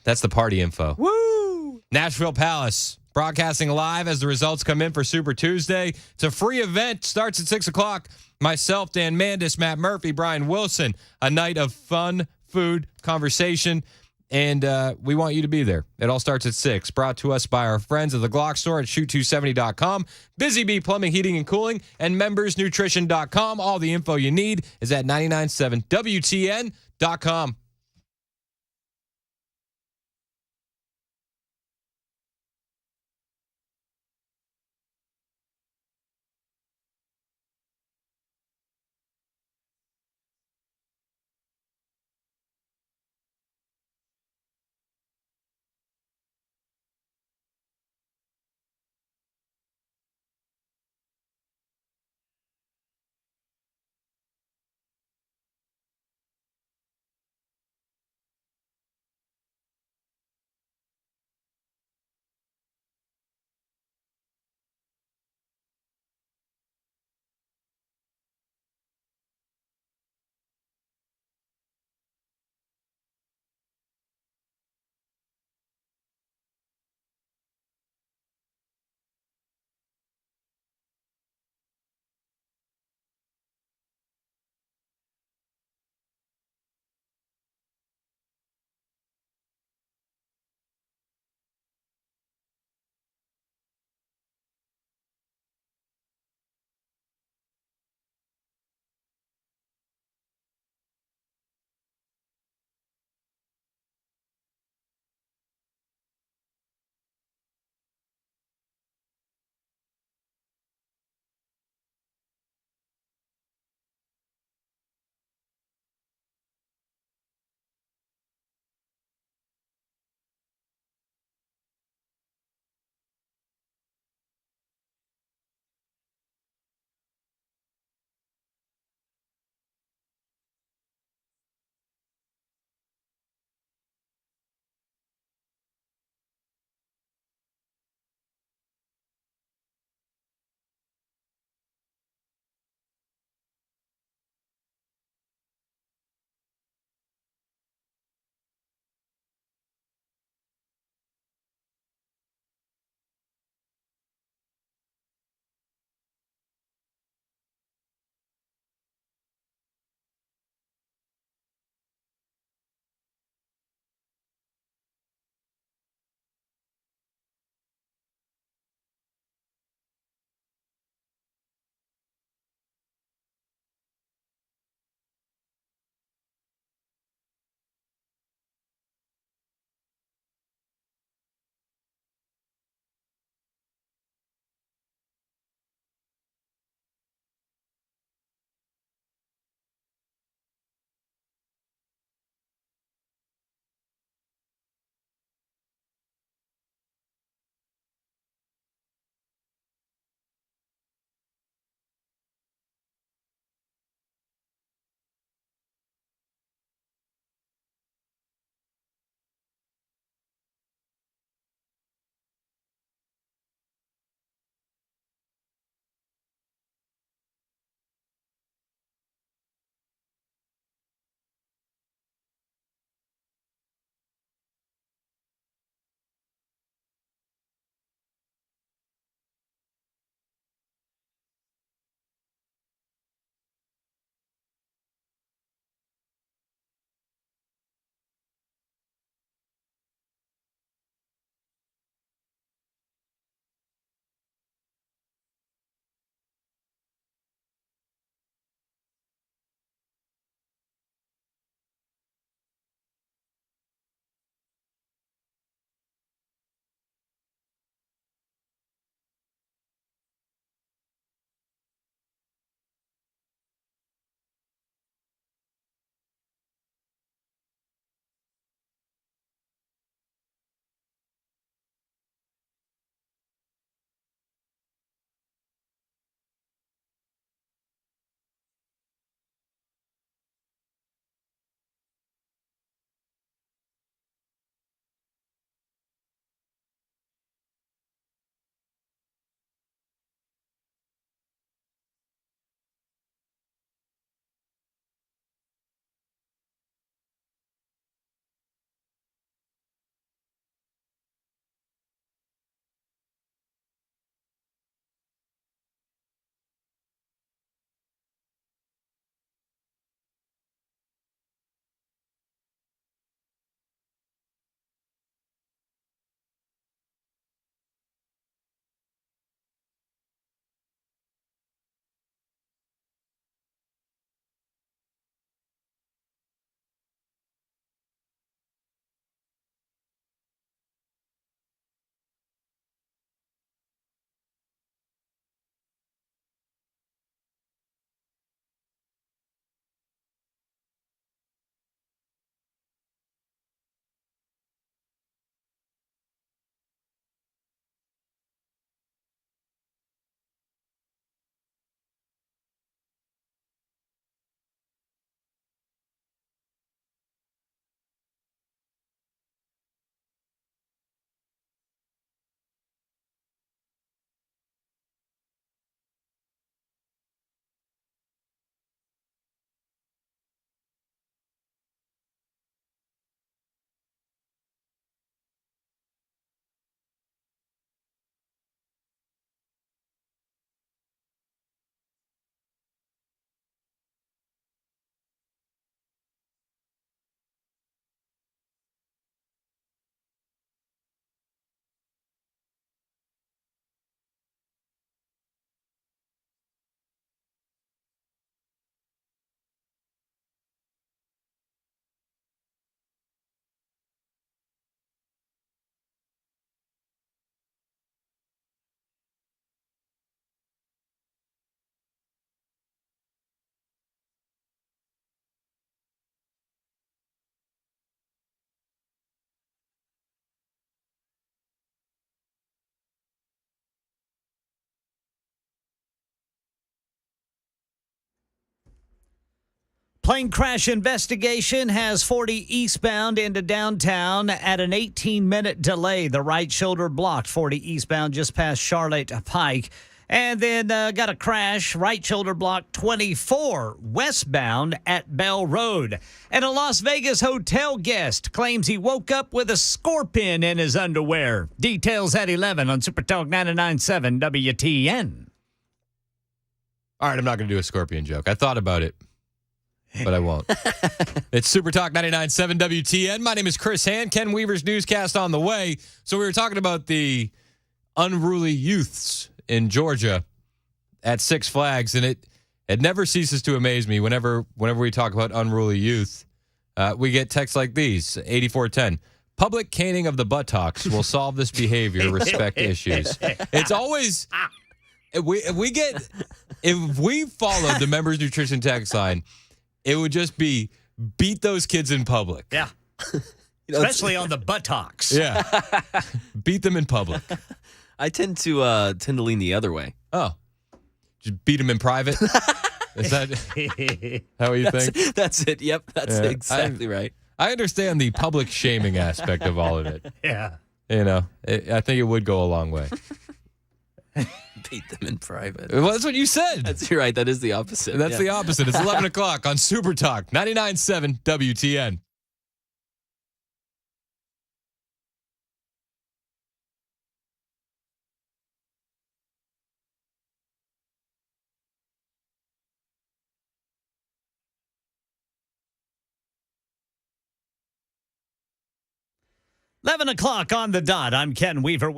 That's the party info. Woo! Nashville Palace. Broadcasting live as the results come in for Super Tuesday. It's a free event. Starts at 6 o'clock. Myself, Dan Mandis, Matt Murphy, Brian Wilson. A night of fun, food, conversation. And we want you to be there. It all starts at 6. Brought to us by our friends at the Glock store at shoot270.com, Busy Bee Plumbing, Heating, and Cooling, and membersnutrition.com. All the info you need is at 997WTN.com. Plane crash investigation has 40 eastbound into downtown at an 18-minute delay. The right shoulder blocked 40 eastbound just past Charlotte Pike. And then got a crash, right shoulder blocked 24 westbound at Bell Road. And a Las Vegas hotel guest claims he woke up with a scorpion in his underwear. Details at 11 on Super Talk 99.7 WTN. All right, I'm not going to do a scorpion joke. I thought about it, but I won't. It's Super Talk 99.7 WTN. My name is Chris Hand. Ken Weaver's newscast on the way. So we were talking about the unruly youths in Georgia at Six Flags, and it never ceases to amaze me whenever we talk about unruly youth. We get texts like these, 8410. Public caning of the buttocks will solve this behavior, respect issues. It's always... If we followed the members nutrition text line, it would just be beat those kids in public. Yeah. Especially on the buttocks. Yeah. Beat them in public. I tend to lean the other way. Oh. Just beat them in private? Is that how you think? That's it. Yep. That's exactly right. I understand the public shaming aspect of all of it. Yeah. You know, I think it would go a long way. Beat them in private. Well, that's what you said. You're right. That is the opposite. That's the opposite. It's 11 o'clock on Super Talk 99.7 WTN. Eleven o'clock on the dot. I'm Ken Weaver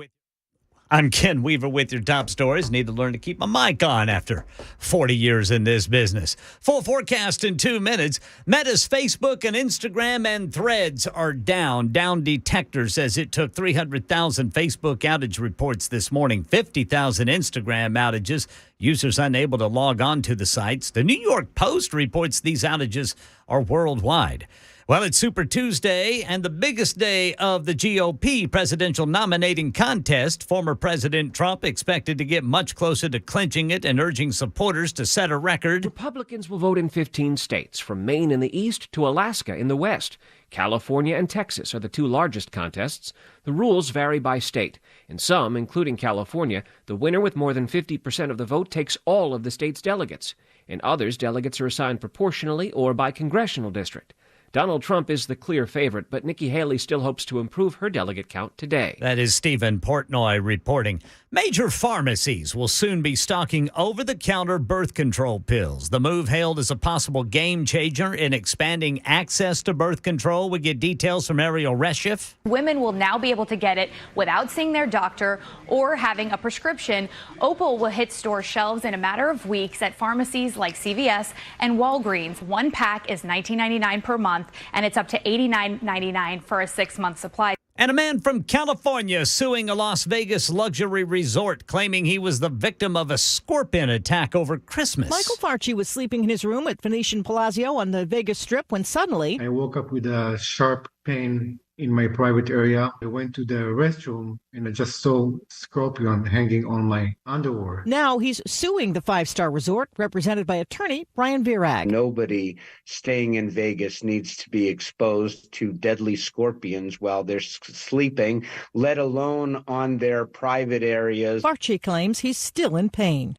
with your top stories. Need to learn to keep my mic on after 40 years in this business. Full forecast in 2 minutes. Meta's Facebook and Instagram and Threads are down. Down Detector says it took 300,000 Facebook outage reports this morning, 50,000 Instagram outages. Users unable to log on to the sites. The New York Post reports these outages are worldwide. Well, it's Super Tuesday and the biggest day of the GOP presidential nominating contest. Former President Trump expected to get much closer to clinching it and urging supporters to set a record. Republicans will vote in 15 states, from Maine in the east to Alaska in the west. California and Texas are the two largest contests. The rules vary by state. In some, including California, the winner with more than 50% of the vote takes all of the state's delegates. In others, delegates are assigned proportionally or by congressional district. Donald Trump is the clear favorite, but Nikki Haley still hopes to improve her delegate count today. That is Stephen Portnoy reporting. Major pharmacies will soon be stocking over-the-counter birth control pills. The move hailed as a possible game changer in expanding access to birth control. We get details from Ariel Reschiff. Women will now be able to get it without seeing their doctor or having a prescription. Opal will hit store shelves in a matter of weeks at pharmacies like CVS and Walgreens. One pack is $19.99 per month, and it's up to $89.99 for a 6-month supply. And a man from California suing a Las Vegas luxury resort, claiming he was the victim of a scorpion attack over Christmas. Michael Farchi was sleeping in his room at Venetian Palazzo on the Vegas Strip when suddenly I woke up with a sharp pain in my private area. I went to the restroom and I just saw scorpion hanging on my underwear. Now he's suing the five-star resort, represented by attorney Brian Virag. Nobody staying in Vegas needs to be exposed to deadly scorpions while they're sleeping, let alone on their private areas. Farchi claims he's still in pain.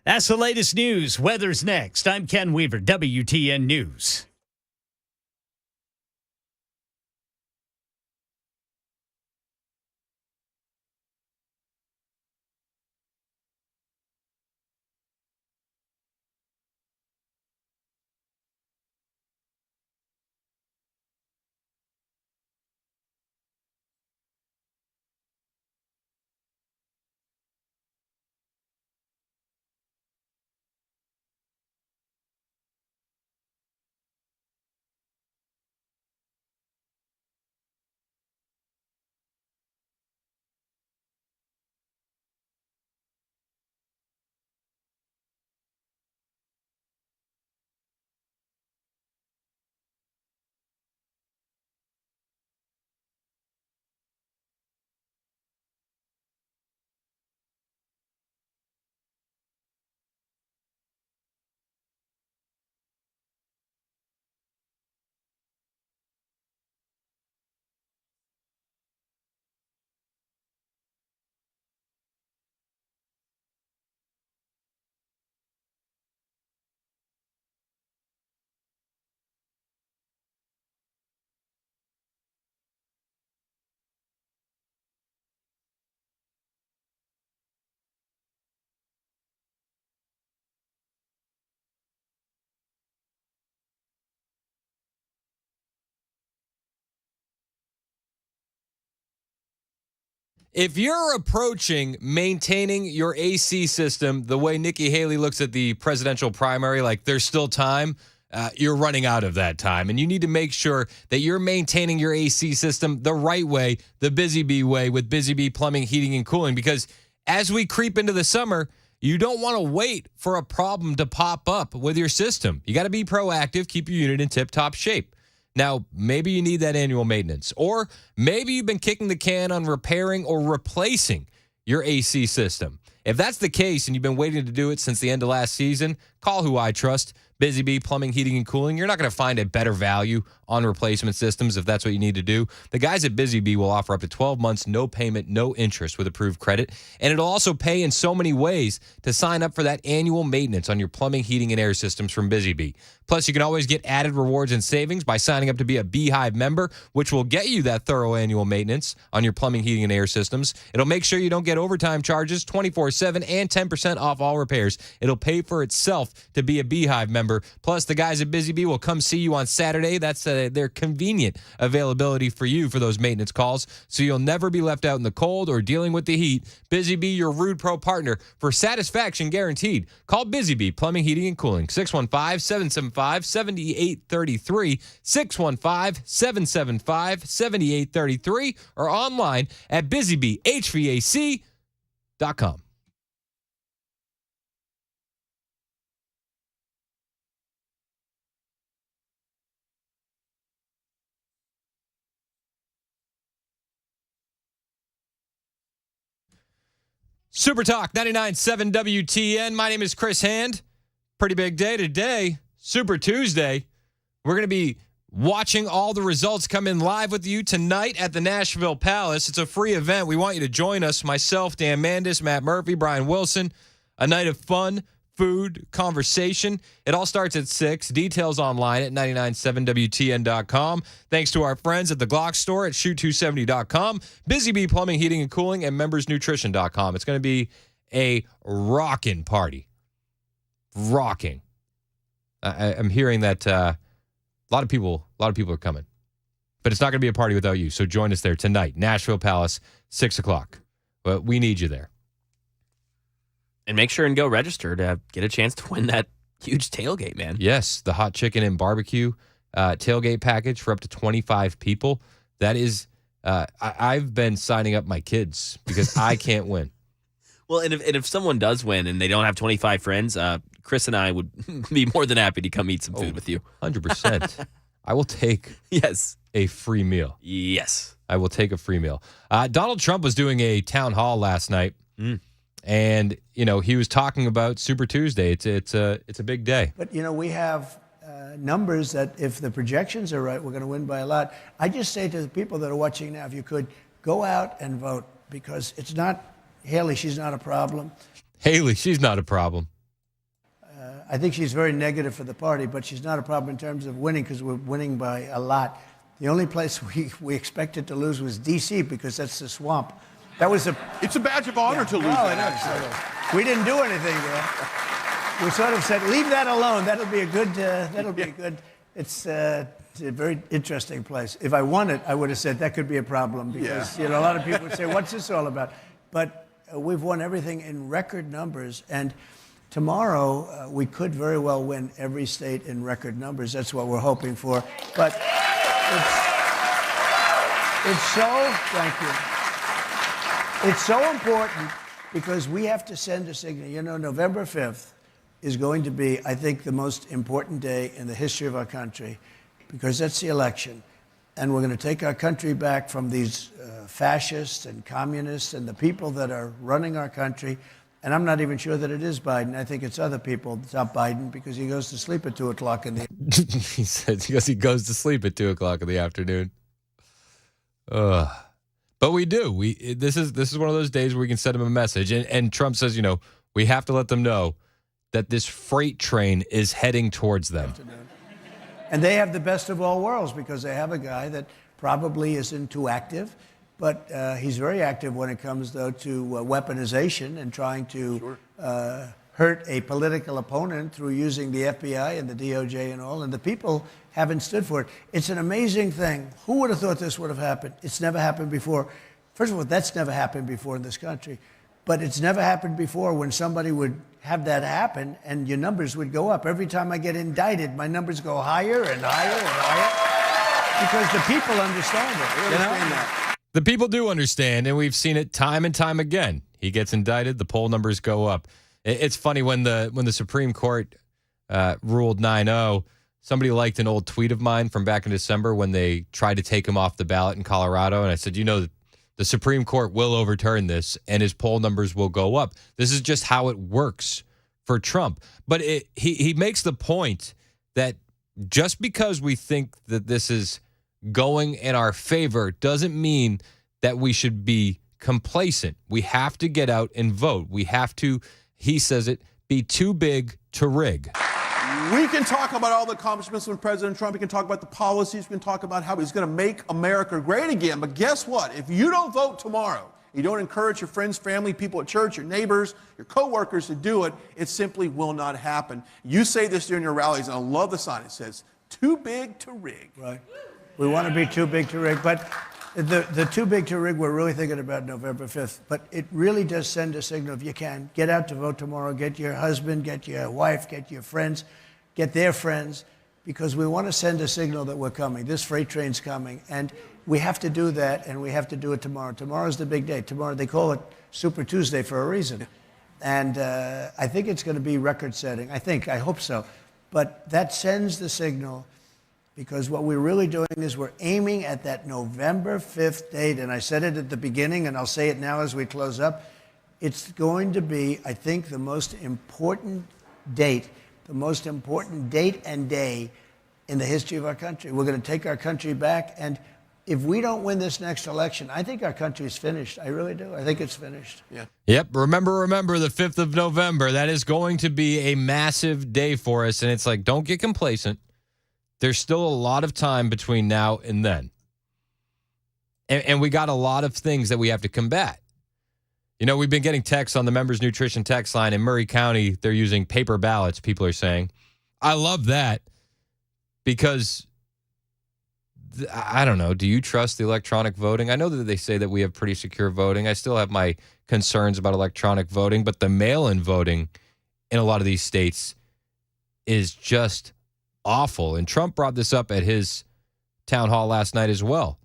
That's the latest news. Weather's next. I'm Ken Weaver, WTN News. If you're approaching maintaining your AC system the way Nikki Haley looks at the presidential primary, like there's still time, you're running out of that time. And you need to make sure that you're maintaining your AC system the right way, the Busy Bee way, with Busy Bee Plumbing, Heating, and Cooling. Because as we creep into the summer, you don't want to wait for a problem to pop up with your system. You got to be proactive, keep your unit in tip-top shape. Now, maybe you need that annual maintenance, or maybe you've been kicking the can on repairing or replacing your AC system. If that's the case and you've been waiting to do it since the end of last season, call who I trust, Busy Bee Plumbing, Heating, and Cooling. You're not going to find a better value on replacement systems if that's what you need to do. The guys at Busy Bee will offer up to 12 months, no payment, no interest with approved credit. And it'll also pay in so many ways to sign up for that annual maintenance on your plumbing, heating, and air systems from Busy Bee. Plus, you can always get added rewards and savings by signing up to be a Beehive member, which will get you that thorough annual maintenance on your plumbing, heating, and air systems. It'll make sure you don't get overtime charges 24/7 and 10% off all repairs. It'll pay for itself to be a Beehive member. Plus, the guys at Busy Bee will come see you on Saturday. That's their convenient availability for you for those maintenance calls, so you'll never be left out in the cold or dealing with the heat. Busy Bee, your Rude Pro partner for satisfaction guaranteed. Call Busy Bee Plumbing, Heating, and Cooling, 615-775-7833, 615-775-7833, or online at busybeehvac.com. Super Talk 99.7 WTN. My name is Chris Hand. Pretty big day today. Super Tuesday. We're going to be watching all the results come in live with you tonight at the Nashville Palace. It's a free event. We want you to join us. Myself, Dan Mandis, Matt Murphy, Brian Wilson. A night of fun, food, conversation. It all starts at 6. Details online at 997wtn.com. Thanks to our friends at the Glock store at shoot270.com, Busy Bee Plumbing, Heating, and Cooling, and membersnutrition.com. It's going to be a rocking party. Rocking. I'm hearing that a lot of people are coming. But it's not going to be a party without you. So join us there tonight, Nashville Palace, 6 o'clock. But we need you there. And make sure and go register to get a chance to win that huge tailgate, man. Yes, the hot chicken and barbecue tailgate package for up to 25 people. That is, I've been signing up my kids because I can't win. Well, and if someone does win and they don't have 25 friends, Chris and I would be more than happy to come eat some food with you. 100%. I will take a free meal. Yes. I will take a free meal. Donald Trump was doing a town hall last night. And, he was talking about Super Tuesday. It's a big day. But, we have numbers that if the projections are right, we're going to win by a lot. I just say to the people that are watching now, if you could, go out and vote, because it's not Haley. She's not a problem. Haley, she's not a problem. I think she's very negative for the party, but she's not a problem in terms of winning, because we're winning by a lot. The only place we expected to lose was D.C., because that's the swamp. It's a badge of honor to lose. That, we didn't do anything there. We sort of said, leave that alone. That'll be a good. It's a very interesting place. If I won it, I would have said that could be a problem, because a lot of people would say, what's this all about? But we've won everything in record numbers, and tomorrow we could very well win every state in record numbers. That's what we're hoping for. But it's so. Thank you. It's so important, because we have to send a signal. November 5th is going to be, I think, the most important day in the history of our country, because that's the election. And we're going to take our country back from these fascists and communists and the people that are running our country. And I'm not even sure that it is Biden. I think it's other people. It's not Biden, because he goes to sleep at 2 o'clock in the He says because he goes to sleep at 2 o'clock in the afternoon. But we do. This is one of those days where we can send him a message. And Trump says, we have to let them know that this freight train is heading towards them. And they have the best of all worlds, because they have a guy that probably isn't too active, but he's very active when it comes, though, to weaponization and trying to hurt a political opponent through using the FBI and the DOJ and all. And the people haven't stood for it. It's an amazing thing. Who would have thought this would have happened? It's never happened before. First of all, that's never happened before in this country. But it's never happened before when somebody would have that happen and your numbers would go up. Every time I get indicted, my numbers go higher and higher and higher because the people understand it. They understand that. The people do understand, and we've seen it time and time again. He gets indicted, the poll numbers go up. It's funny when the Supreme Court ruled 9-0, somebody liked an old tweet of mine from back in December when they tried to take him off the ballot in Colorado, and I said, the Supreme Court will overturn this, and his poll numbers will go up. This is just how it works for Trump. But he makes the point that just because we think that this is going in our favor doesn't mean that we should be complacent. We have to get out and vote. We have to, he says it, be too big to rig. We can talk about all the accomplishments with President Trump. We can talk about the policies. We can talk about how he's going to make America great again. But guess what? If you don't vote tomorrow, you don't encourage your friends, family, people at church, your neighbors, your coworkers to do it, it simply will not happen. You say this during your rallies, and I love the sign. It says, too big to rig. Right. We want to be too big to rig. But the too big to rig, we're really thinking about November 5th. But it really does send a signal, if you can, get out to vote tomorrow. Get your husband, get your wife, get your friends. Get their friends, because we want to send a signal that we're coming. This freight train's coming, and we have to do that, and we have to do it tomorrow. Tomorrow's the big day. Tomorrow, they call it Super Tuesday for a reason. And I think it's going to be record-setting. I hope so. But that sends the signal, because what we're really doing is we're aiming at that November 5th date, and I said it at the beginning, and I'll say it now as we close up. It's going to be, I think, the most important date and day in the history of our country. We're going to take our country back, and if we don't win this next election, I think our country is finished. I really do. I think it's finished. Yeah. Yep. Remember, the 5th of November. That is going to be a massive day for us, and it's like, don't get complacent. There's still a lot of time between now and then. And we got a lot of things that we have to combat. We've been getting texts on the Members Nutrition text line in Murray County. They're using paper ballots, people are saying. I love that because, I don't know, do you trust the electronic voting? I know that they say that we have pretty secure voting. I still have my concerns about electronic voting, but the mail-in voting in a lot of these states is just awful. And Trump brought this up at his town hall last night as well.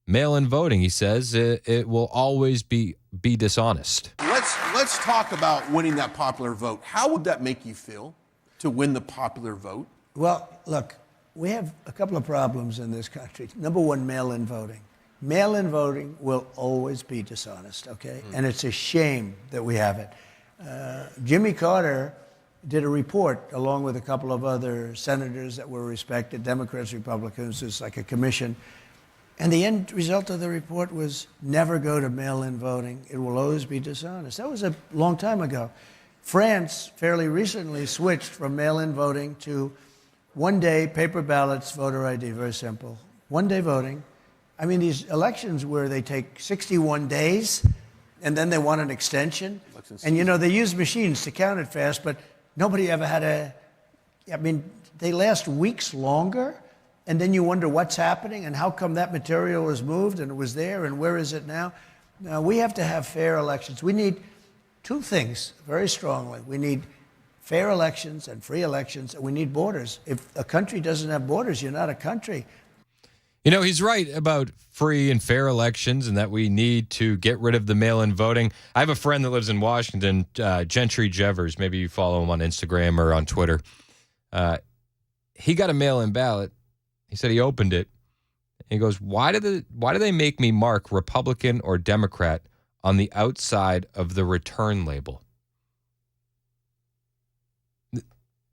Mail-in voting, he says, it will always be dishonest. Let's talk about winning that popular vote. How would that make you feel to win the popular vote? Well, look, we have a couple of problems in this country. Number one, mail-in voting. Mail-in voting will always be dishonest, okay? And it's a shame that we have it. Jimmy Carter did a report along with a couple of other senators that were respected, Democrats, Republicans. It's like a commission. And the end result of the report was never go to mail-in voting. It will always be dishonest. That was a long time ago. France fairly recently switched from mail-in voting to one-day paper ballots, voter ID. Very simple. One-day voting. I mean, these elections where they take 61 days and then they want an extension. And, they use machines to count it fast, but nobody ever had they last weeks longer. And then you wonder what's happening and how come that material was moved and it was there and where is it now? Now, we have to have fair elections. We need two things very strongly. We need fair elections and free elections, and we need borders. If a country doesn't have borders, you're not a country. He's right about free and fair elections and that we need to get rid of the mail-in voting. I have a friend that lives in Washington, Gentry Jevers. Maybe you follow him on Instagram or on Twitter. He got a mail-in ballot. He said he opened it. He goes, why do they make me mark Republican or Democrat on the outside of the return label?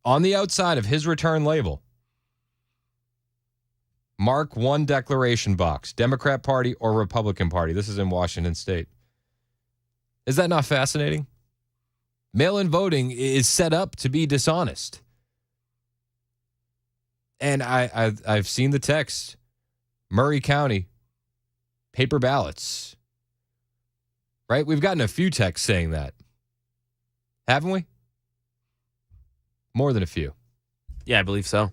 On the outside of his return label, mark one declaration box, Democrat Party or Republican Party. This is in Washington State. Is that not fascinating? Mail-in voting is set up to be dishonest. And I've seen the text. Murray County, paper ballots. Right? We've gotten a few texts saying that. Haven't we? More than a few. Yeah, I believe so. Of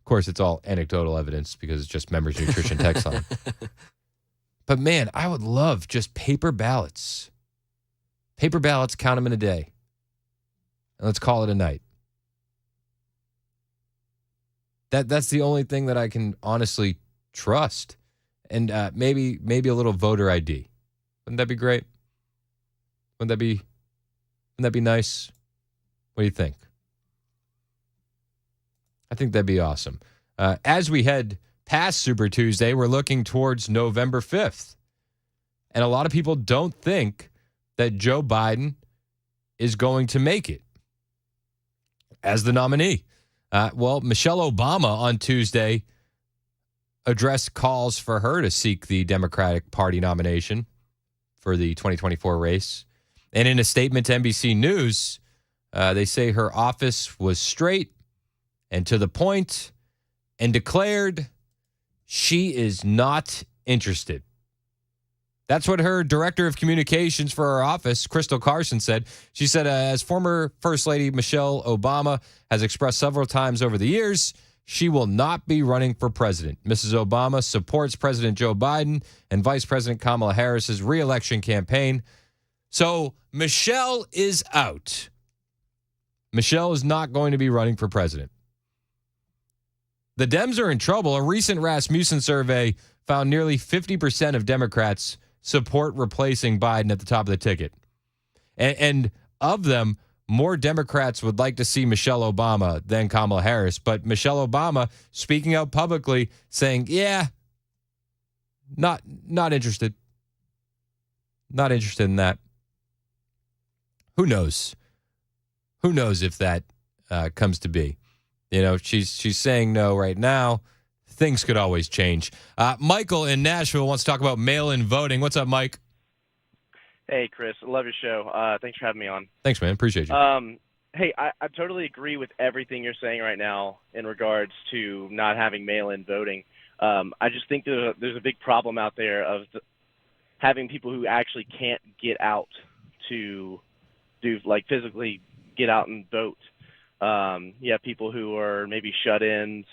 course, it's all anecdotal evidence because it's just Members Nutrition text line. But, man, I would love just paper ballots. Paper ballots, count them in a day. And let's call it a night. That's the only thing that I can honestly trust. And maybe a little voter ID. Wouldn't that be great? Wouldn't that be nice? What do you think? I think that'd be awesome. As we head past Super Tuesday, we're looking towards November 5th. And a lot of people don't think that Joe Biden is going to make it as the nominee. Well, Michelle Obama on Tuesday addressed calls for her to seek the Democratic Party nomination for the 2024 race. And in a statement to NBC News, they say her office was straight and to the point and declared she is not interested. That's what her director of communications for her office, Crystal Carson, said. She said, as former First Lady Michelle Obama has expressed several times over the years, she will not be running for president. Mrs. Obama supports President Joe Biden and Vice President Kamala Harris's re-election campaign. So Michelle is out. Michelle is not going to be running for president. The Dems are in trouble. A recent Rasmussen survey found nearly 50% of Democrats support replacing Biden at the top of the ticket. And of them, more Democrats would like to see Michelle Obama than Kamala Harris. But Michelle Obama speaking out publicly saying, yeah, not interested. Not interested in that. Who knows? Who knows if that comes to be? You know, she's saying no right now. Things could always change. Michael in Nashville wants to talk about mail-in voting. What's up, Mike? Hey, Chris. I love your show. Thanks for having me on. Thanks, man. Appreciate you. Hey, I totally agree with everything you're saying right now in regards to not having mail-in voting. I just think there's a big problem out there of having people who actually can't get out to do, like, physically get out and vote. You have people who are maybe shut-ins,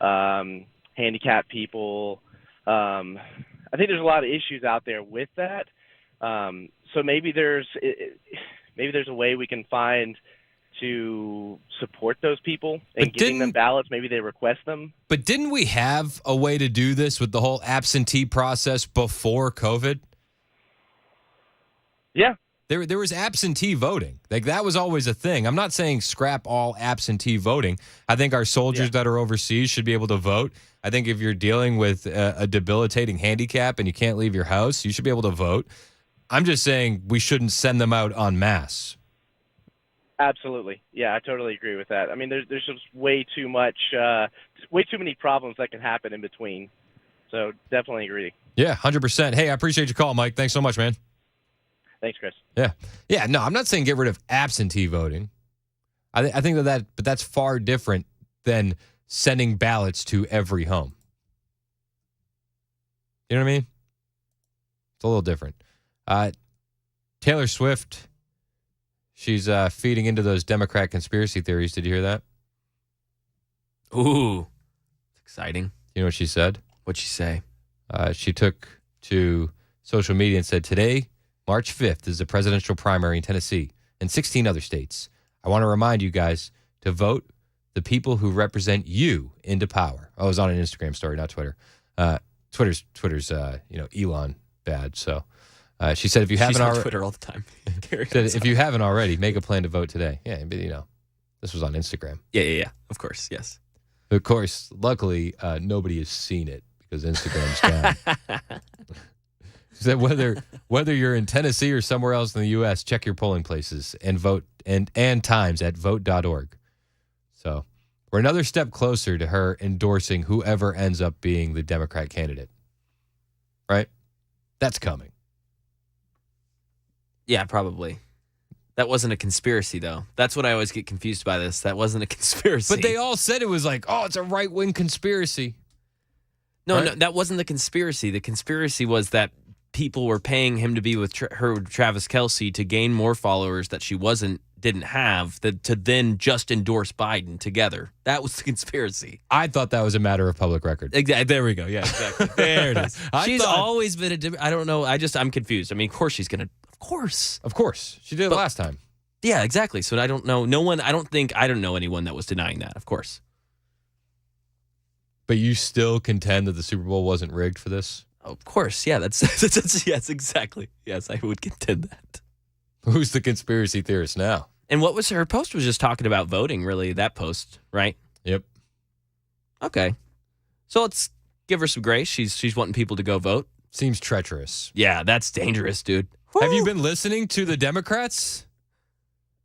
handicapped people. I think there's a lot of issues out there with that. So maybe there's a way we can find to support those people and giving them ballots. Maybe they request them. But didn't we have a way to do this with the whole absentee process before COVID? Yeah. There was absentee voting. Like, that was always a thing. I'm not saying scrap all absentee voting. I think our soldiers that are overseas should be able to vote. I think if you're dealing with a debilitating handicap and you can't leave your house, you should be able to vote. I'm just saying we shouldn't send them out en masse. Absolutely. Yeah, I totally agree with that. I mean, there's just way too many problems that can happen in between. So definitely agree. Yeah, 100%. Hey, I appreciate your call, Mike. Thanks so much, man. Thanks, Chris. Yeah. Yeah, no, I'm not saying get rid of absentee voting. I think but that's far different than sending ballots to every home. You know what I mean? It's a little different. Taylor Swift, she's feeding into those Democrat conspiracy theories. Did you hear that? Ooh, exciting. You know what she said? What'd she say? She took to social media and said, today, March 5th, is the presidential primary in Tennessee and 16 other states. I want to remind you guys to vote the people who represent you into power. Oh, it was on an Instagram story, not Twitter. Twitter's Elon bad. So she said, if you haven't already, Twitter all the time. said, if you haven't already, make a plan to vote today. Yeah, but this was on Instagram. Yeah. Of course, yes. Of course, luckily, nobody has seen it because Instagram's down. So whether you're in Tennessee or somewhere else in the U.S., check your polling places and vote and times at vote.org. So we're another step closer to her endorsing whoever ends up being the Democrat candidate. Right? That's coming. Yeah, probably. That wasn't a conspiracy, though. That's what I always get confused by this. That wasn't a conspiracy. But they all said it was like, oh, it's a right-wing conspiracy. No, right? No, that wasn't the conspiracy. The conspiracy was that people were paying him to be with Travis Kelce to gain more followers that she didn't have, to then just endorse Biden together. That was the conspiracy. I thought that was a matter of public record. Exactly. There we go. Yeah, exactly. There it is. She's always been I don't know. I'm confused. I mean, of course she's going to. Of course. Of course. She did it last time. Yeah, exactly. So I don't know. I don't know anyone that was denying that, of course. But you still contend that the Super Bowl wasn't rigged for this? Of course. Yeah, that's yes, exactly. Yes, I would contend that. Who's the conspiracy theorist now? And what was her post was just talking about voting, really, that post, right? Yep. Okay. So let's give her some grace. She's wanting people to go vote. Seems treacherous. Yeah, that's dangerous, dude. Have you been listening to the Democrats?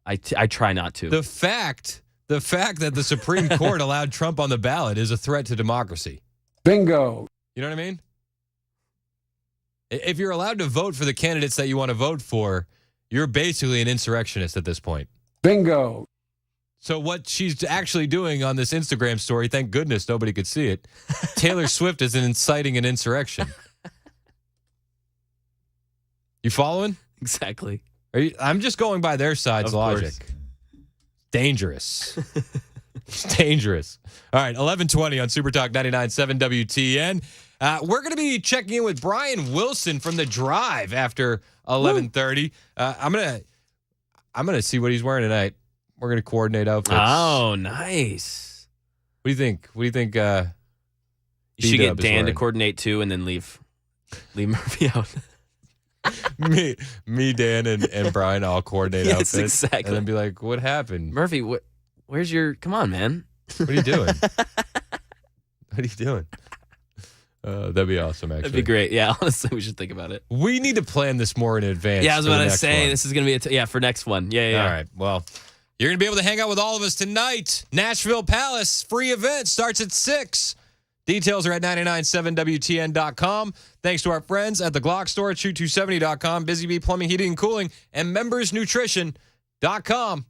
I try not to. The fact that the Supreme Court allowed Trump on the ballot is a threat to democracy. Bingo. You know what I mean? If you're allowed to vote for the candidates that you want to vote for, you're basically an insurrectionist at this point. Bingo. So what she's actually doing on this Instagram story, thank goodness nobody could see it, Taylor Swift is inciting an insurrection. You following? Exactly. I'm just going by their side's logic. Dangerous. It's dangerous. All right, 11:20 on Super Talk 99.7 WTN. We're going to be checking in with Brian Wilson from The Drive after 11:30. I'm gonna see what he's wearing tonight. We're gonna coordinate outfits. Oh, nice. What do you think? You should get Dan to coordinate too, and then leave Murphy out. me, Dan, and Brian all coordinate yes, outfits. Exactly. And then be like, what happened? Murphy, where's your... Come on, man. What are you doing? What are you doing? That'd be awesome, actually. That'd be great. Yeah, honestly, we should think about it. We need to plan this more in advance. Yeah, I was about to say, this is going to be for next one. Yeah. All right, well, you're going to be able to hang out with all of us tonight. Nashville Palace, free event, starts at 6. Details are at 997wtn.com. Thanks to our friends at the Glock Store at shoot270.com, Busy Bee Plumbing, Heating, and Cooling, and membersnutrition.com.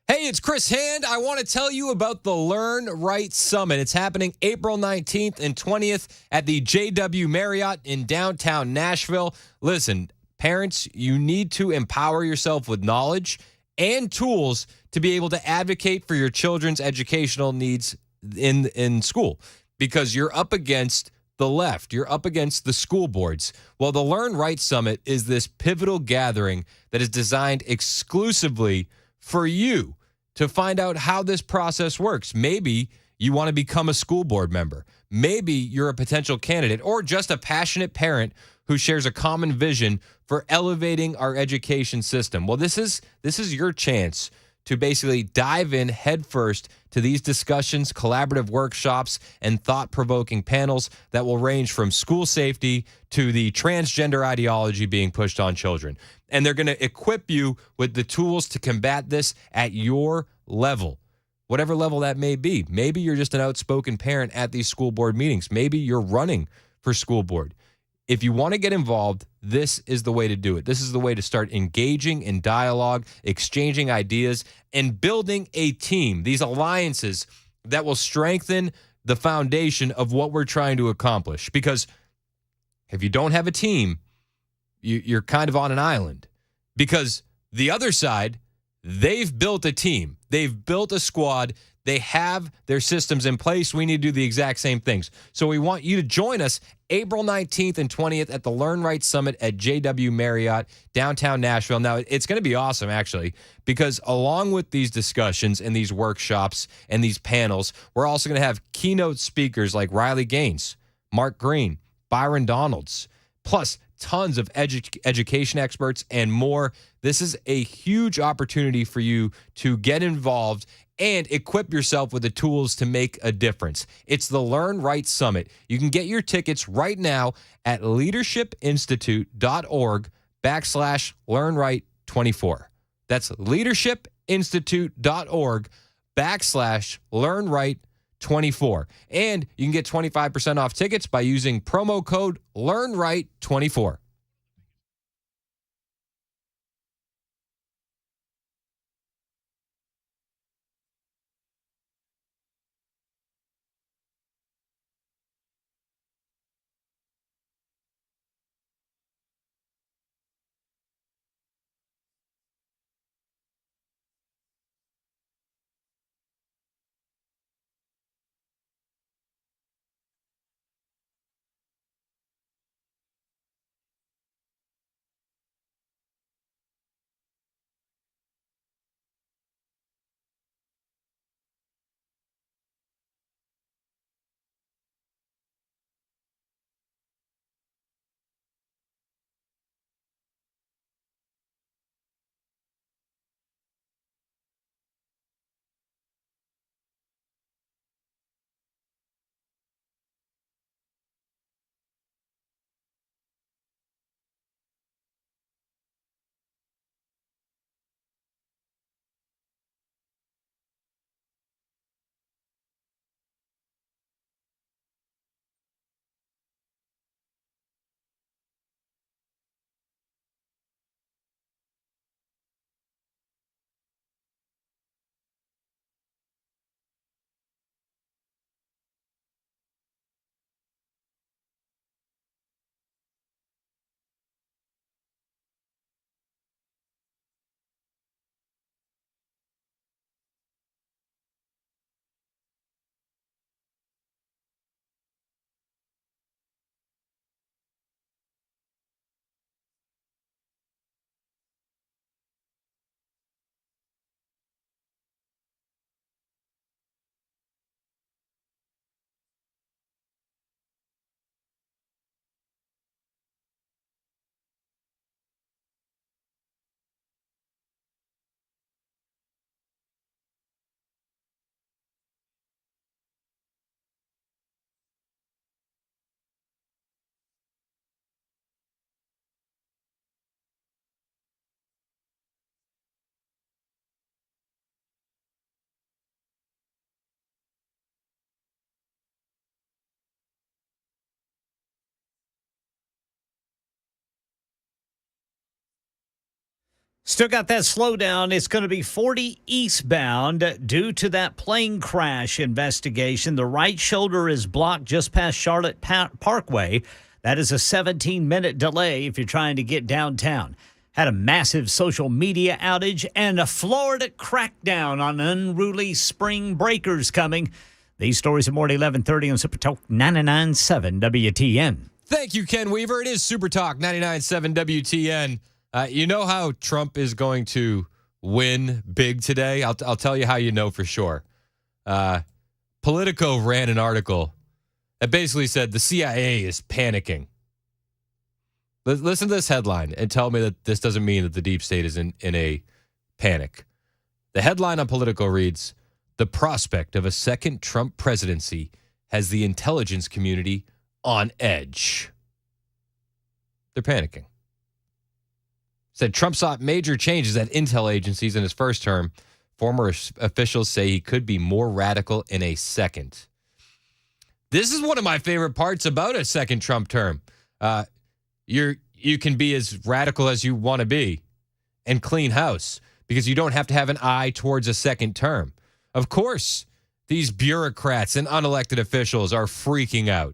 Hey, it's Chris Hand. I want to tell you about the Learn Right Summit. It's happening April 19th and 20th at the JW Marriott in downtown Nashville. Listen, parents, you need to empower yourself with knowledge and tools to be able to advocate for your children's educational needs in school, because you're up against the left. You're up against the school boards. Well, the Learn Right Summit is this pivotal gathering that is designed exclusively for you to find out how this process works. Maybe you want to become a school board member. Maybe you're a potential candidate or just a passionate parent who shares a common vision for elevating our education system. Well, this is your chance to basically dive in headfirst to these discussions, collaborative workshops, and thought-provoking panels that will range from school safety to the transgender ideology being pushed on children. And they're going to equip you with the tools to combat this at your level, whatever level that may be. Maybe you're just an outspoken parent at these school board meetings. Maybe you're running for school board. If you want to get involved, this is the way to do it. This is the way to start engaging in dialogue, exchanging ideas, and building a team, these alliances that will strengthen the foundation of what we're trying to accomplish. Because if you don't have a team, you're kind of on an island. Because the other side, they've built a team. They've built a squad. They have their systems in place. We need to do the exact same things. So we want you to join us April 19th and 20th at the Learn Right Summit at JW Marriott, downtown Nashville. Now, it's going to be awesome, actually, because along with these discussions and these workshops and these panels, we're also going to have keynote speakers like Riley Gaines, Mark Green, Byron Donalds, plus tons of education experts and more. This is a huge opportunity for you to get involved and equip yourself with the tools to make a difference. It's the Learn Right Summit. You can get your tickets right now at leadershipinstitute.org/learnright24. That's trumpinstitute.org/LearnRight24. And you can get 25% off tickets by using promo code LearnRight24. Still got that slowdown. It's going to be 40 eastbound due to that plane crash investigation. The right shoulder is blocked just past Charlotte Parkway. That is a 17-minute delay if you're trying to get downtown. Had a massive social media outage and a Florida crackdown on unruly spring breakers coming. These stories are more at 11:30 on Super Talk 99.7 WTN. Thank you, Ken Weaver. It is Super Talk 99.7 WTN. You know how Trump is going to win big today? I'll tell you how you know for sure. Politico ran an article that basically said the CIA is panicking. Listen to this headline and tell me that this doesn't mean that the deep state is in a panic. The headline on Politico reads, "The prospect of a second Trump presidency has the intelligence community on edge." They're panicking. Said Trump sought major changes at intel agencies in his first term. Former officials say he could be more radical in a second. This is one of my favorite parts about a second Trump term. You can be as radical as you want to be and clean house because you don't have to have an eye towards a second term. Of course, these bureaucrats and unelected officials are freaking out.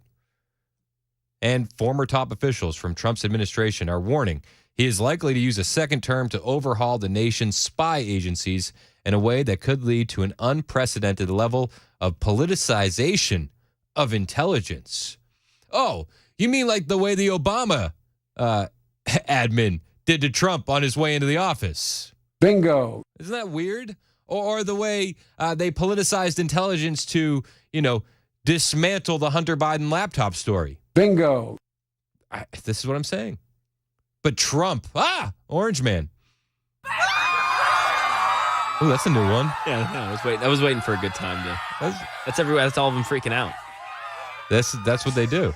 And former top officials from Trump's administration are warning he is likely to use a second term to overhaul the nation's spy agencies in a way that could lead to an unprecedented level of politicization of intelligence. Oh, you mean like the way the Obama admin did to Trump on his way into the office? Bingo. Isn't that weird? Or the way they politicized intelligence to, dismantle the Hunter Biden laptop story. Bingo. This is what I'm saying. But Trump, Orange Man. Oh, that's a new one. Yeah, I was waiting for a good time to. That's everywhere. That's all of them freaking out. That's what they do.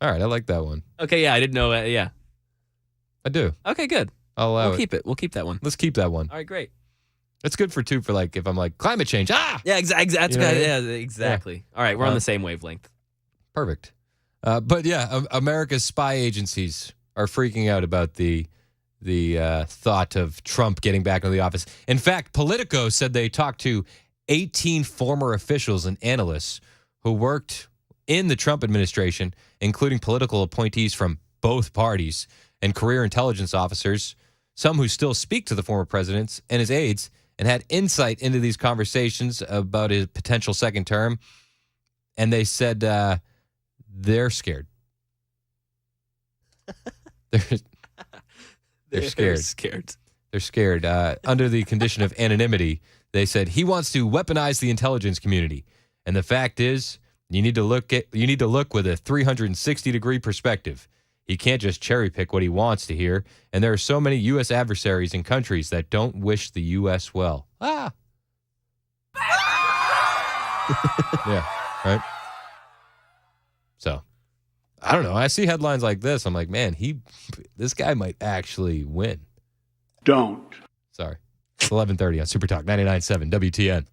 All right, I like that one. Okay, yeah, I didn't know. Yeah, I do. Okay, good. I'll allow We'll it. keep it. We'll keep that one. Let's keep that one. All right, great. It's good for two for like if I'm like climate change. Yeah, exactly. That's You know what I good. mean? Yeah, exactly. All right, we're on the same wavelength. Perfect. But yeah, America's spy agencies are freaking out about the thought of Trump getting back into the office. In fact, Politico said they talked to 18 former officials and analysts who worked in the Trump administration, including political appointees from both parties and career intelligence officers, some who still speak to the former president and his aides, and had insight into these conversations about his potential second term. And they said they're scared. They're scared. They're scared. Under the condition of anonymity, they said he wants to weaponize the intelligence community. And the fact is, you need to look with a 360-degree perspective. He can't just cherry pick what he wants to hear. And there are so many U.S. adversaries in countries that don't wish the U.S. well. Yeah, right? So, I don't know. I see headlines like this. I'm like, man, this guy might actually win. Don't. Sorry. It's 11:30 on Super Talk 99.7 WTN.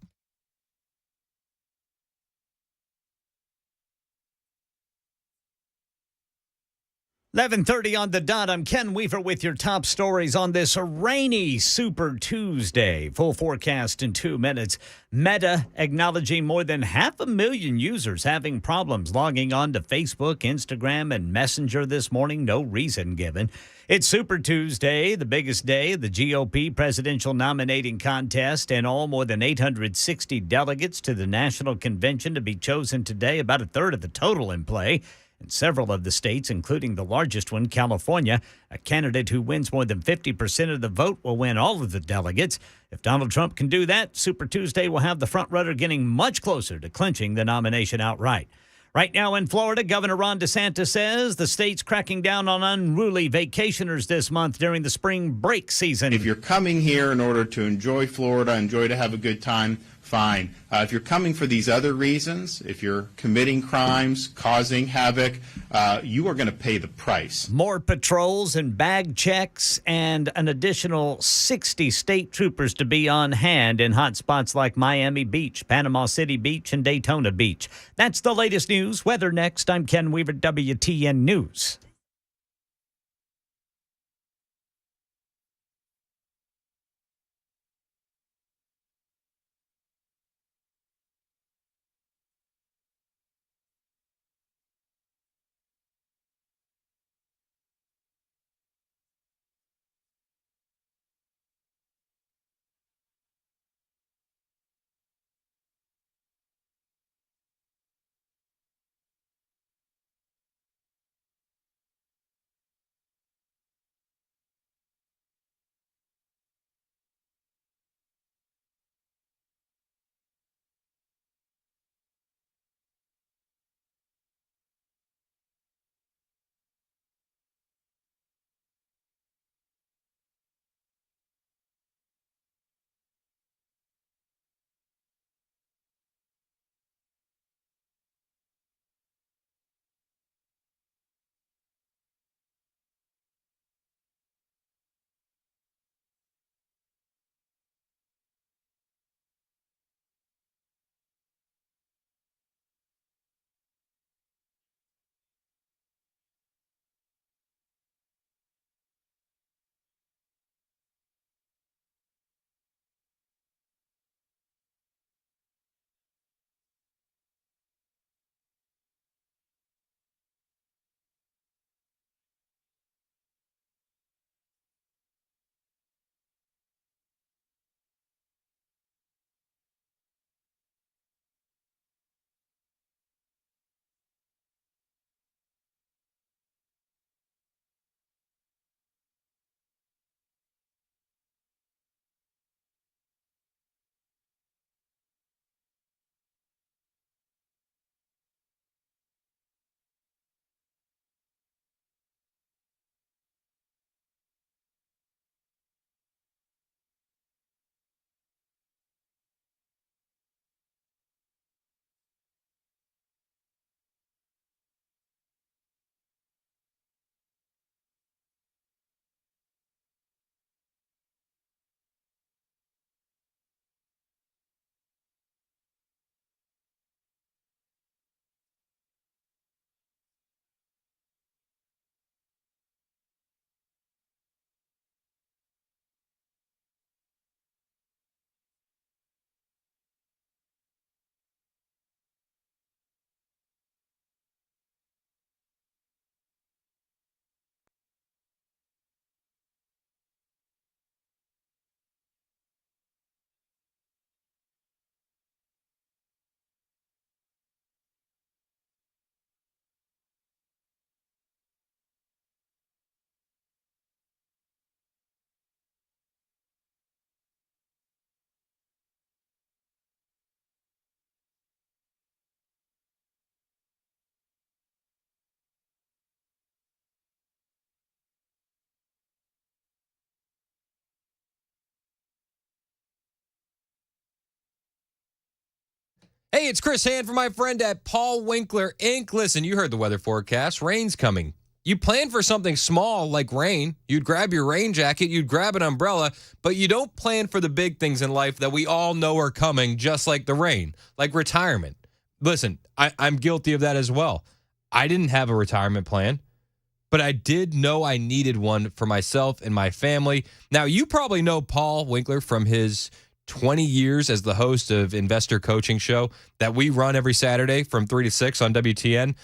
.30 on the dot. I'm Ken Weaver with your top stories on this rainy Super Tuesday. Full forecast in 2 minutes. Meta acknowledging more than 500,000 users having problems logging on to Facebook, Instagram, and Messenger this morning. No reason given. It's Super Tuesday, the biggest day of the GOP presidential nominating contest, and all more than 860 delegates to the national convention to be chosen today, about a third of the total in play. In several of the states, including the largest one, California, a candidate who wins more than 50% of the vote will win all of the delegates. If Donald Trump can do that, Super Tuesday will have the front-runner getting much closer to clinching the nomination outright. Right now in Florida, Governor Ron DeSantis says the state's cracking down on unruly vacationers this month during the spring break season. If you're coming here in order to enjoy Florida, enjoy to have a good time, fine. If you're coming for these other reasons, if you're committing crimes, causing havoc, you are going to pay the price. More patrols and bag checks and an additional 60 state troopers to be on hand in hot spots like Miami Beach, Panama City Beach, and Daytona Beach. That's the latest news. Weather next. I'm Ken Weaver, WTN News. Hey, it's Chris Hand for my friend at Paul Winkler Inc. Listen, you heard the weather forecast. Rain's coming. You plan for something small like rain. You'd grab your rain jacket. You'd grab an umbrella. But you don't plan for the big things in life that we all know are coming, just like the rain, like retirement. Listen, I'm guilty of that as well. I didn't have a retirement plan, but I did know I needed one for myself and my family. Now, you probably know Paul Winkler from his 20 years as the host of Investor Coaching Show that we run every Saturday from 3 to 6 on WTN.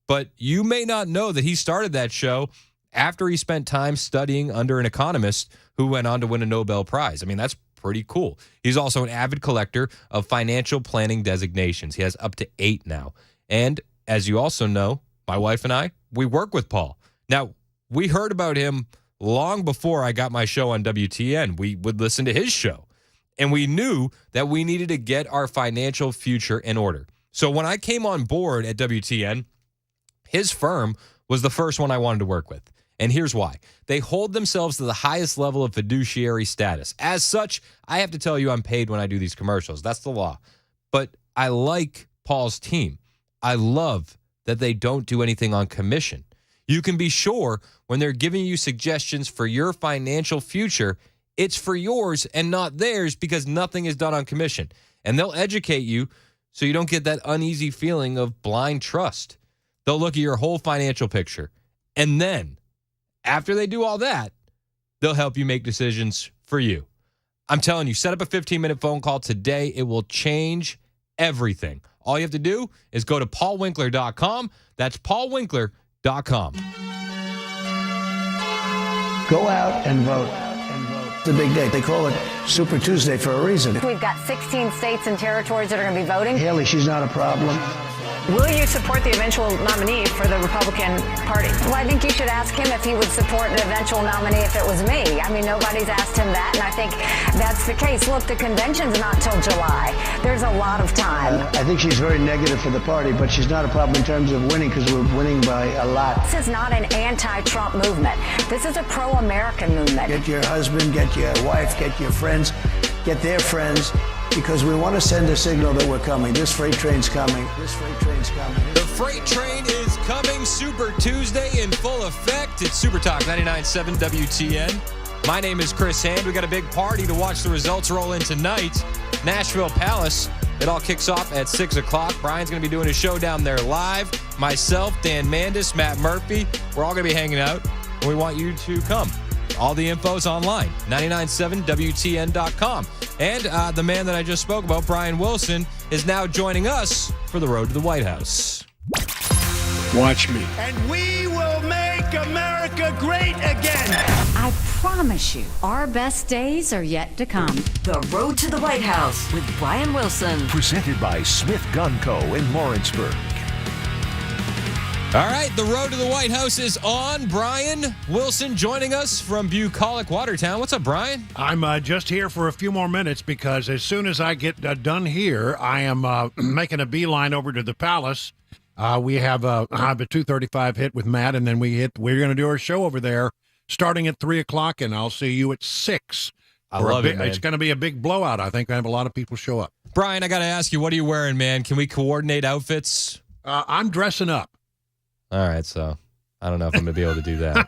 But you may not know that he started that show after he spent time studying under an economist who went on to win a Nobel Prize. I mean, that's pretty cool. He's also an avid collector of financial planning designations. He has up to 8 now. And as you also know, my wife and I, we work with Paul. Now, we heard about him long before I got my show on WTN. We would listen to his show. And we knew that we needed to get our financial future in order. So when I came on board at WTN, his firm was the first one I wanted to work with. And here's why. They hold themselves to the highest level of fiduciary status. As such, I have to tell you I'm paid when I do these commercials. That's the law. But I like Paul's team. I love that they don't do anything on commission. You can be sure when they're giving you suggestions for your financial future, it's for yours and not theirs because nothing is done on commission. And they'll educate you so you don't get that uneasy feeling of blind trust. They'll look at your whole financial picture. And then, after they do all that, they'll help you make decisions for you. I'm telling you, set up a 15-minute phone call today. It will change everything. All you have to do is go to paulwinkler.com. That's paulwinkler.com. Go out and vote. It's a big day. They call it Super Tuesday for a reason. We've got 16 states and territories that are going to be voting. Haley, she's not a problem. Will you support the eventual nominee for the Republican Party? Well, I think you should ask him if he would support an eventual nominee if it was me. I mean, nobody's asked him that, and I think that's the case. Look, the convention's not till July. There's a lot of time. I think she's very negative for the party, but she's not a problem in terms of winning because we're winning by a lot. This is not an anti-Trump movement. This is a pro-American movement. Get your husband, get your wife, get your friends, get their friends, because we want to send a signal that we're coming. This freight train's coming. This freight train's coming. The freight train is coming. Super Tuesday in full effect. It's Super Talk 99.7 WTN. My name is Chris Hand. We got a big party to watch the results roll in tonight. Nashville Palace. It all kicks off at 6 o'clock. Brian's going to be doing a show down there live. Myself, Dan Mandis, Matt Murphy. We're all going to be hanging out, and we want you to come. All the info's online, 997WTN.com. And the man that I just spoke about, Brian Wilson, is now joining us for the road to the White House. Watch me. And we will make America great again. I promise you, our best days are yet to come. The Road to the White House with Brian Wilson. Presented by Smith Gun Co. in Lawrenceburg. All right, the road to the White House is on. Brian Wilson joining us from Bucolic, Watertown. What's up, Brian? I'm just here for a few more minutes because as soon as I get done here, I am making a beeline over to the palace. We have a 2:35 hit with Matt, and then we're going to do our show over there starting at 3 o'clock, and I'll see you at 6. I love it, man. It's going to be a big blowout. I think I have a lot of people show up. Brian, I got to ask you, what are you wearing, man? Can we coordinate outfits? I'm dressing up. All right, so I don't know if I'm going to be able to do that.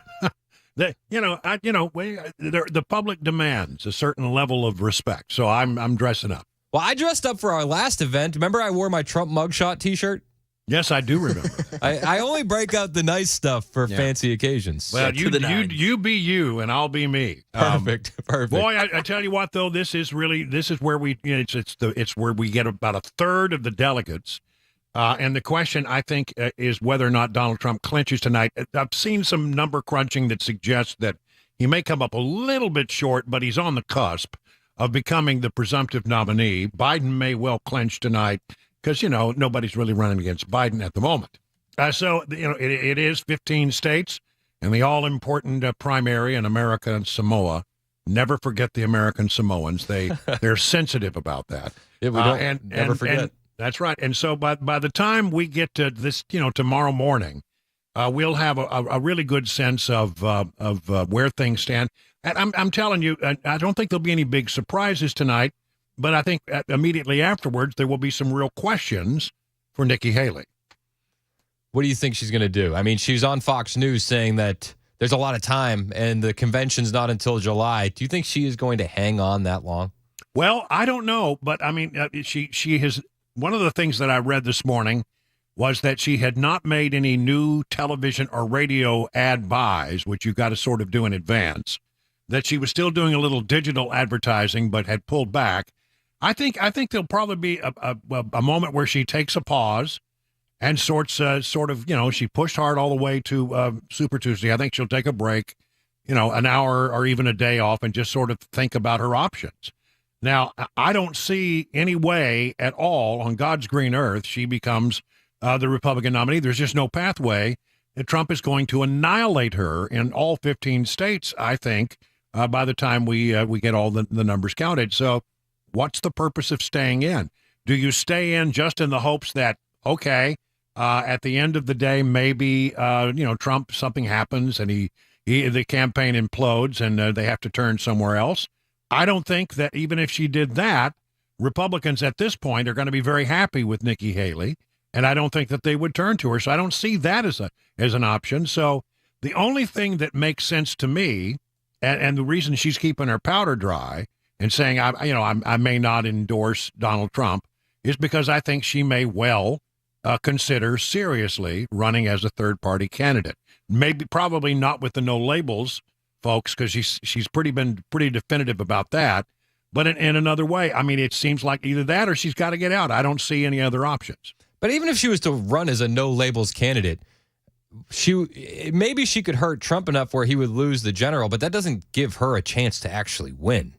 The public demands a certain level of respect, so I'm dressing up. Well, I dressed up for our last event. Remember I wore my Trump mugshot T-shirt? Yes, I do remember. I only break out the nice stuff for fancy occasions. Well, you be you, and I'll be me. Perfect. Boy, I tell you what, though, this is where we it's where we get about a third of the delegates. And the question, I think, is whether or not Donald Trump clinches tonight. I've seen some number crunching that suggests that he may come up a little bit short, but he's on the cusp of becoming the presumptive nominee. Biden may well clinch tonight because, nobody's really running against Biden at the moment. It is 15 states and the all-important primary in America and Samoa. Never forget the American Samoans. They're sensitive about that. Yeah, we don't never forget. That's right. And so by the time we get to this, tomorrow morning, we'll have a really good sense of where things stand. And I'm telling you, I don't think there'll be any big surprises tonight. but I think immediately afterwards there will be some real questions for Nikki Haley. What do you think she's going to do? I mean, she's on Fox News saying that there's a lot of time and the convention's not until July. Do you think she is going to hang on that long? Well, I don't know, but I mean, she has. One of the things that I read this morning was that she had not made any new television or radio ad buys, which you got to sort of do in advance. That she was still doing a little digital advertising, but had pulled back. I think there'll probably be a moment where she takes a pause and sort of, she pushed hard all the way to Super Tuesday. I think she'll take a break, an hour or even a day off and just sort of think about her options. Now, I don't see any way at all on God's green earth she becomes the Republican nominee. There's just no pathway. Trump is going to annihilate her in all 15 states, I think, by the time we get all the numbers counted. So what's the purpose of staying in? Do you stay in just in the hopes that, okay, at the end of the day, maybe, Trump, something happens and the campaign implodes and they have to turn somewhere else? I don't think that even if she did that, Republicans at this point are going to be very happy with Nikki Haley, and I don't think that they would turn to her. So I don't see that as an option. So the only thing that makes sense to me, and the reason she's keeping her powder dry and saying I may not endorse Donald Trump, is because I think she may well consider seriously running as a third-party candidate. Probably not with the no labels folks, because she's been pretty definitive about that. But in another way, I mean, it seems like either that or she's got to get out. I don't see any other options. But even if she was to run as a no labels candidate, maybe she could hurt Trump enough where he would lose the general, but that doesn't give her a chance to actually win.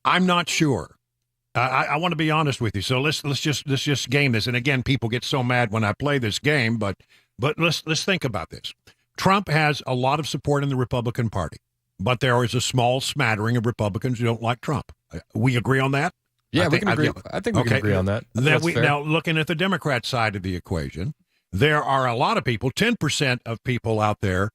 I'm not sure. I want to be honest with you. So let's just game this. And again, people get so mad when I play this game, but let's think about this. Trump has a lot of support in the Republican Party, but there is a small smattering of Republicans who don't like Trump. We agree on that? Yeah, we can agree. I think we can agree on that. Now, looking at the Democrat side of the equation, there are a lot of people, 10% of people out there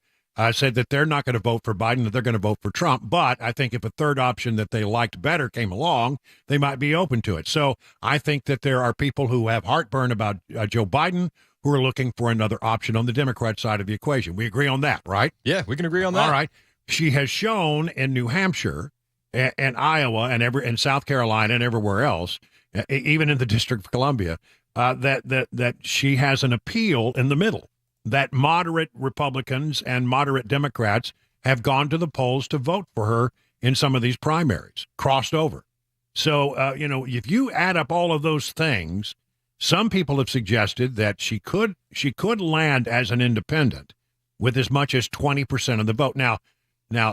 said that they're not going to vote for Biden, that they're going to vote for Trump. But I think if a third option that they liked better came along, they might be open to it. So I think that there are people who have heartburn about Joe Biden who are looking for another option on the Democrat side of the equation. We agree on that, right? Yeah, we can agree on that. All right. She has shown in New Hampshire and Iowa and South Carolina and everywhere else, even in the District of Columbia, that she has an appeal in the middle, that moderate Republicans and moderate Democrats have gone to the polls to vote for her in some of these primaries, crossed over. So, if you add up all of those things, some people have suggested that she could land as an independent with as much as 20% of the vote. Now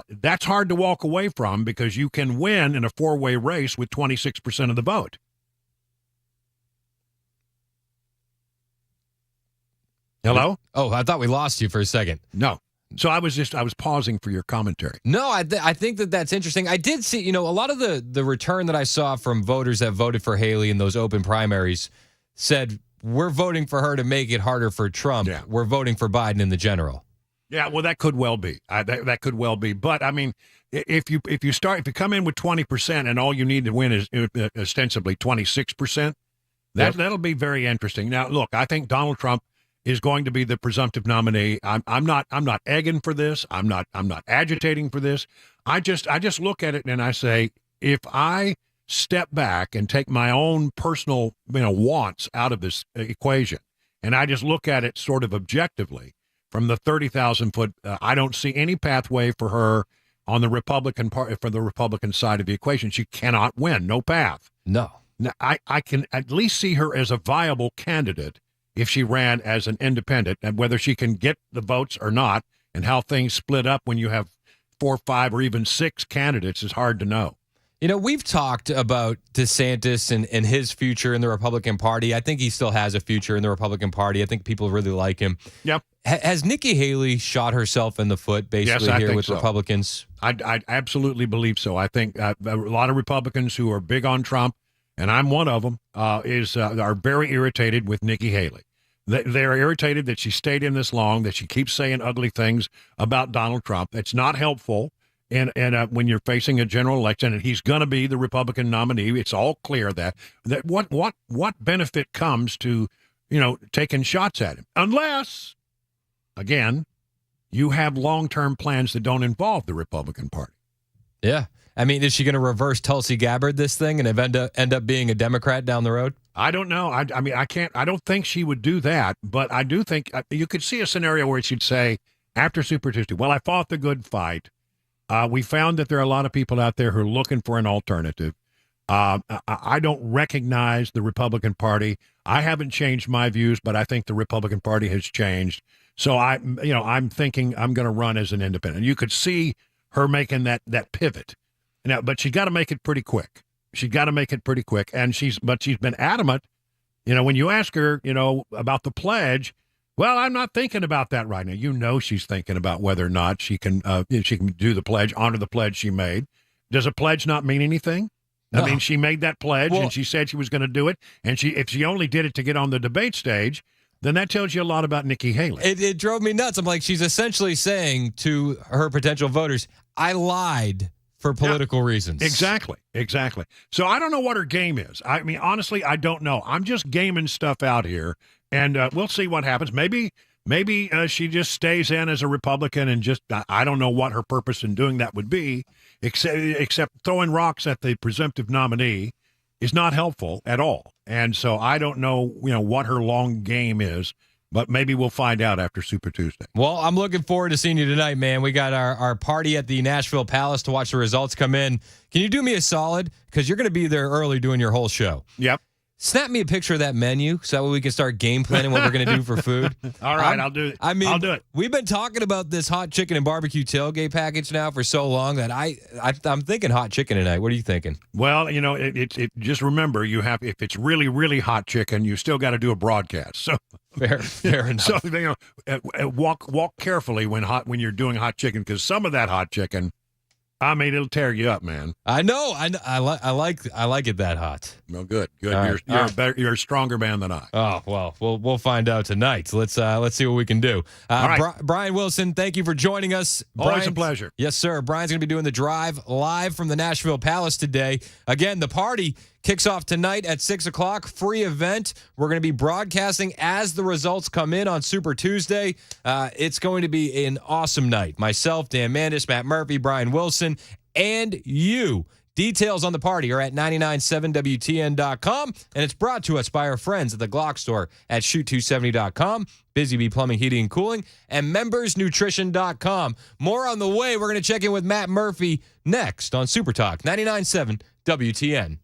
that's hard to walk away from because you can win in a four-way race with 26% of the vote. Hello? Oh, I thought we lost you for a second. No. So I was pausing for your commentary. No, I think that's interesting. I did see, a lot of the return that I saw from voters that voted for Haley in those open primaries said, we're voting for her to make it harder for Trump. Yeah. We're voting for Biden in the general. Yeah, well, that could well be. That could well be. But I mean, if you come in with 20% and all you need to win is ostensibly 26%, that'll be very interesting. Now, look, I think Donald Trump is going to be the presumptive nominee. I'm not egging for this. I'm not agitating for this. I just look at it and I say, if I step back and take my own personal wants out of this equation, and I just look at it sort of objectively from the 30,000 foot, I don't see any pathway for her on the Republican part, for the Republican side of the equation. She cannot win. No path. No. Now, I can at least see her as a viable candidate if she ran as an independent, and whether she can get the votes or not, and how things split up when you have 4, 5, or even 6 candidates is hard to know. We've talked about DeSantis and his future in the Republican Party. I think he still has a future in the Republican Party. I think people really like him. Yep. Has Nikki Haley shot herself in the foot basically here with Republicans? I absolutely believe so. I think a lot of Republicans who are big on Trump, and I'm one of them, are very irritated with Nikki Haley. They're irritated that she stayed in this long, that she keeps saying ugly things about Donald Trump. It's not helpful. And when you're facing a general election, and he's going to be the Republican nominee, it's all clear that what benefit comes to taking shots at him, unless again you have long-term plans that don't involve the Republican Party. Yeah. I mean, is she going to reverse Tulsi Gabbard this thing and end up being a Democrat down the road? I don't know. I mean, I don't think she would do that, but I do think you could see a scenario where she'd say after Super Tuesday, well, I fought the good fight. We found that there are a lot of people out there who are looking for an alternative. I don't recognize the Republican Party. I haven't changed my views, but I think the Republican Party has changed. So I'm thinking I'm going to run as an independent. You could see her making that pivot. Now, but she's got to make it pretty quick. And she's been adamant. When you ask her, about the pledge, well, I'm not thinking about that right now. She's thinking about whether or not she can do the pledge, honor the pledge she made. Does a pledge not mean anything? No. I mean, she made that pledge and she said she was going to do it. And if she only did it to get on the debate stage, then that tells you a lot about Nikki Haley. It drove me nuts. I'm like, she's essentially saying to her potential voters, I lied for political reasons. Exactly. So I don't know what her game is. I mean, honestly, I don't know. I'm just gaming stuff out here, and we'll see what happens. Maybe she just stays in as a Republican and just, I don't know what her purpose in doing that would be, except throwing rocks at the presumptive nominee is not helpful at all. And so I don't know, what her long game is. But maybe we'll find out after Super Tuesday. Well, I'm looking forward to seeing you tonight, man. We got our party at the Nashville Palace to watch the results come in. Can you do me a solid? Because you're going to be there early doing your whole show. Yep. Snap me a picture of that menu so that way we can start game planning what we're going to do for food. All right, I'll do it. I mean, I'll do it. We've been talking about this hot chicken and barbecue tailgate package now for so long that I'm thinking hot chicken tonight. What are you thinking? Well, it just remember, if it's really, really hot chicken, you still got to do a broadcast. So fair enough. So walk carefully when you're doing hot chicken, because some of that hot chicken, I mean, it'll tear you up, man. I know. I like it that hot. Well, good. Right. You're a stronger man than I. Oh well, we'll find out tonight. Let's see what we can do. All right. Brian Wilson, thank you for joining us. Always a pleasure. Yes, sir. Brian's going to be doing the drive live from the Nashville Palace today. Again, the party kicks off tonight at 6 o'clock. Free event. We're going to be broadcasting as the results come in on Super Tuesday. It's going to be an awesome night. Myself, Dan Mandis, Matt Murphy, Brian Wilson, and you. Details on the party are at 997wtn.com, and it's brought to us by our friends at the Glock store at shoot270.com, Busy Bee Plumbing, Heating, and Cooling, and membersnutrition.com. More on the way. We're going to check in with Matt Murphy next on Super Talk 99.7 WTN.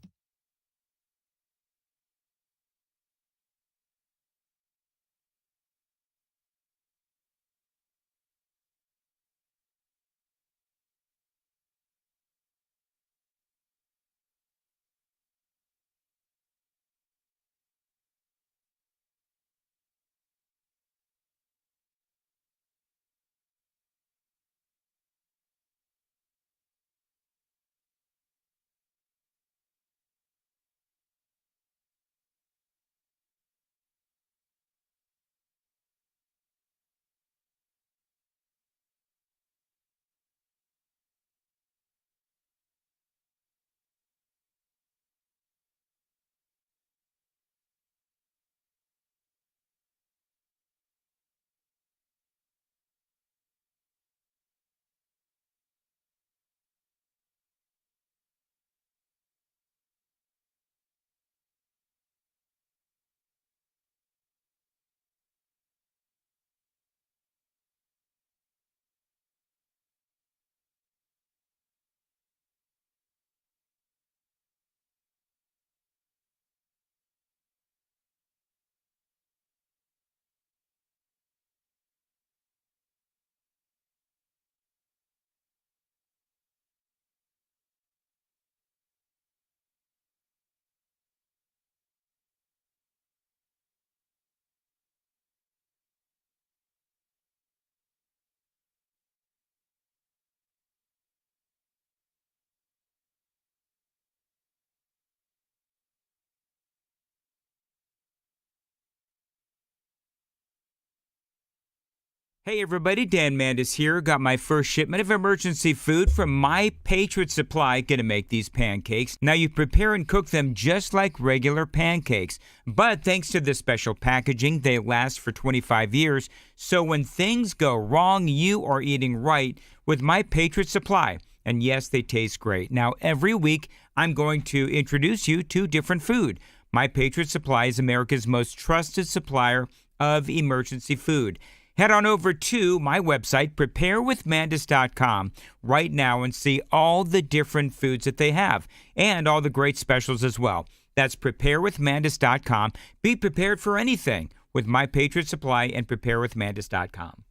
Hey everybody, Dan Mandis here. Got my first shipment of emergency food from My Patriot Supply. Gonna make these pancakes. Now you prepare and cook them just like regular pancakes. But thanks to the special packaging, they last for 25 years. So when things go wrong, you are eating right with My Patriot Supply. And yes, they taste great. Now every week, I'm going to introduce you to different food. My Patriot Supply is America's most trusted supplier of emergency food. Head on over to my website, preparewithmandis.com, right now and see all the different foods that they have and all the great specials as well. That's preparewithmandis.com. Be prepared for anything with My Patriot Supply and preparewithmandis.com.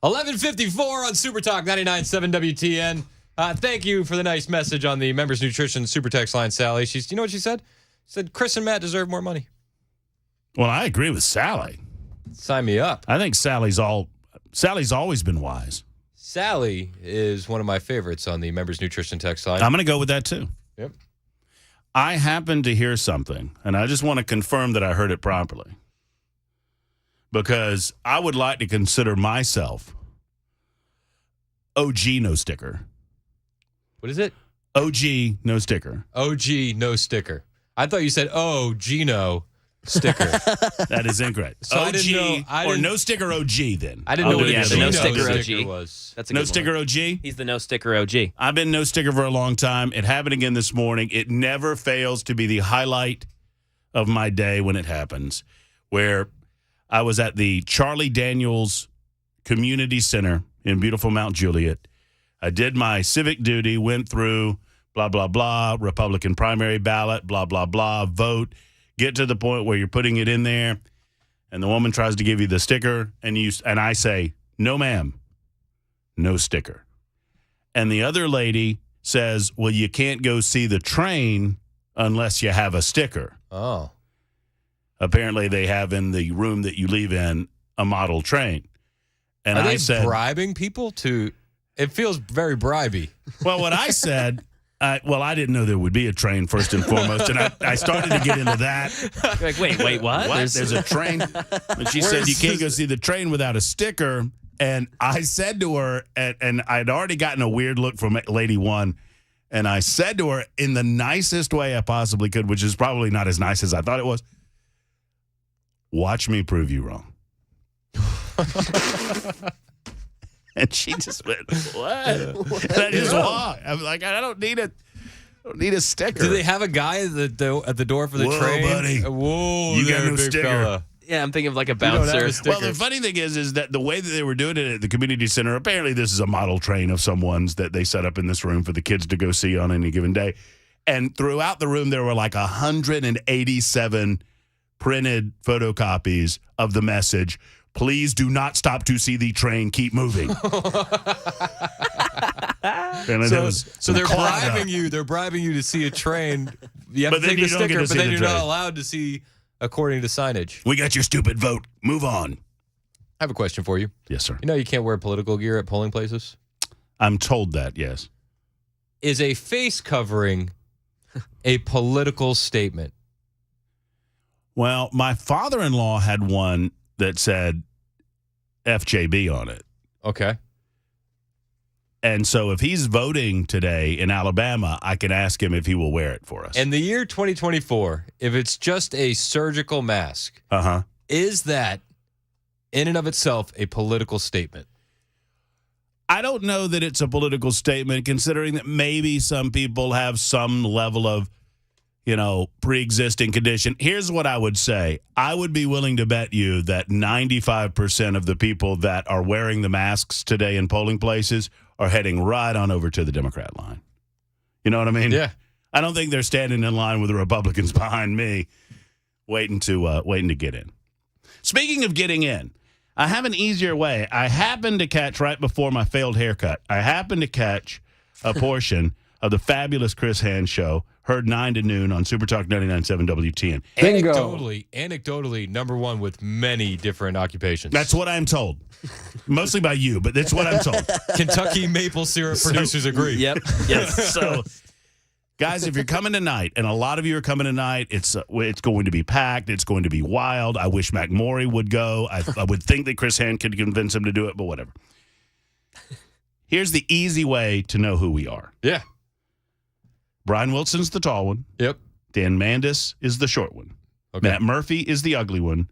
11:54 on Super Talk 99.7 WTN. Thank you for the nice message on the Members Nutrition Super Text line, Sally. You know what she said? She said Chris and Matt deserve more money. Well, I agree with Sally. Sign me up. I think Sally's always been wise. Sally is one of my favorites on the Members Nutrition Text line. I'm going to go with that, too. Yep. I happened to hear something, and I just want to confirm that I heard it properly. Because I would like to consider myself OG no sticker. What is it? OG no sticker. OG no sticker. I thought you said, oh, Gino sticker. That is incorrect. So OG or no sticker OG then. I didn't know what the no sticker OG was. That's a no good sticker one. OG? He's the no sticker OG. I've been no sticker for a long time. It happened again this morning. It never fails to be the highlight of my day when it happens, where I was at the Charlie Daniels Community Center in beautiful Mount Juliet. I did my civic duty, went through blah, blah, blah, Republican primary ballot, blah, blah, blah, vote, get to the point where you're putting it in there, and the woman tries to give you the sticker, and I say, no, ma'am, no sticker. And the other lady says, well, you can't go see the train unless you have a sticker. Oh. Apparently, they have in the room that you leave in a model train. And Are they I said, bribing people to? It feels very bribey. Well, what I said, I didn't know there would be a train first and foremost, and I started to get into that. You're like, wait, what? There's a train. And she said, you can't go see the train without a sticker. And I said to her, and I'd already gotten a weird look from Lady One, and I said to her in the nicest way I possibly could, which is probably not as nice as I thought it was, watch me prove you wrong. And she just went, what? And I just walked. I'm like, I don't need a sticker. Do they have a guy at the door for the train? Buddy. Whoa, you got there, no big sticker. Fella. Yeah, I'm thinking of like a bouncer. Well, the funny thing is that the way that they were doing it at the community center, apparently this is a model train of someone's that they set up in this room for the kids to go see on any given day. And throughout the room, there were like 187 printed photocopies of the message, please do not stop to see the train, keep moving. So they're bribing you. They're bribing you to see a train. You have to take the sticker, but then you're not allowed to see according to signage. We got your stupid vote. Move on. I have a question for you. Yes, sir. You know you can't wear political gear at polling places? I'm told that, yes. Is a face covering a political statement? Well, my father-in-law had one that said FJB on it. Okay. And so if he's voting today in Alabama, I can ask him if he will wear it for us. In the year 2024, if it's just a surgical mask, is that in and of itself a political statement? I don't know that it's a political statement, considering that maybe some people have some level of, pre-existing condition. Here's what I would say. I would be willing to bet you that 95% of the people that are wearing the masks today in polling places are heading right on over to the Democrat line. You know what I mean? Yeah. I don't think they're standing in line with the Republicans behind me waiting to get in. Speaking of getting in, I have an easier way. I happened to catch right before my failed haircut. I happened to catch a portion of the fabulous Chris Hand show, heard 9 to noon on Super Talk 99.7 WTN. Anecdotally, number one with many different occupations. That's what I'm told. Mostly by you, but that's what I'm told. Kentucky maple syrup producers agree. Yep. Yes. So, guys, if you're coming tonight, and a lot of you are coming tonight, it's going to be packed. It's going to be wild. I wish McMorey would go. I would think that Chris Hand could convince him to do it, but whatever. Here's the easy way to know who we are. Yeah. Brian Wilson's the tall one. Yep. Dan Mandis is the short one. Okay. Matt Murphy is the ugly one.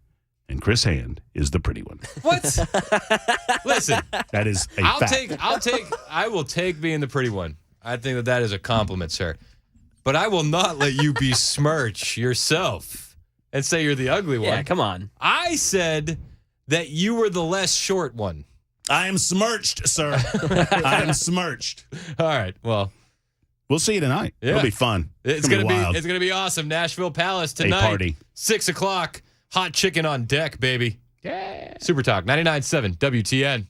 And Chris Hand is the pretty one. What? Listen. That is a fact. I will take being the pretty one. I think that is a compliment, sir. But I will not let you besmirch yourself and say you're the ugly one. Yeah, come on. I said that you were the less short one. I am smirched, sir. I am smirched. All right. Well, we'll see you tonight. Yeah. It'll be fun. It's gonna be awesome. Nashville Palace tonight. A party. 6:00. Hot chicken on deck, baby. Yeah. Super Talk 99.7 WTN.